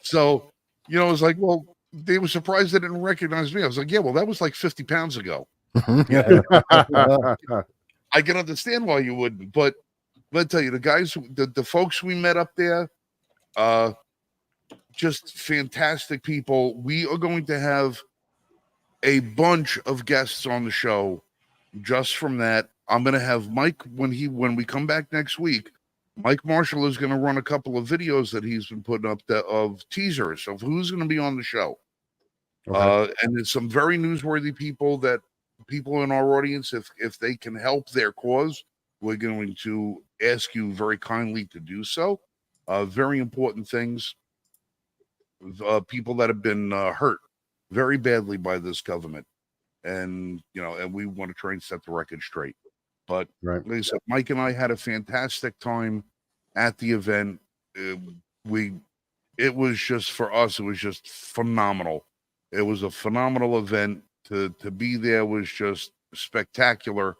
So, it was like, well, they were surprised they didn't recognize me. I was like, yeah, well, that was like 50 pounds ago. I can understand why you wouldn't. But let me tell you, the guys, the folks we met up there, just fantastic people. We are going to have a bunch of guests on the show just from that. I'm going to have Mike when we come back next week. Mike Marshall is going to run a couple of videos that he's been putting up of teasers of who's going to be on the show. And there's some very newsworthy people in our audience, if they can help their cause, we're going to ask you very kindly to do so. Very important things. People that have been hurt very badly by this government, and we want to try and set the record straight. But Right. like I said, Mike and I had a fantastic time at the event. It was just, for us, it was just phenomenal. It was a phenomenal event. To be there was just spectacular.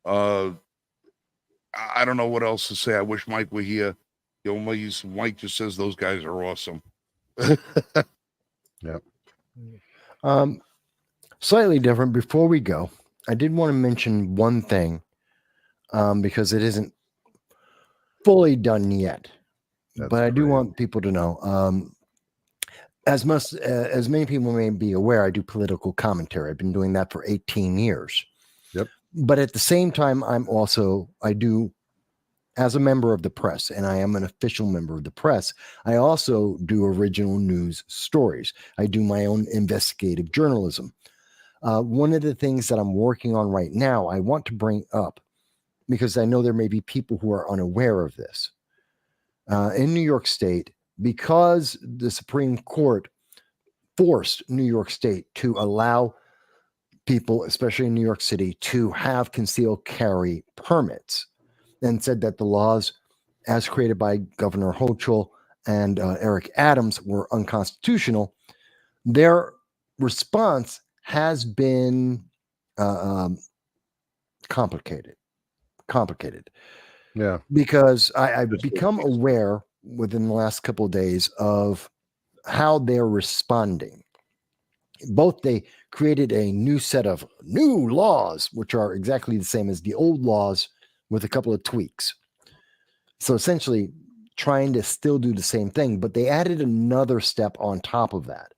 I don't know what else to say. I wish Mike were here. Mike just says those guys are awesome. Yep. Slightly different. Before we go, I did want to mention one thing, because it isn't fully done yet. That's but I do great. want people to know, as many people may be aware, I do political commentary. I've been doing that for 18 years. Yep. But at the same time, I do, as a member of the press, and I am an official member of the press, I also do original news stories. I do my own investigative journalism. One of the things that I'm working on right now, I want to bring up, because I know there may be people who are unaware of this. In New York State, because the Supreme Court forced New York State to allow people, especially in New York City, to have concealed carry permits, and said that the laws as created by Governor Hochul and Eric Adams were unconstitutional, their response has been complicated. Yeah. Because I've become aware within the last couple of days of how they're responding. Both they created a new set of new laws, which are exactly the same as the old laws with a couple of tweaks. So essentially trying to still do the same thing, but they added another step on top of that.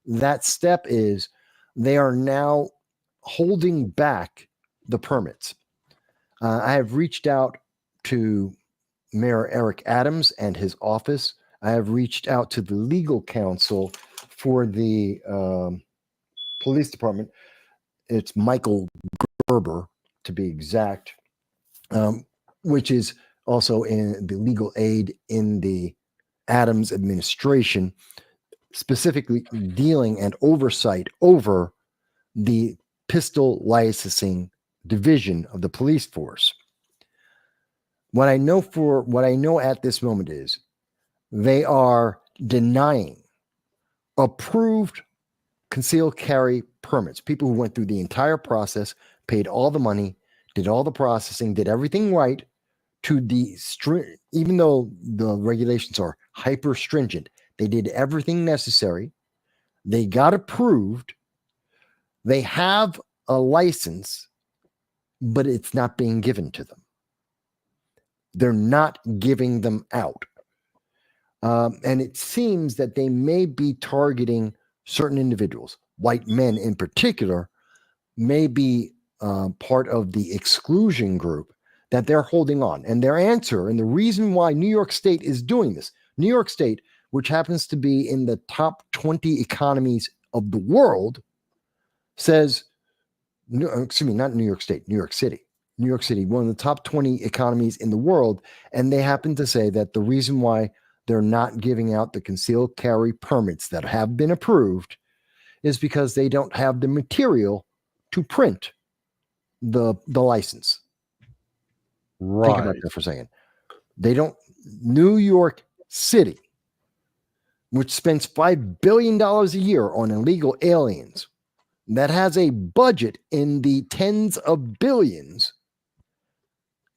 That step is they are now holding back the permits. I have reached out to Mayor Eric Adams and his office. I have reached out to the legal counsel for the police department. It's Michael Gerber, to be exact, which is also in the legal aid in the Adams administration, specifically dealing and oversight over the pistol licensing division of the police force. What I know at this moment is they are denying approved concealed carry permits. People who went through the entire process, paid all the money, did all the processing, did everything right, to the even though the regulations are hyper stringent, they did everything necessary. They got approved. They have a license, but it's not being given to them. They're not giving them out. And it seems that they may be targeting certain individuals, white men in particular, may be part of the exclusion group that they're holding on. And their answer, and the reason why New York State is doing this, New York State, which happens to be in the top 20 economies of the world, says, excuse me, not New York State, New York City. New York City, one of the top 20 economies in the world. And they happen to say that the reason why they're not giving out the concealed carry permits that have been approved is because they don't have the material to print the license. Right. Think about that for a second. They don't. New York City, which spends $5 billion a year on illegal aliens, that has a budget in the tens of billions,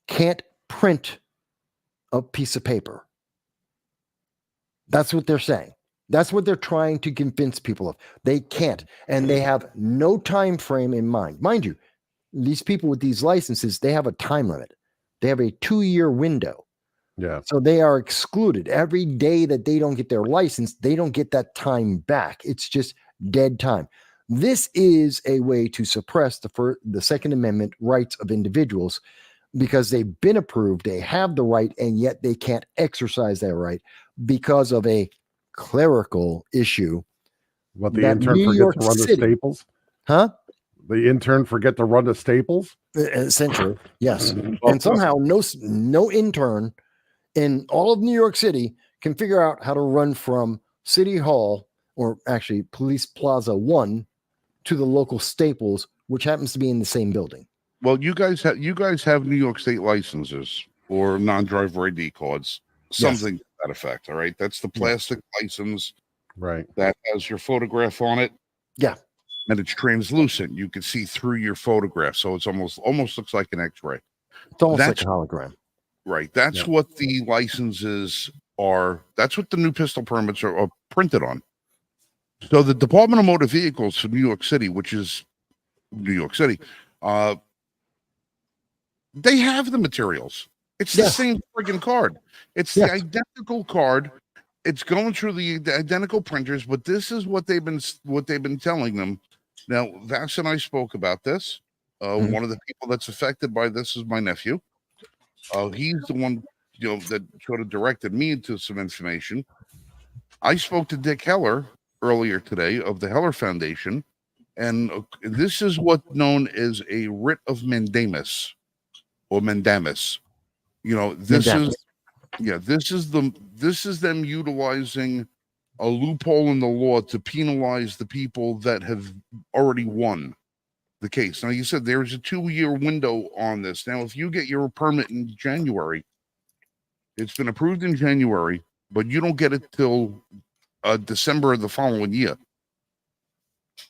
can't print a piece of paper. That's what they're saying. That's what they're trying to convince people of. They can't, and they have no time frame in mind. Mind you, these people with these licenses, they have a time limit. They have a 2-year window. Yeah. So they are excluded. Every day that they don't get their license, they don't get that time back. It's just dead time. This is a way to suppress the Second Amendment rights of individuals, because they've been approved, they have the right, and yet they can't exercise that right because of a clerical issue What, the that intern New forgets York to run the City, staples? huh? The intern forget to run the staples? Essentially, yes. Well, And somehow no intern in all of New York City can figure out how to run from City Hall, or actually Police Plaza 1, to the local Staples, which happens to be in the same building. well, you guys have New York State licenses or non-driver ID cards, something to that effect. All right, that's the plastic license Right. that has your photograph on it. Yeah. And it's translucent. You can see through your photograph, so it's almost looks like an X-ray. It's almost That's like a hologram. right. That's Yeah. what the licenses are. That's what the new pistol permits are printed on. So the Department of Motor Vehicles for New York City, which is New York City, they have the materials. It's the Yes. same friggin' card. It's the identical card. It's going through the identical printers, but this is what they've been telling them. Now, Vax and I spoke about this. One of the people that's affected by this is my nephew. He's the one, that sort of directed me into some information. I spoke to Dick Heller earlier today of the Heller Foundation, and this is what's known as a writ of mandamus or mandamus. This is them utilizing a loophole in the law to penalize the people that have already won the case. Now, you said there's a 2-year window on this. Now, if you get your permit in January, it's been approved in January, but you don't get it till December of the following year.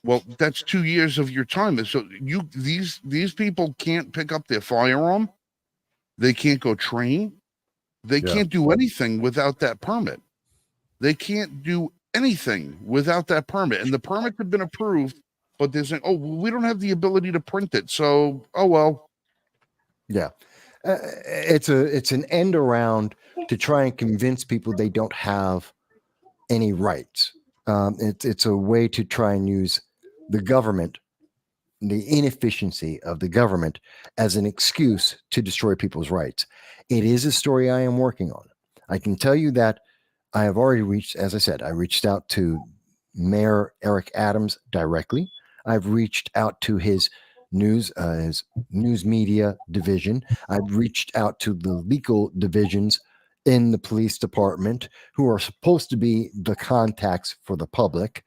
Well, that's 2 years of your time. So these people can't pick up their firearm. They can't go train. They can't do anything without that permit. They can't do anything without that permit. And the permit had been approved, but they're saying, we don't have the ability to print it. So, well. Yeah. It's an end around to try and convince people they don't have any rights. It's a way to try and use the government, the inefficiency of the government, as an excuse to destroy people's rights. It is a story I am working on. I can tell you that I have already reached, as I said, I reached out to Mayor Eric Adams directly. I've reached out to his news media division. I've reached out to the legal divisions in the police department, who are supposed to be the contacts for the public.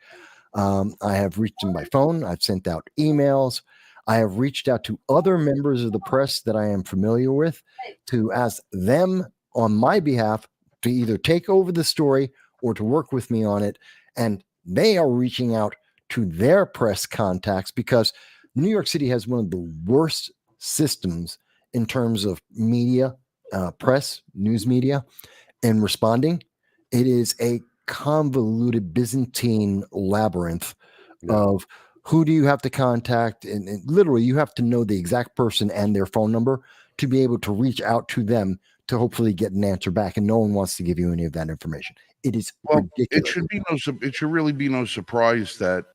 I have reached them by phone. I've sent out emails. I have reached out to other members of the press that I am familiar with to ask them on my behalf to either take over the story or to work with me on it. And they are reaching out to their press contacts, because New York City has one of the worst systems in terms of media, press, news media, and responding. It is a convoluted Byzantine labyrinth of who do you have to contact, and literally you have to know the exact person and their phone number to be able to reach out to them to hopefully get an answer back, and no one wants to give you any of that information. It is ridiculous. It should really be no surprise that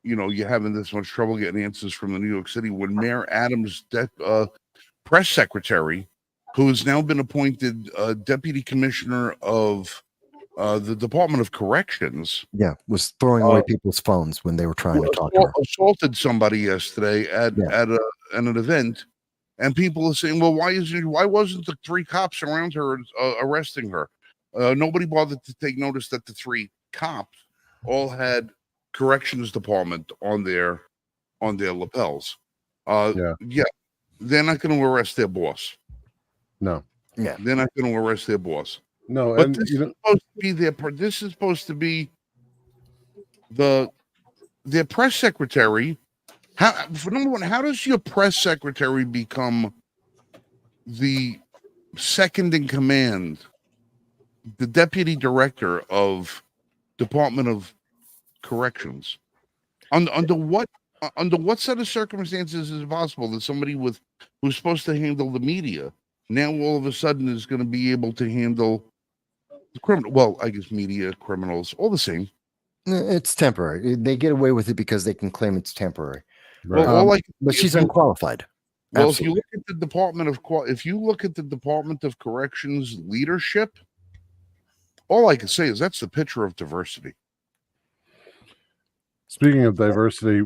you're having this much trouble getting answers from the New York City when Mayor Adams' press secretary, who has now been appointed deputy commissioner of the Department of Corrections, was throwing away people's phones when they were trying to talk to her. Assaulted somebody yesterday at an event, and people are saying, "Well, why wasn't the 3 cops around her arresting her?" Nobody bothered to take notice that the 3 cops all had corrections department on their lapels. They're not going to arrest their boss. No. Yeah, they're not going to arrest their boss. No, but and this is supposed to be this is supposed to be their press secretary. For number one, how does your press secretary become the second in command, the deputy director of Department of Corrections? Under what set of circumstances is it possible that somebody who's supposed to handle the media now all of a sudden is going to be able to handle the criminal? Well, I guess media, criminals, all the same. It's temporary. They get away with it because they can claim it's temporary. right. Well, but she's unqualified. Well, Absolutely. if you look at the Department of Corrections leadership, all I can say is that's the picture of diversity. Speaking of diversity,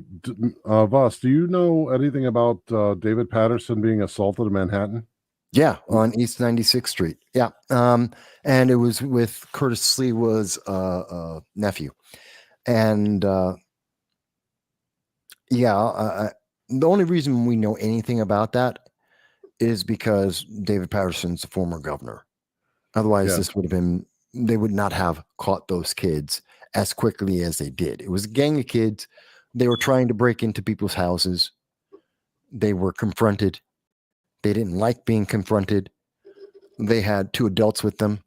Voss, do you know anything about David Patterson being assaulted in Manhattan? Yeah, on East 96th Street. Yeah. And it was with Curtis Sliwa's nephew. And the only reason we know anything about that is because David Patterson's a former governor. Otherwise, Yeah. this would have been, they would not have caught those kids as quickly as they did. It was a gang of kids. They were trying to break into people's houses. They were confronted. They didn't like being confronted. They had two adults with them.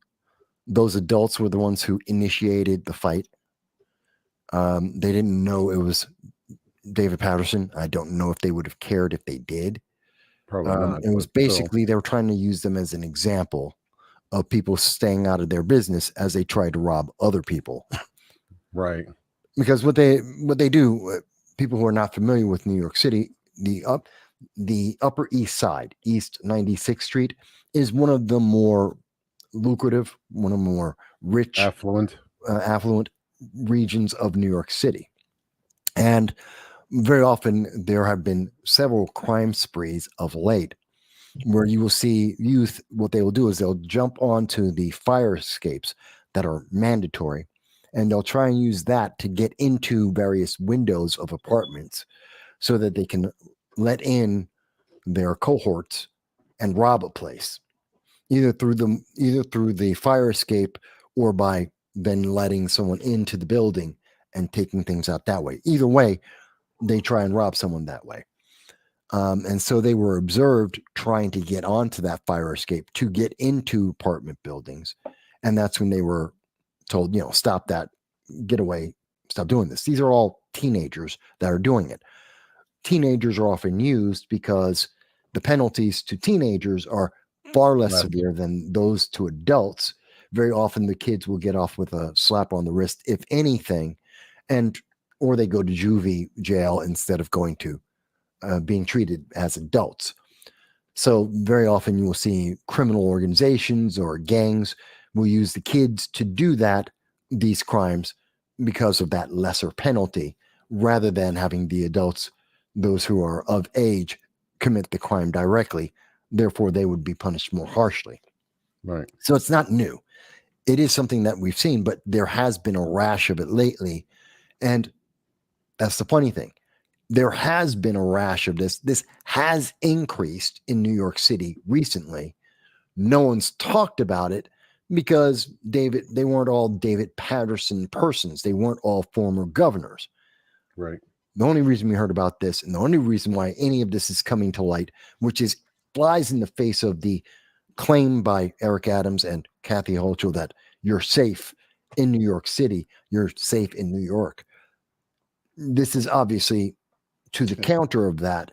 Those adults were the ones who initiated the fight. They didn't know it was David Patterson. I don't know if they would have cared if they did. Probably not. It was but still. basically they were trying to use them as an example of people staying out of their business as they tried to rob other people. Right. Because what they do, people who are not familiar with New York City, the Upper East Side, East 96th Street, is one of the more lucrative, one of the more rich, Affluent regions of New York City. And very often there have been several crime sprees of late where you will see youth, what they will do is they'll jump onto the fire escapes that are mandatory, and they'll try and use that to get into various windows of apartments so that they can let in their cohorts and rob a place, either through the fire escape or by then letting someone into the building and taking things out that way. Either way, they try and rob someone that way. And so they were observed trying to get onto that fire escape to get into apartment buildings. And that's when they were told, stop that, get away, stop doing this. These are all teenagers that are doing it. Teenagers are often used because the penalties to teenagers are far less severe than those to adults. Very often the kids will get off with a slap on the wrist, if anything, or they go to juvie jail instead of going to being treated as adults. So very often you will see criminal organizations or gangs will use the kids to do these crimes because of that lesser penalty, rather than having the adults, those who are of age, commit the crime directly. Therefore, they would be punished more harshly. Right. So it's not new. It is something that we've seen, but there has been a rash of it lately. And that's the funny thing. There has been a rash of this. This has increased in New York City recently. No one's talked about it because they weren't all David Patterson persons. They weren't all former governors. Right. The only reason we heard about this, and the only reason why any of this is coming to light, which flies in the face of the claim by Eric Adams and Kathy Hochul that you're safe in New York City, you're safe in New York. This is obviously to the counter of that,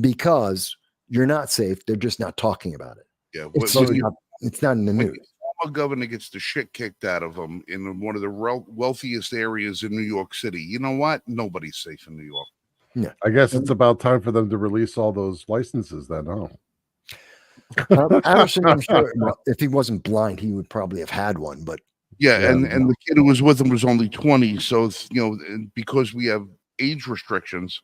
because you're not safe. They're just not talking about it. Yeah, It's not in the news. Former governor gets the shit kicked out of him in one of the wealthiest areas in New York City. You know what? Nobody's safe in New York. Yeah, I guess it's about time for them to release all those licenses then. Oh. Patterson, I'm sure, if he wasn't blind, he would probably have had one. But yeah, and the kid who was with him was only 20. So it's, because we have age restrictions,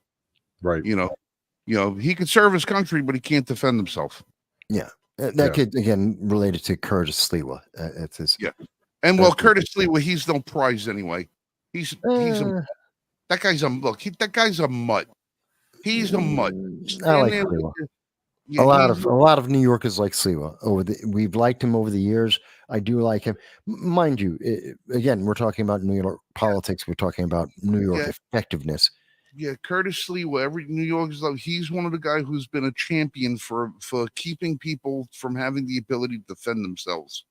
right? He could serve his country, but he can't defend himself. Yeah, that kid again related to Curtis Sliwa. It's his. Yeah, and Curtis Sliwa, he's no prize anyway. That guy's a mutt. He's a mutt. I like Sliwa. A lot of New Yorkers like Sliwa. We've liked him over the years. I do like him, mind you. Again, we're talking about New York politics. We're talking about New York effectiveness. Yeah, Curtis Sliwa, every New Yorker's love. He's one of the guys who's been a champion for keeping people from having the ability to defend themselves.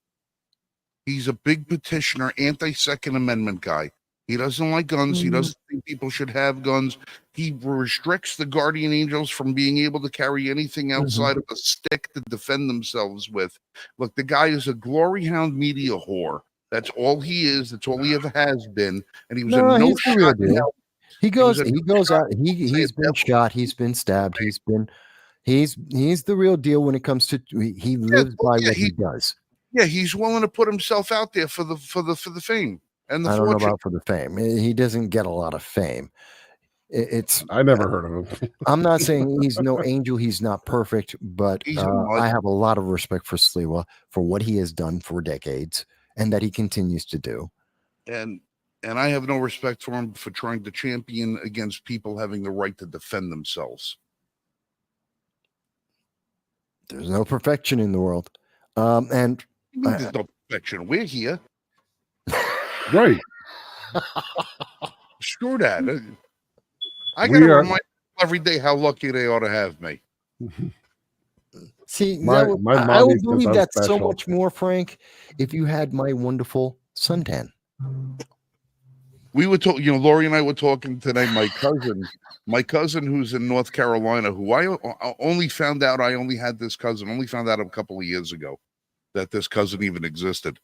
He's a big petitioner, anti-Second Amendment guy. He doesn't like guns. He doesn't think people should have guns. He restricts the guardian angels from being able to carry anything outside of a stick to defend themselves with. Look, the guy is a glory hound media whore. That's all he is. That's all he ever has been. And he was he's the real deal. He goes out. He's been shot. He's been stabbed. He's the real deal when it comes to he lives by what he does. Yeah, he's willing to put himself out there for the fame. and the I don't know fortune. about for the fame. He doesn't get a lot of fame. It's I never heard of him. I'm not saying he's no angel. He's not perfect, but He's a mud. I have a lot of respect for Sliwa for what he has done for decades and that he continues to do. And I have no respect for him for trying to champion against people having the right to defend themselves. There's no perfection in the world. And There's no perfection. We're here. Right. Screw that. I We got to are- remind people every day how lucky they ought to have me. see, My I mommy would says believe I'm that so special. much more, Frank, if you had my wonderful suntan. We were talking, Lori and I were talking today. My cousin who's in North Carolina, who I only found out, I only had this cousin, only found out a couple of years ago that this cousin even existed.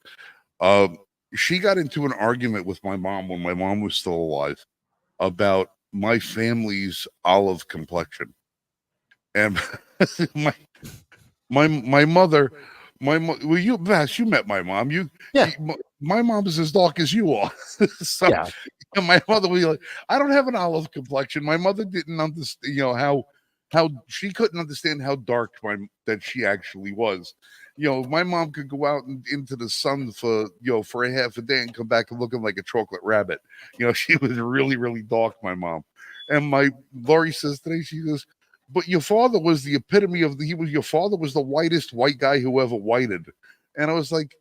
She got into an argument with my mom when my mom was still alive about my family's olive complexion. And my mother, well, you met my mom. My mom is as dark as you are. So, Yeah. and my mother was like, I don't have an olive complexion. My mother didn't understand, how she couldn't understand how dark that she actually was. My mom could go out into the sun for a half a day and come back looking like a chocolate rabbit. She was really, really dark, my mom. And Lori says today, she goes, but your father was the epitome your father was the whitest white guy who ever whited. And I was like,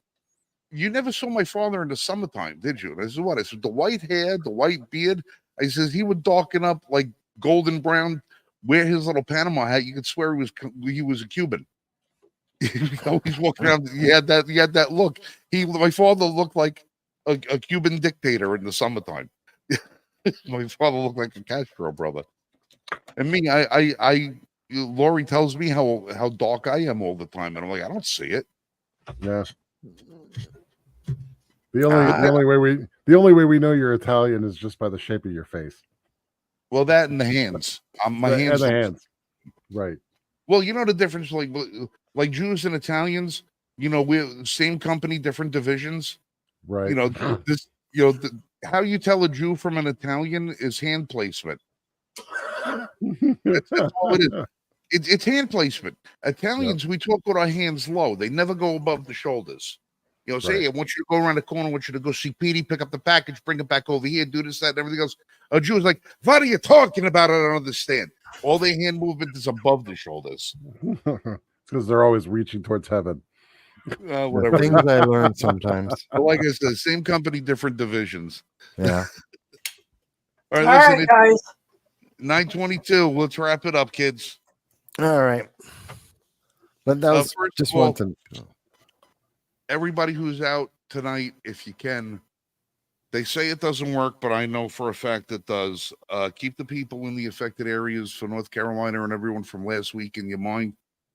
you never saw my father in the summertime, did you? And I said, what? I said, the white hair, the white beard. I says, he would darken up like golden brown, wear his little Panama hat. You could swear he was a Cuban. He's walking around. He had that look. My father looked like a Cuban dictator in the summertime. My father looked like a Castro brother. And me, Lori tells me how dark I am all the time, and I'm like, I don't see it. Yes. The only way we know you're Italian is just by the shape of your face. Well, that and the hands. My hands. And the hands. Right. Well, you know the difference, like Jews and Italians. We're same company, different divisions. Right. How you tell a Jew from an Italian is hand placement. That's all it is. It's hand placement. Italians, we talk with our hands low. They never go above the shoulders. Say, I want you to go around the corner. I want you to go see Petey, pick up the package, bring it back over here, do this, that, and everything else. A Jew is like, what are you talking about? I don't understand. All their hand movement is above the shoulders. It's because they're always reaching towards heaven. Whatever. Things I learn sometimes. But like I said, same company, different divisions. Yeah. All right, All listen, right, guys. 9:22. Let's wrap it up, kids. All right. But that was first just of all, one thing. Everybody who's out tonight, if you can, they say it doesn't work, but I know for a fact it does. Keep the people in the affected areas for North Carolina and everyone from last week in your mind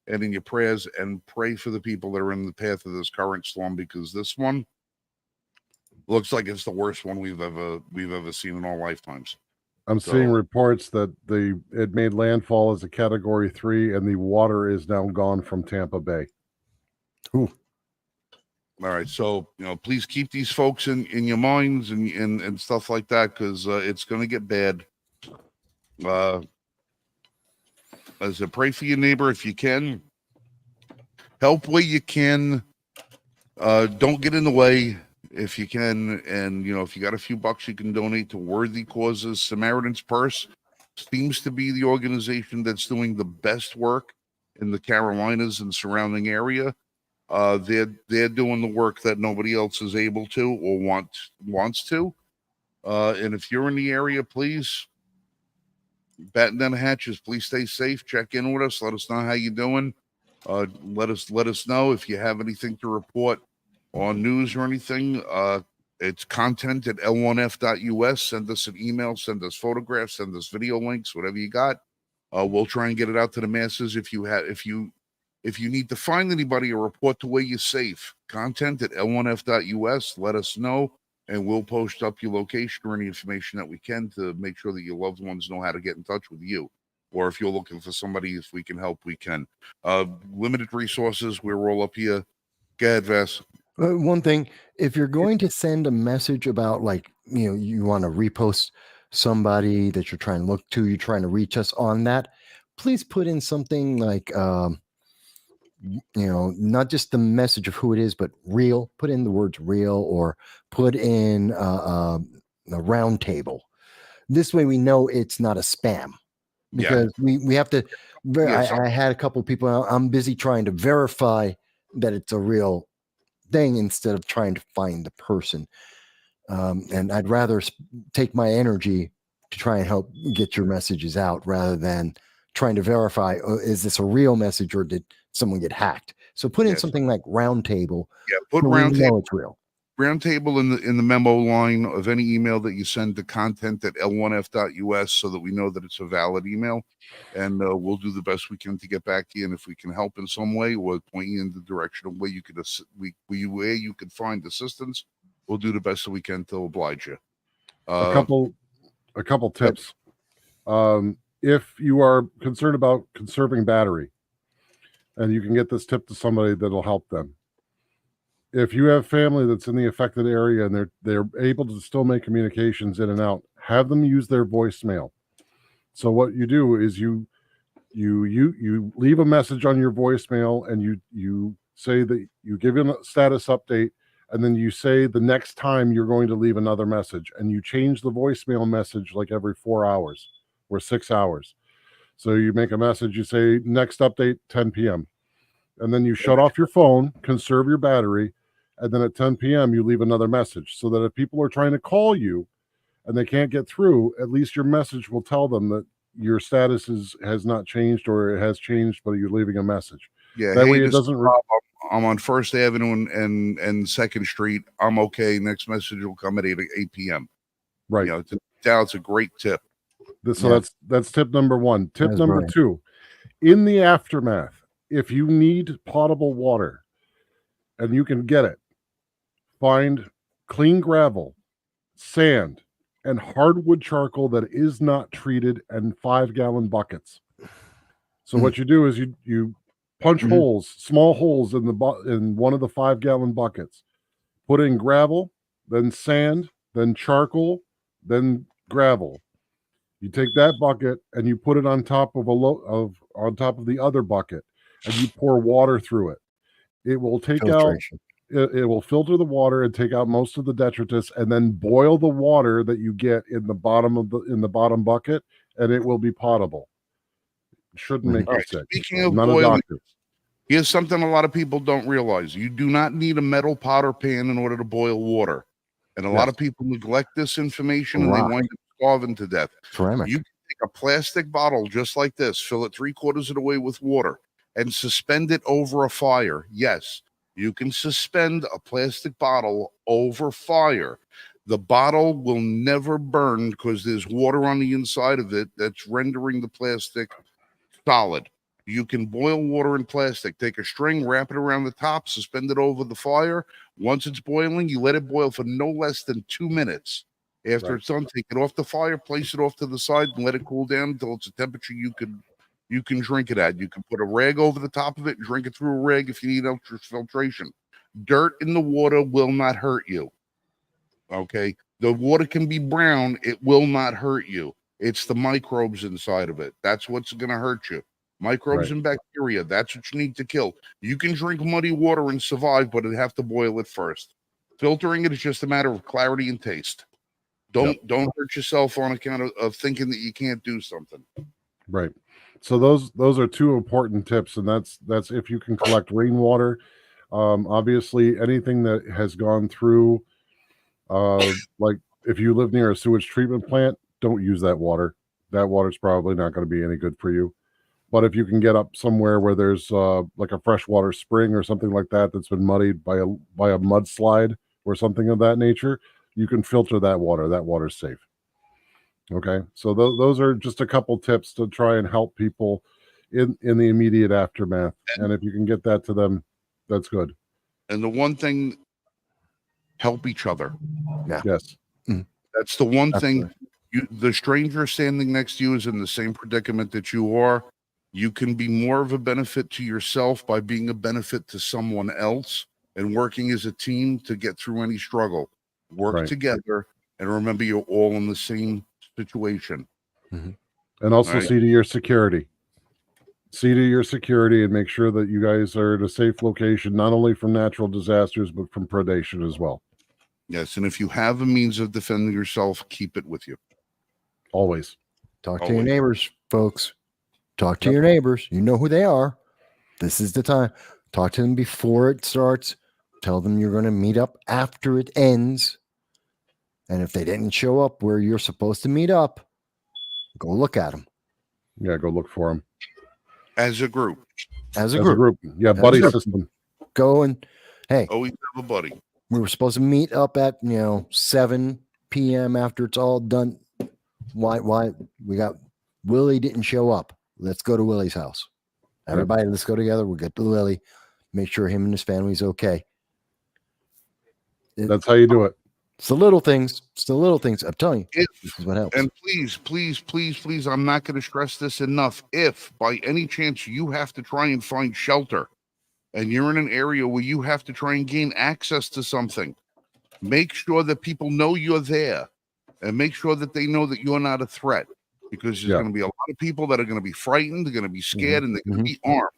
and in your prayers, and pray for the people that are in the path of this current storm, because this one looks like it's the worst one we've ever seen in our lifetimes. I'm seeing reports that it made landfall as a Category 3, and the water is now gone from Tampa Bay. Ooh. All right, so please keep these folks in your minds and stuff like that, because it's going to get bad. As a pray for your neighbor if you can. Help where you can. Don't get in the way if you can, and if you got a few bucks you can donate to worthy causes. Samaritan's Purse seems to be the organization that's doing the best work in the Carolinas and surrounding area. They're doing the work that nobody else is able to or wants to. And if you're in the area, please batten down the hatches. Please stay safe. Check in with us. Let us know how you're doing. Let us know if you have anything to report on news or anything. It's content at l1f.us. Send us an email. Send us photographs. Send us video links. Whatever you got. We'll try and get it out to the masses. If you need to find anybody or report to where you're safe, content at l1f.us. Let us know, and we'll post up your location or any information that we can to make sure that your loved ones know how to get in touch with you. Or if you're looking for somebody, if we can help, we can. Limited resources. We're all up here. Go ahead, Vass. One thing, if you're going to send a message about, like, you want to repost somebody that you're trying to look to, you're trying to reach us on that, please put in something like, not just the message of who it is, but real. Put in the words real, or put in a roundtable. This way we know it's not a spam, because we have to. I had a couple of people. I'm busy trying to verify that it's a real thing instead of trying to find the person. And I'd rather take my energy to try and help get your messages out rather than trying to verify, is this a real message or did someone get hacked? So put in something like roundtable. Yeah, put so roundtable. We know it's real. Roundtable in the memo line of any email that you send to content@l1f.us, so that we know that it's a valid email, and we'll do the best we can to get back to you. And if we can help in some way, we'll point you in the direction of where you could where you could find assistance. We'll do the best that we can to oblige you. A couple tips. If you are concerned about conserving battery, and you can get this tip to somebody that'll help them. If you have family that's in the affected area and they're able to still make communications in and out, have them use their voicemail. So what you do is you leave a message on your voicemail, and you say that you give them a status update, and then you say the next time you're going to leave another message, and you change the voicemail message like every 4 hours or 6 hours. So you make a message, you say next update 10 p.m. and then you shut off your phone, conserve your battery, and then at 10 p.m. you leave another message, so that if people are trying to call you and they can't get through, at least your message will tell them that your status has not changed, or it has changed, but you're leaving a message. Yeah, that way it doesn't. I'm on First Avenue and Second Street. I'm okay. Next message will come at 8 p.m. Right. It's a great tip. So that's tip number one. Tip number two: in the aftermath, if you need potable water and you can get it, find clean gravel, sand, and hardwood charcoal that is not treated, and 5-gallon buckets. So what you do is you punch holes, small holes in one of the 5-gallon buckets. Put in gravel, then sand, then charcoal, then gravel. You take that bucket and you put it on top of on top of the other bucket, and you pour water through it. It will take Filtration. It will filter the water and take out most of the detritus, and then boil the water that you get in the bottom bucket, and it will be potable. It shouldn't make you sick. Speaking of Not boiling, a doctor. here's something a lot of people don't realize. You do not need a metal pot or pan in order to boil water. And a lot of people neglect this information, and they wind up starving to death. Ceramic. You can take a plastic bottle just like this, fill it 3/4 of the way with water, and suspend it over a fire. Yes, you can suspend a plastic bottle over fire. The bottle will never burn because there's water on the inside of it that's rendering the plastic solid. You can boil water in plastic. Take a string, wrap it around the top, suspend it over the fire. Once it's boiling, you let it boil for no less than 2 minutes. After it's done, take it off the fire, place it off to the side, and let it cool down until it's a temperature you can drink it at. You can put a rag over the top of it and drink it through a rag if you need ultrafiltration. Dirt in the water will not hurt you. Okay? The water can be brown. It will not hurt you. It's the microbes inside of it. That's what's going to hurt you. Microbes and bacteria. That's what you need to kill. You can drink muddy water and survive, but you have to boil it first. Filtering it is just a matter of clarity and taste. Don't hurt yourself on account of thinking that you can't do something. Right. So those are two important tips, and that's if you can collect rainwater. Obviously, anything that has gone through, like if you live near a sewage treatment plant, don't use that water. That water's probably not going to be any good for you. But if you can get up somewhere where there's like a freshwater spring or something like that that's been muddied by a mudslide or something of that nature, you can filter that water. That water's safe. Okay, so those are just a couple tips to try and help people in the immediate aftermath. And if you can get that to them, that's good. And the one thing, help each other. Yeah. Yes. That's the one thing. The stranger standing next to you is in the same predicament that you are. You can be more of a benefit to yourself by being a benefit to someone else. and working as a team to get through any struggle. Work Right. together, and remember, you're all in the same situation. And also Right. see to your security. See to your security and make sure that you guys are at a safe location, not only from natural disasters, but from predation as well. Yes, and if you have a means of defending yourself, keep it with you. Always. Talk to your Always. neighbors, folks. Talk to Yep. your neighbors. You know who they are. This is the time. Talk to them before it starts. Tell them you're going to meet up after it ends. And if they didn't show up where you're supposed to meet up, go look at them Yeah, go look for them. As a group, as a As group. a group. Yeah, buddy group. system. Go and, hey, always have a buddy. we were supposed to meet up at 7 p.m. after it's all done. Why we got Willie didn't show up? Let's go to Willie's house. Everybody, let's go together. We'll get to Willie, make sure him and his family's okay. That's how you do it. It's the little things. It's the little things. I'm telling you, If, this is what helps. and please, I'm not going to stress this enough. If by any chance you have to try and find shelter and you're in an area where you have to try and gain access to something, make sure that people know you're there and make sure that they know that you're not a threat, because there's going to be a lot of people that are going to be frightened, they're going to be scared, and they're going to be armed.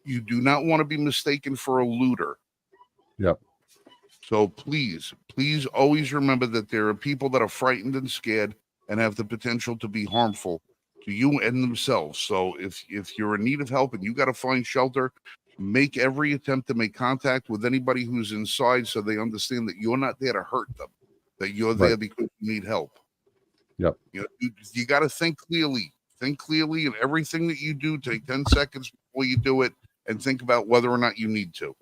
You do not want to be mistaken for a looter. Yep. So please always remember that there are people that are frightened and scared and have the potential to be harmful to you and themselves. So if you're in need of help and you got to find shelter, make every attempt to make contact with anybody who's inside so they understand that you're not there to hurt them, that you're there because you need help. Yep. You got to think clearly. Think clearly, and everything that you do, take 10 seconds before you do it and think about whether or not you need to.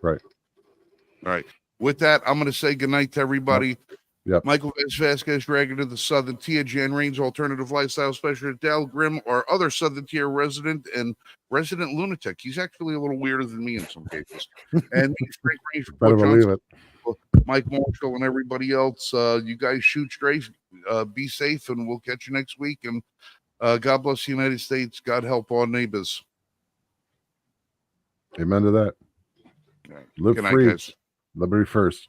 Right. All right. With that, I'm going to say goodnight to everybody. Yep. Michael Vasquez, Dragon of the Southern Tier, Jan Rains, Alternative Lifestyle Specialist, Dal Grimm, our other Southern Tier resident and resident lunatic. He's actually a little weirder than me in some cases. And me, Frank Range, Better believe it. Mike Marshall, and everybody else. You guys shoot straight, be safe, and we'll catch you next week. And God bless the United States. God help our neighbors. Amen to that. All right. Live Good night, free. guys. Liberty first.